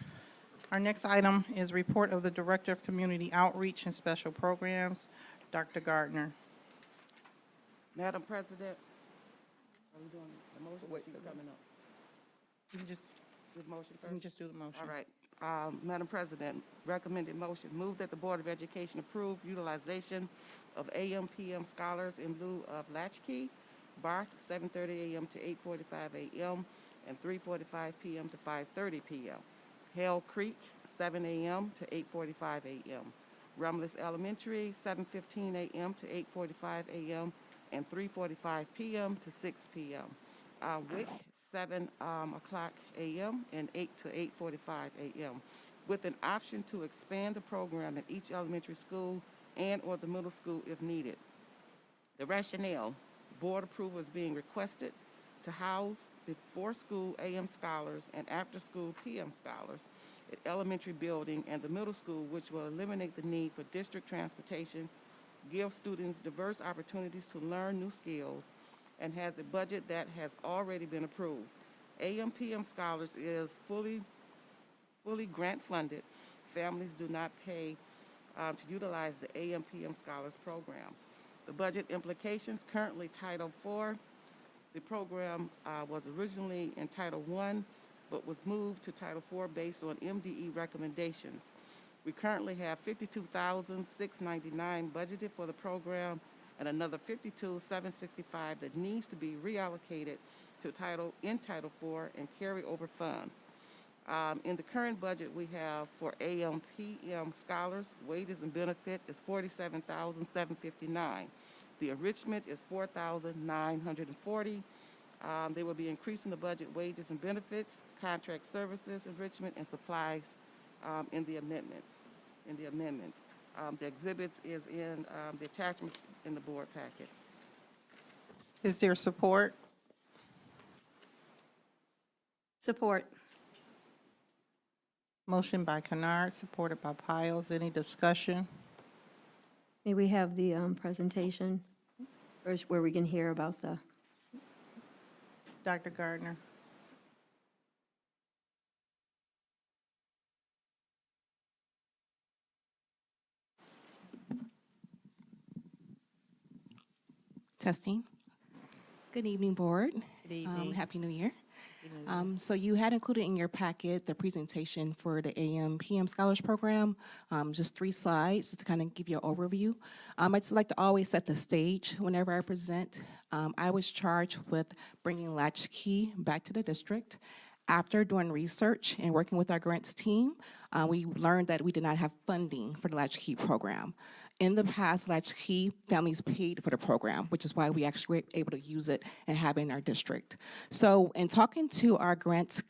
Our next item is report of the Director of Community Outreach and Special Programs, Dr. Gardner. Madam President, are we doing the motion? She's coming up. You can just, Do the motion you first? can just do the motion. All right. Madam President, recommended motion, move that the Board of Education approve utilization of AM/PM scholars in lieu of latchkey, Barth, 7:30 a.m. to 8:45 a.m., and 3:45 p.m. to 5:30 p.m. Hale Creek, 7 a.m. to 8:45 a.m. Romulus Elementary, 7:15 a.m. to 8:45 a.m., and 3:45 p.m. to 6 p.m. Wick, 7 o'clock a.m. and 8 to 8:45 a.m., with an option to expand the program at each elementary school and/or the middle school if needed. The rationale, board approval is being requested to house before-school AM scholars and after-school PM scholars at elementary building and the middle school, which will eliminate the need for district transportation, give students diverse opportunities to learn new skills, and has a budget that has already been approved. AM/PM scholars is fully grant-funded. Families do not pay to utilize the AM/PM scholars program. The budget implications, currently Title IV. The program was originally in Title I, but was moved to Title IV based on MDE recommendations. We currently have $52,699 budgeted for the program, and another $52,765 that needs to be reallocated to Title IV and carry over funds. In the current budget, we have for AM/PM scholars, wages and benefit is $47,759. The enrichment is $4,940. They will be increasing the budget wages and benefits, contract services, enrichment, and supplies in the amendment. The exhibits is in the attachments in the board packet. Is there support? Support. Motion by Kennard, supported by Piles. Any discussion? May we have the presentation first where we can hear about the, Dr. Gardner. Testing. Good evening, Board. Good evening. Happy New Year. So you had included in your packet the presentation for the AM/PM Scholars Program, just 3 slides to kind of give you an overview. I just like to always set the stage whenever I present. I was charged with bringing Latchkey back to the district. After doing research and working with our grants team, we learned that we did not have funding for the Latchkey program. In the past, Latchkey families paid for the program, which is why we actually were able to use it and have it in our district. So in talking to our grants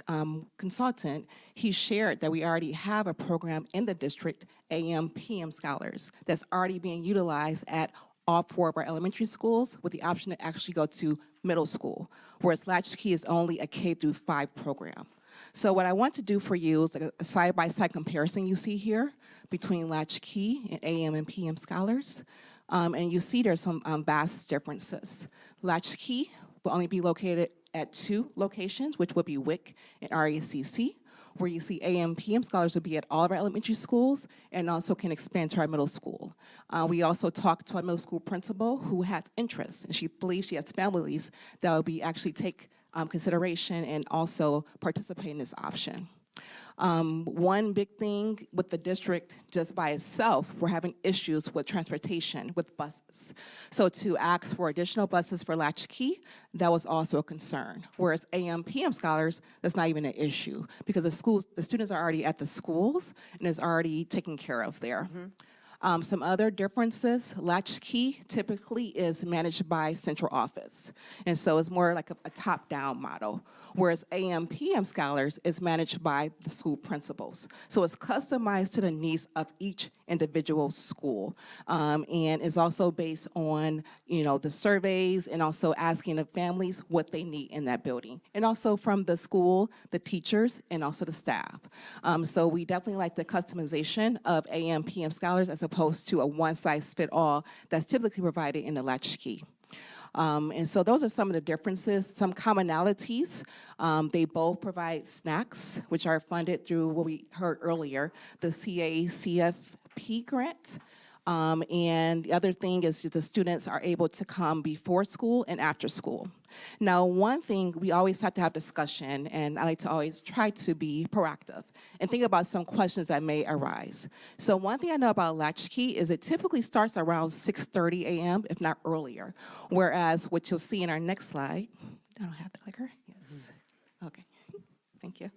consultant, he shared that we already have a program in the district, AM/PM Scholars, that's already being utilized at all 4 of our elementary schools with the option to actually go to middle school, whereas Latchkey is only a K-5 program. So what I want to do for you is like a side-by-side comparison you see here between Latchkey and AM and PM Scholars. And you see there's some vast differences. Latchkey will only be located at 2 locations, which would be WIC and RACC, where you see AM/PM Scholars will be at all of our elementary schools and also can expand to our middle school. We also talked to our middle school principal who has interest, and she believes she has families that will be actually take consideration and also participate in this option. One big thing with the district just by itself, we're having issues with transportation, with buses. So to ask for additional buses for Latchkey, that was also a concern. Whereas AM, PM scholars, that's not even an issue because the students are already at the schools and it's already taken care of there. Some other differences, Latchkey typically is managed by central office. And so it's more like a top-down model, whereas AM, PM scholars is managed by the school principals. So it's customized to the needs of each individual school. And is also based on, the surveys and also asking the families what they need in that building. And also from the school, the teachers, and also the staff. So we definitely like the customization of AM, PM scholars as opposed to a one-size-fit-all that's typically provided in the Latchkey. And so those are some of the differences. Some commonalities, they both provide snacks, which are funded through what we heard earlier, the CACFP grant. And the other thing is the students are able to come before school and after school. Now, one thing we always have to have discussion, and I like to always try to be proactive and think about some questions that may arise. So one thing I know about Latchkey is it typically starts around 6:30 a.m., if not earlier, whereas what you'll see in our next slide, I don't have the clicker, yes, okay, thank you.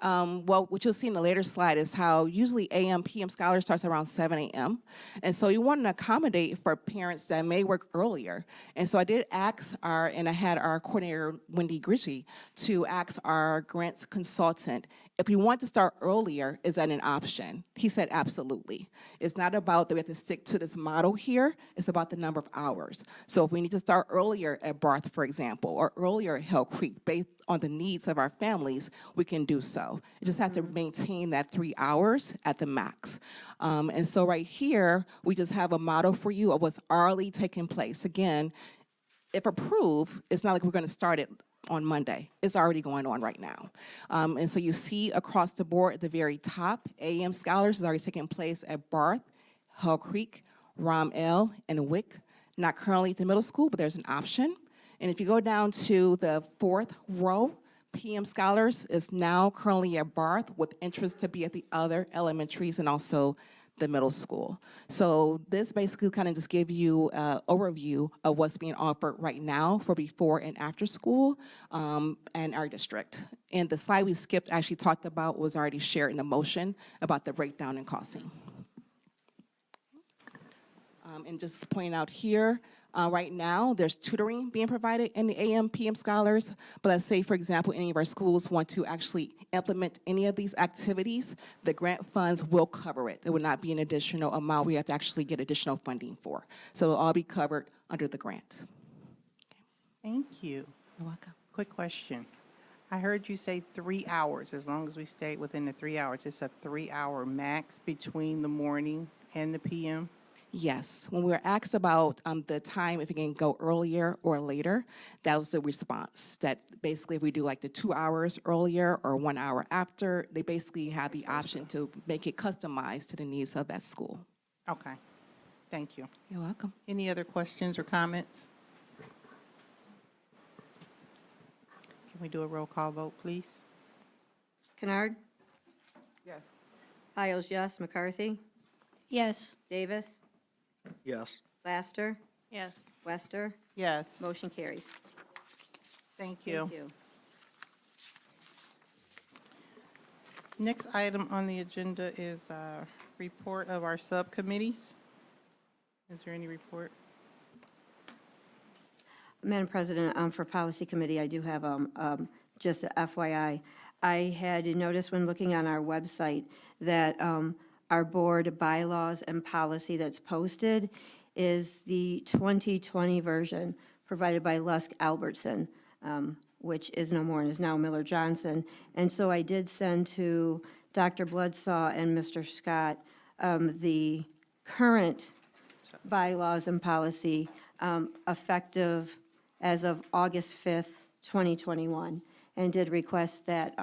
Well, what you'll see in the later slide is how usually AM, PM scholars starts around 7 a.m. And so you want to accommodate for parents that may work earlier. And so I did ask and I had our coordinator, Wendy Gritchie, to ask our grants consultant, if we want to start earlier, is that an option? He said absolutely. It's not about that we have to stick to this model here, it's about the number of hours. So if we need to start earlier at Barth, for example, or earlier at Hell Creek, based on the needs of our families, we can do so. You just have to maintain that 3 hours at the max. And so right here, we just have a model for you of what's already taking place. Again, if approved, it's not like we're going to start it on Monday. It's already going on right now. And so you see across the board at the very top, AM scholars is already taking place at Barth, Hell Creek, Rom-El, and Wick. Not currently at the middle school, but there's an option. And if you go down to the fourth row, PM scholars is now currently at Barth with interest to be at the other elementaries and also the middle school. So this basically kind of just give you an overview of what's being offered right now for before and after school and our district. And the slide we skipped actually talked about was already shared in the motion about the breakdown in costing. And just pointing out here, right now, there's tutoring being provided in the AM, PM scholars, but let's say, for example, any of our schools want to actually implement any of these activities, the grant funds will cover it. There would not be an additional amount we have to actually get additional funding for. So it'll all be covered under the grant. Thank you. You're welcome. Quick question. I heard you say 3 hours, as long as we stay within the 3 hours. It's a 3-hour max between the morning and the PM? Yes, when we were asked about the time, if you can go earlier or later, that was the response. That basically if we do like the 2 hours earlier or 1 hour after, they basically have the option to make it customized to the needs of that school. Okay, thank you. You're welcome. Any other questions or comments? Can we do a roll call vote, please? Kennard? Yes. Piles, yes. McCarthy? Yes. Davis? Yes. Laster? Yes. Wester? Yes. Motion carries. Thank you. Thank you. Next item on the agenda is report of our subcommittees. Is there any report? Madam President, for Policy Committee, I do have just a FYI. I had noticed when looking on our website that our board bylaws and policy that's posted is the 2020 version provided by Lusk Albertson, which is no more and is now Miller Johnson. And so I did send to Dr. Bloodsaw and Mr. Scott the current bylaws and policy effective as of August 5th, 2021, and did request that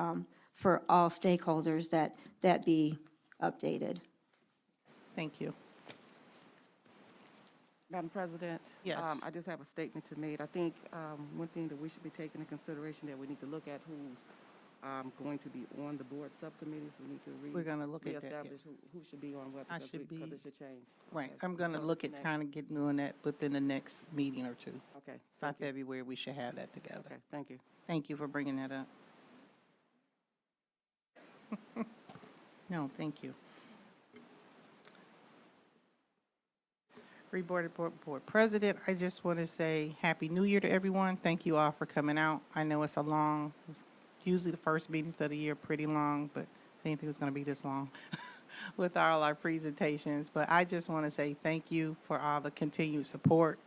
for all stakeholders that be updated. Thank you. Madam President? Yes. I just have a statement to make. I think one thing that we should be taking into consideration that we need to look at who's going to be on the board subcommittees. We need to We're gonna look at that, yeah. reestablish who should be on what, I because should because be- it should change. Right, Okay. I'm gonna So look at next- kind of getting doing that within the next meeting or two. Okay, By thank you. February, we should have that together. Okay, thank you. Thank you for bringing that up. No, thank you. Board President, I just want to say Happy New Year to everyone. Thank you all for coming out. I know it's a long, usually the first meetings of the year are pretty long, but I didn't think it was going to be this long with all our presentations. But I just want to say thank you for all the continued support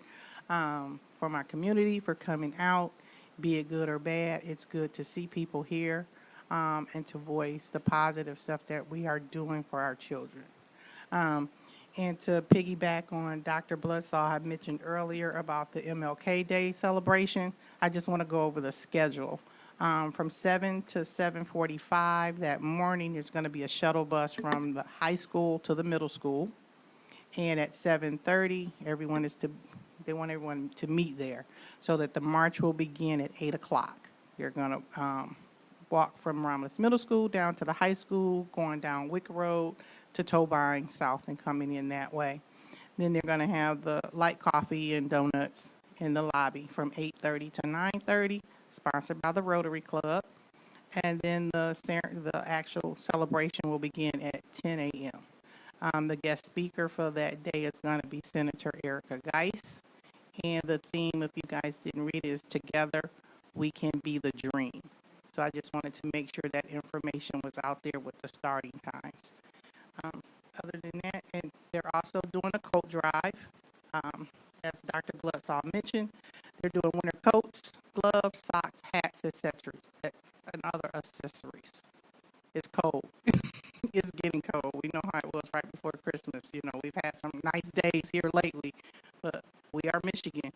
from our community, for coming out, be it good or bad. It's good to see people here and to voice the positive stuff that we are doing for our children. And to piggyback on Dr. Bloodsaw had mentioned earlier about the MLK Day celebration, I just want to go over the schedule. From 7 to 7:45 that morning, there's going to be a shuttle bus from the high school to the middle school. And at 7:30, they want everyone to meet there so that the march will begin at 8 o'clock. You're going to walk from Romulus Middle School down to the high school, going down Wick Road to Tobine South and coming in that way. Then they're going to have the light coffee and donuts in the lobby from 8:30 to 9:30, sponsored by the Rotary Club. And then the actual celebration will begin at 10 a.m. The guest speaker for that day is going to be Senator Erica Geis. And the theme, if you guys didn't read it, is Together We Can Be the Dream. So I just wanted to make sure that information was out there with the starting times. Other than that, and they're also doing a coat drive. As Dr. Bloodsaw mentioned, they're doing winter coats, gloves, socks, hats, etc., and other accessories. It's cold. It's getting cold. We know how it was right before Christmas. You know, we've had some nice days here lately, but we are Michigan.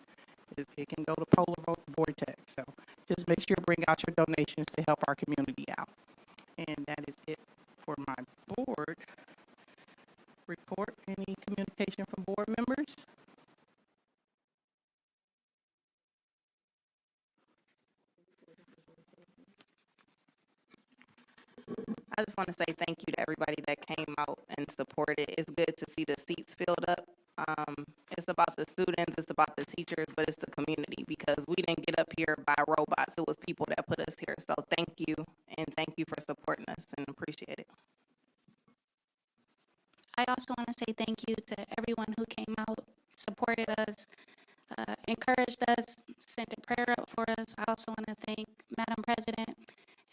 It can go to polar vortex. So just make sure to bring out your donations to help our community out. And that is it for my board report. Any communication from board members? I just want to say thank you to everybody that came out and supported. It's good to see the seats filled up. It's about the students, it's about the teachers, but it's the community, because we didn't get up here by robots. It was people that put us here. So thank you, and thank you for supporting us, and appreciate it. I also want to say thank you to everyone who came out, supported us, encouraged us, sent a prayer up for us. I also want to thank Madam President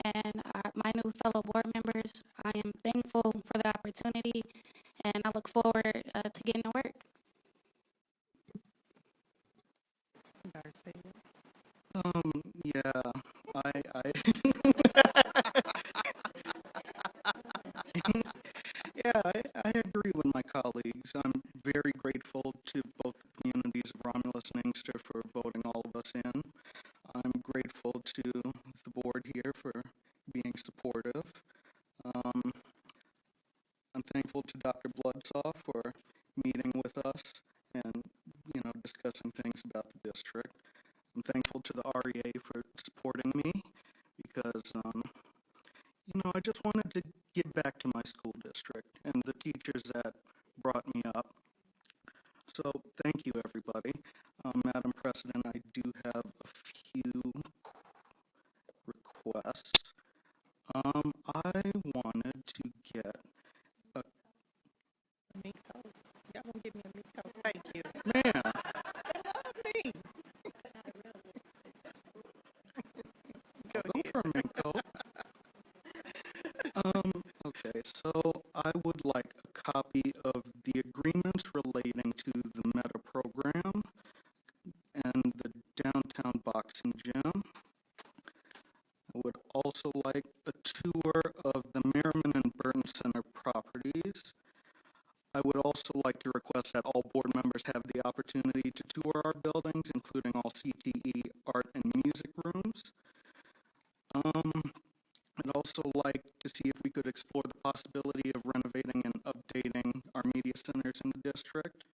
and my new fellow board members. I am thankful for the opportunity, and I look forward to getting to work. Yeah, yeah, I agree with my colleagues. I'm very grateful to both the communities of Romulus and Inkster for voting all of us in. I'm grateful to the board here for being supportive. I'm thankful to Dr. Bloodsaw for meeting with us and, discussing things about the district. I'm thankful to the REA for supporting me because, I just wanted to give back to my school district and the teachers that brought me up. So thank you, everybody. Madam President, I do have a few requests. I wanted to get a Mink coat. Y'all gonna give me a mink coat? Thank you. man. They love me. I'll go for a mink coat. Okay, so I would like a copy of the agreements relating to the Meta program and the downtown boxing gym. I would also like a tour of the Merriman and Burton Center properties. I would also like to request that all board members have the opportunity to tour our buildings, including all CTE art and music rooms. I'd also like to see if we could explore the possibility of renovating and updating our media centers in the district.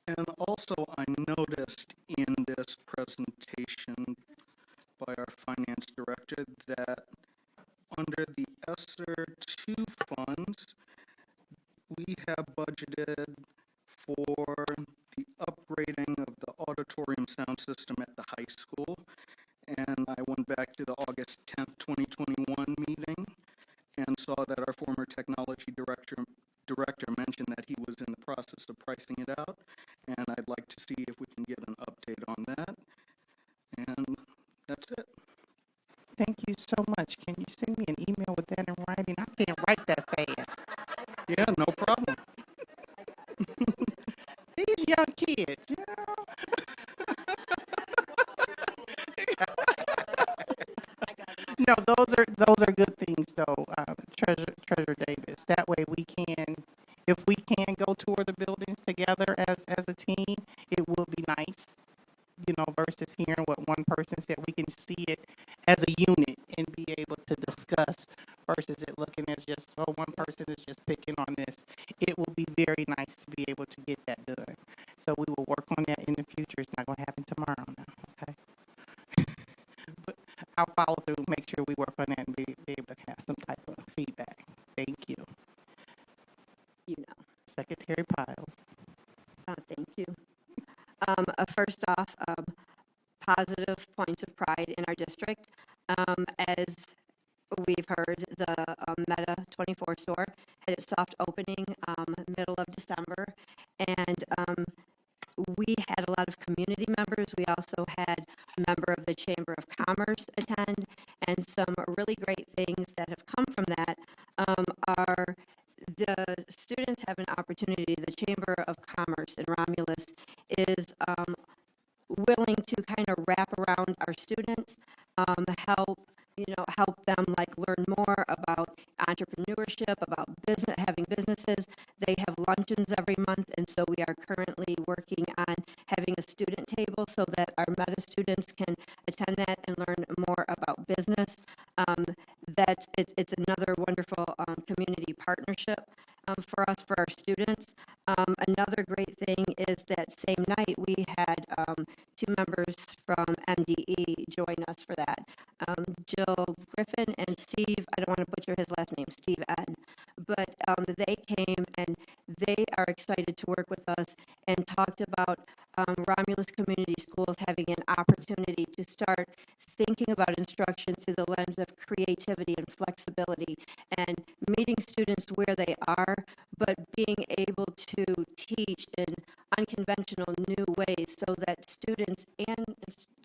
And also, I noticed in this presentation Director, that under the ESSER 2 funds, we have budgeted for the upgrading of the auditorium sound system at the high school. And I went back to the August 10th, 2021 meeting and saw that our former technology director mentioned that he was in the process of pricing it out. And I'd like to see if we can get an update on that. And that's it. Thank you so much. Can you send me an email with that in writing? I can't write that fast. Yeah, no problem. These young kids, you know. No, those are good things though, Treasurer Davis. That way we can, if we can go tour the buildings together as a team, it would be nice, you know, versus hearing what one person said. We can see it as a unit and be able to discuss versus it looking as just, oh, one person is just picking on this. It will be very nice to be able to get that done. So we will work on that in the future. It's not going to happen tomorrow now, okay? But I'll follow through, make sure we work on that and be able to have some type of feedback. Thank you. You know. Secretary Piles. Thank you. First off, positive points of pride in our district. As we've heard, the Meta 24 store had its soft opening middle of December, and we had a lot of community members. We also had a member of the Chamber of Commerce attend, and some really great things that have come from that are the students have an opportunity. The Chamber of Commerce in Romulus is willing to kind of wrap around our students, help them like learn more about entrepreneurship, about business, having businesses. They have luncheons every month, and so we are currently working on having a student table so that our Meta students can attend that and learn more about business. It's another wonderful community partnership for us, for our students. Another great thing is that same night we had two members from MDE join us for that. Jill Griffin and Steve, I don't want to butcher his last name, Steve N. But they came and they are excited to work with us and talked about Romulus Community Schools having an opportunity to start thinking about instruction through the lens of creativity and flexibility and meeting students where they are, but being able to teach in unconventional new ways so that students and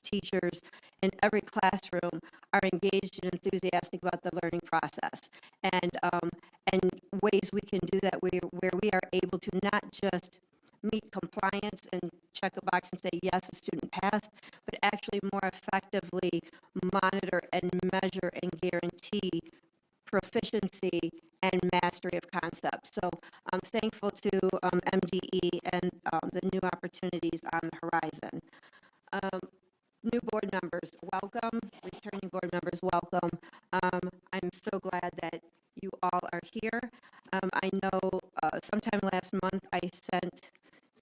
teachers in every classroom are engaged and enthusiastic about the learning process. And ways we can do that where we are able to not just meet compliance and check a box and say, yes, a student passed, but actually more effectively monitor and measure and guarantee proficiency and mastery of concepts. So I'm thankful to MDE and the new opportunities on the horizon. New board members, welcome. Returning board members, welcome. I'm so glad that you all are here. I know sometime last month I sent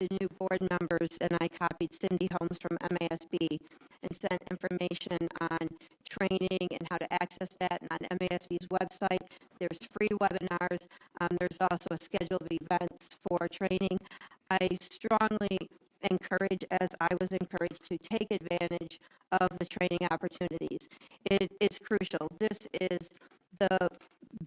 the new board members and I copied Cindy Holmes from MASB and sent information on training and how to access that. And on MASB's website, there's free webinars. There's also a schedule of events for training. I strongly encourage, as I was encouraged, to take advantage of the training opportunities. It's crucial. This is the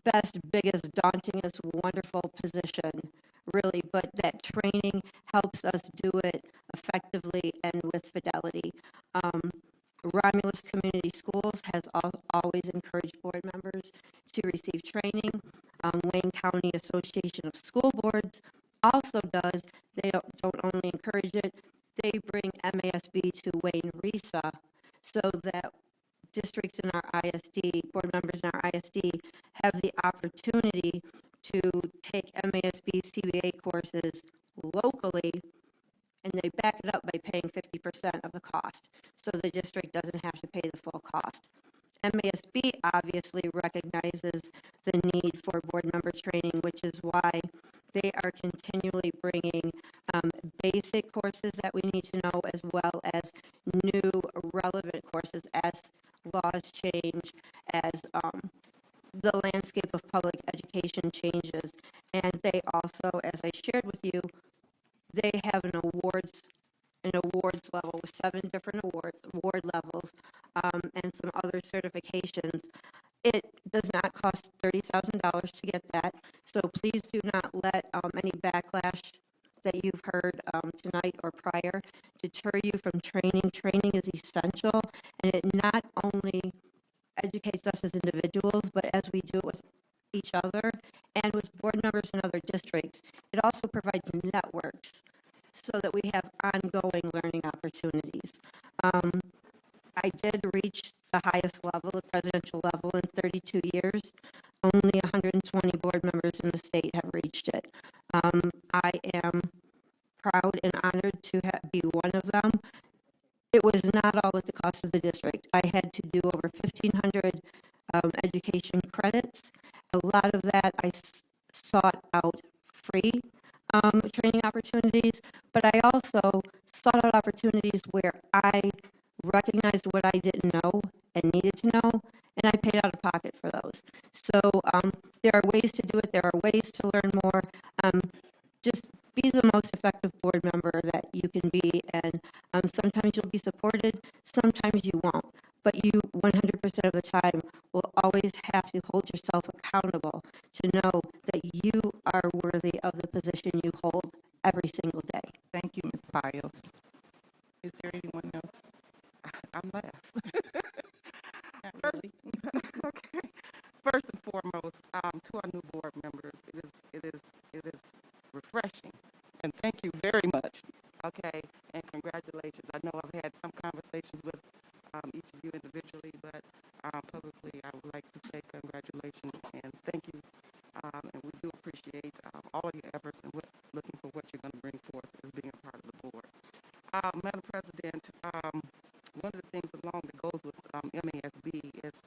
best, biggest, dauntingest, wonderful position, really, but that training helps us do it effectively and with fidelity. Romulus Community Schools has always encouraged board members to receive training. Wayne County Association of School Boards also does. They don't only encourage it, they bring MASB to Wayne RESA so that districts in our ISD, board members in our ISD, have the opportunity to take MASB CBA courses locally, and they back it up by paying 50% of the cost, so the district doesn't have to pay the full cost. MASB obviously recognizes the need for board member training, which is why they are continually bringing basic courses that we need to know, as well as new relevant courses as laws change, as the landscape of public education changes. And they also, as I shared with you, they have an awards level with 7 different award levels, and some other certifications. It does not cost $30,000 to get that, so please do not let any backlash that you've heard tonight or prior deter you from training. Training is essential, and it not only educates us as individuals, but as we do it with each other and with board members in other districts, it also provides networks so that we have ongoing learning opportunities. I did reach the highest level, the presidential level, in 32 years. Only 120 board members in the state have reached it. I am proud and honored to be one of them. It was not all at the cost of the district. I had to do over 1,500 education credits. A lot of that I sought out free training opportunities, but I also sought out opportunities where I recognized what I didn't know and needed to know, and I paid out of pocket for those. So there are ways to do it. There are ways to learn more. Just be the most effective board member that you can be, and sometimes you'll be supported, sometimes you won't. But you 100% of the time will always have to hold yourself accountable to know that you are worthy of the position you hold every single day. Thank you, Ms. Piles. Is there anyone else? I'm last. Not really. Okay. First and foremost, to our new board members, it is refreshing, and thank you very much. Okay, and congratulations. I know I've had some conversations with each of you individually, but publicly, I would like to say congratulations and thank you. And we do appreciate all of your efforts and looking for what you're going to bring forth as being a part of the board. Madam President, one of the things along that goes with MASB is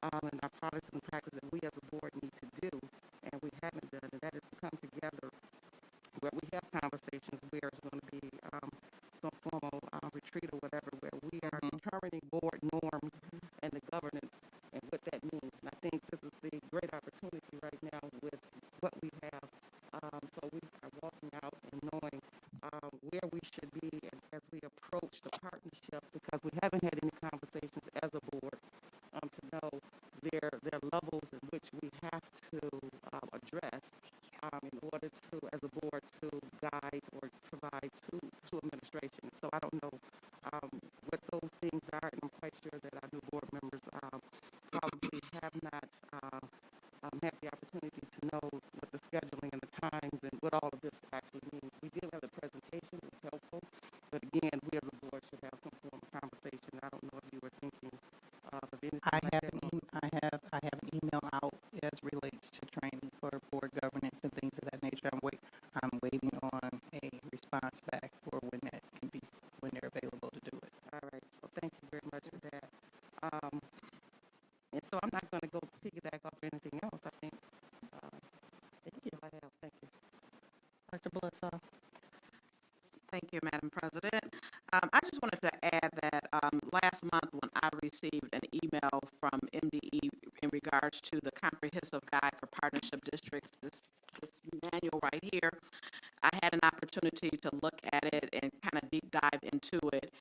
and our policies and practices that we as a board need to do, and we haven't done, and that is to come together where we have conversations where it's going to be some formal retreat or whatever, where we are determining board norms and the governance and what that means. And I think this is the great opportunity right now with what we have. So we are walking out and knowing where we should be as we approach the partnership, because we haven't had any conversations as a board to know their levels in which we have to address in order to, as a board, to guide or provide to administration. So I don't know what those things are, and I'm quite sure that our new board members probably have not had the opportunity to know what the scheduling and the times and what all of this actually means. We did have the presentation, it was helpful, but again, we as a board should have some form of conversation. I don't know if you were thinking of anything I like that. have an email out as relates to training for board governance and things of that nature. I'm waiting on a response back for when that can be, when they're available to do it. All right, so thank you very much for that. And so I'm not going to go piggyback off anything else. I think Thank you. I have. Thank you. Dr. Bledsoe. Thank you, Madam President. I just wanted to add that last month when I received an email from MDE in regards to the comprehensive guide for partnership districts, this manual right here, I had an opportunity to look at it and kind of deep dive into it.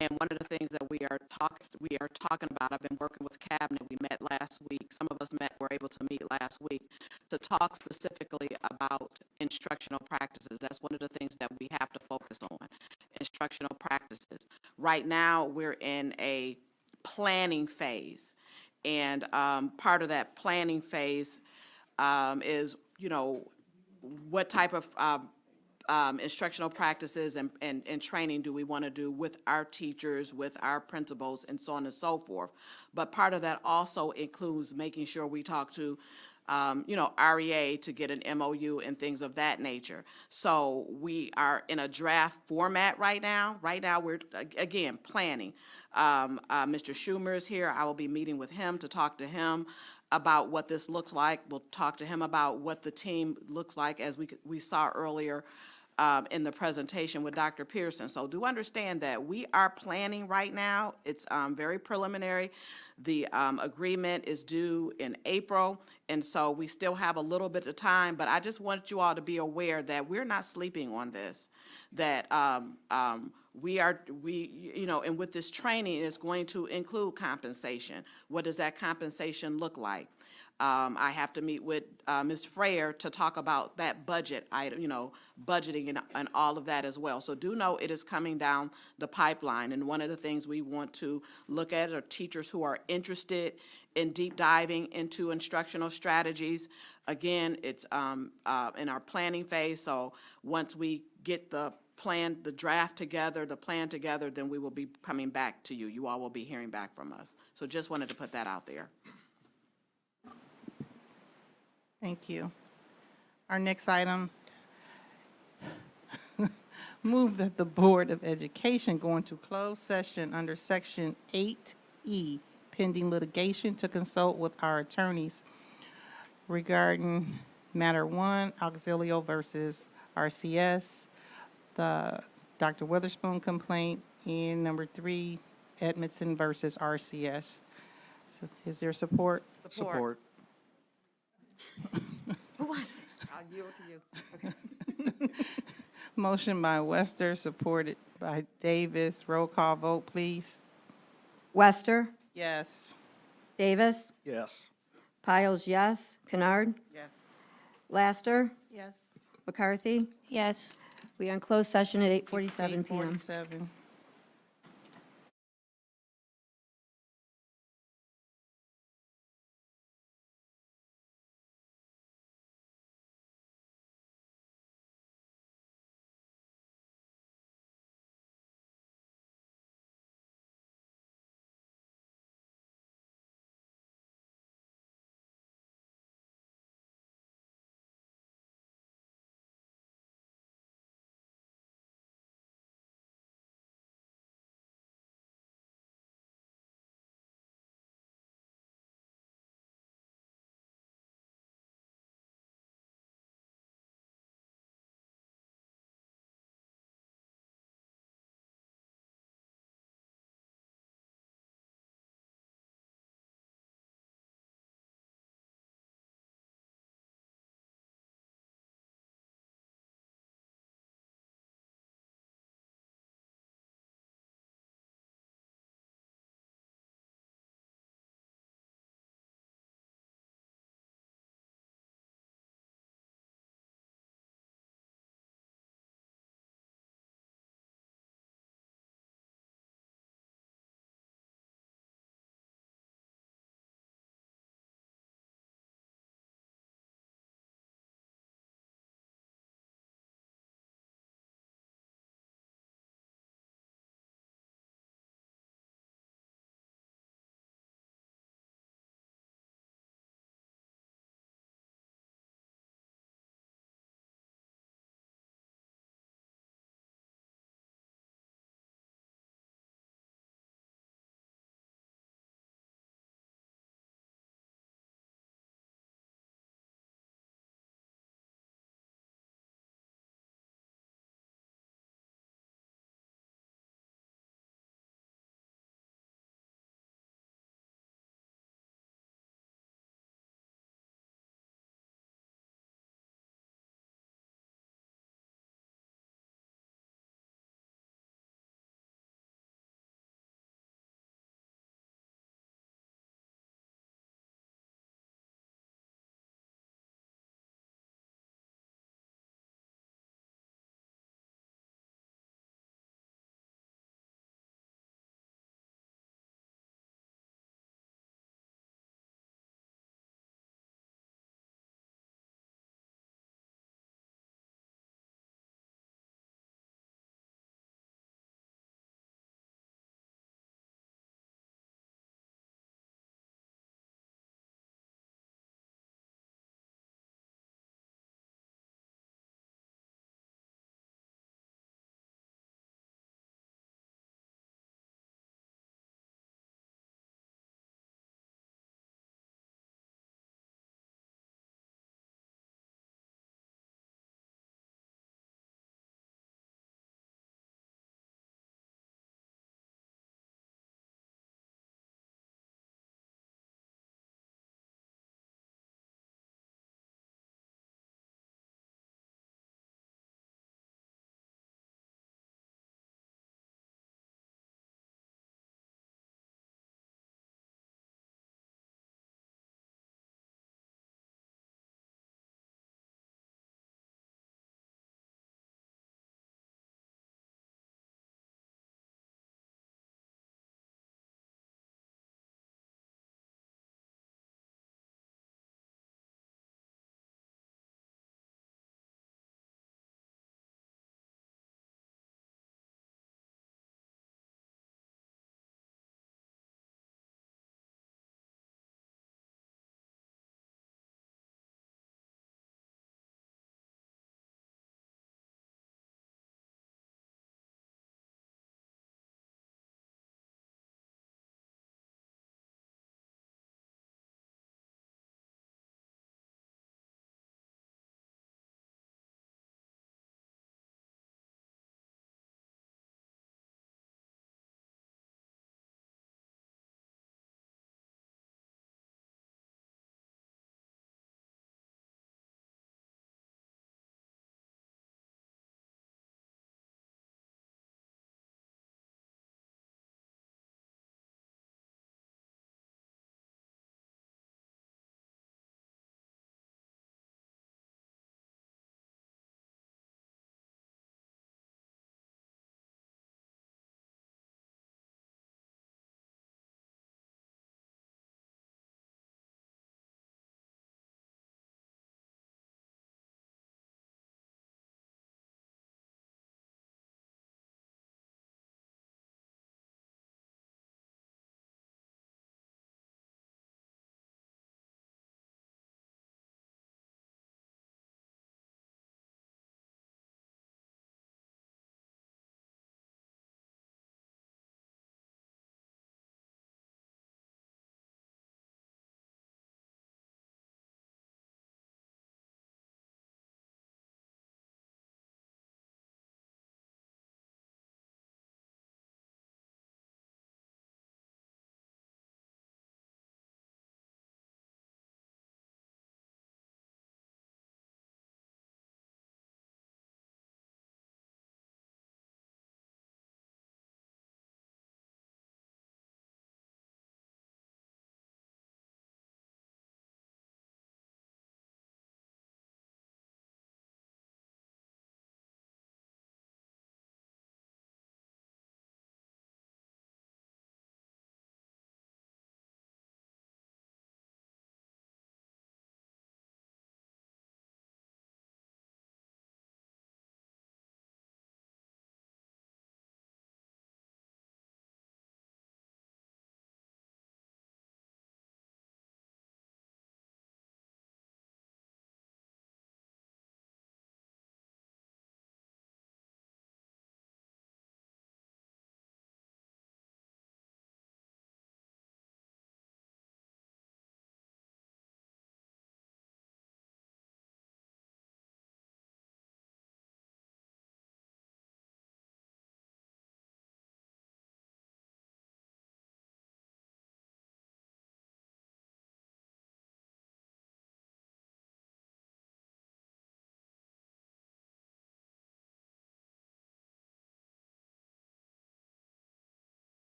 And one of the things that we are talking about, I've been working with Cabinet. We met last week. Some of us were able to meet last week to talk specifically about instructional practices. That's one of the things that we have to focus on, instructional practices. Right now, we're in a planning phase. And part of that planning phase is, what type of instructional practices and training do we want to do with our teachers, with our principals, and so on and so forth. But part of that also includes making sure we talk to, REA to get an MOU and things of that nature. So we are in a draft format right now. Right now, we're, again, planning. Mr. Schumer is here. I will be meeting with him to talk to him about what this looks like. We'll talk to him about what the team looks like. As we saw earlier, in the presentation with Dr. Pearson. So do understand that we are planning right now. It's very preliminary. The agreement is due in April, and so we still have a little bit of time, but I just want you all to be aware that we're not sleeping on this, that and with this training, it's going to include compensation. What does that compensation look like? I have to meet with Ms. Freyer to talk about that budget item, budgeting and all of that as well. So do know it is coming down the pipeline. And one of the things we want to look at are teachers who are interested in deep diving into instructional strategies. Again, it's in our planning phase. So once we get the plan together, then we will be coming back to you. You all will be hearing back from us. So just wanted to put that out there. Thank you. Our next item, move that the Board of Education go into closed session under Section 8E, pending litigation to consult with our attorneys regarding matter 1, Auxilio versus RCS, the Dr. Witherspoon complaint, and number 3, Edmondson versus RCS. So is there support? Support. Who was it? I'll yield to you. Motion by Wester, supported by Davis. Roll call vote, please. Wester, Yes. Davis, Yes. Piles, yes. Kennard, Yes. Laster, Yes. McCarthy. Yes. We are in closed session at 8:47 PM. 8:47.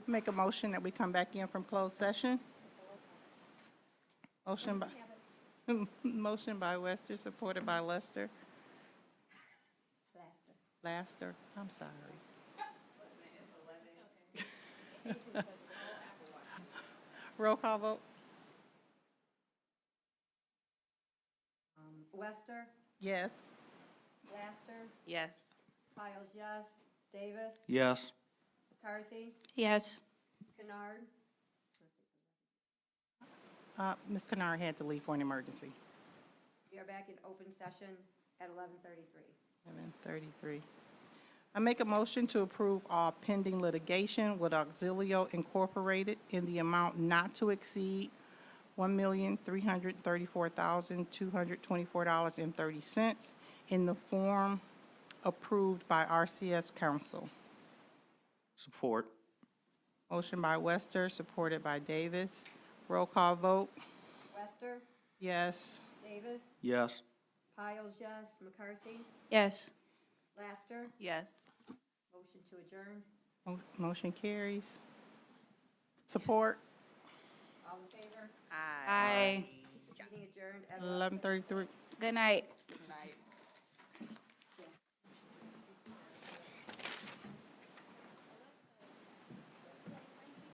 Make a motion that we come back in from closed session. Motion by Wester, supported by Lester. Laster, I'm sorry. Roll call vote? Wester, Yes. Laster, Yes. Piles, yes. Davis, Yes. McCarthy, Yes. Kennard. Ms. Kennard had to leave for an emergency. We are back in open session at 11:33. 7:33. I make a motion to approve all pending litigation with Auxilio Incorporated in the amount not to exceed $1,334,224.30 in the form approved by RCS Council. Support. Motion by Wester, supported by Davis. Roll call vote? Wester, Yes. Davis, Yes. Piles, yes. McCarthy, Yes. Laster, Yes. motion to adjourn. Motion carries. Support? All in favor? Aye. Meeting adjourned at 11:33. Good night.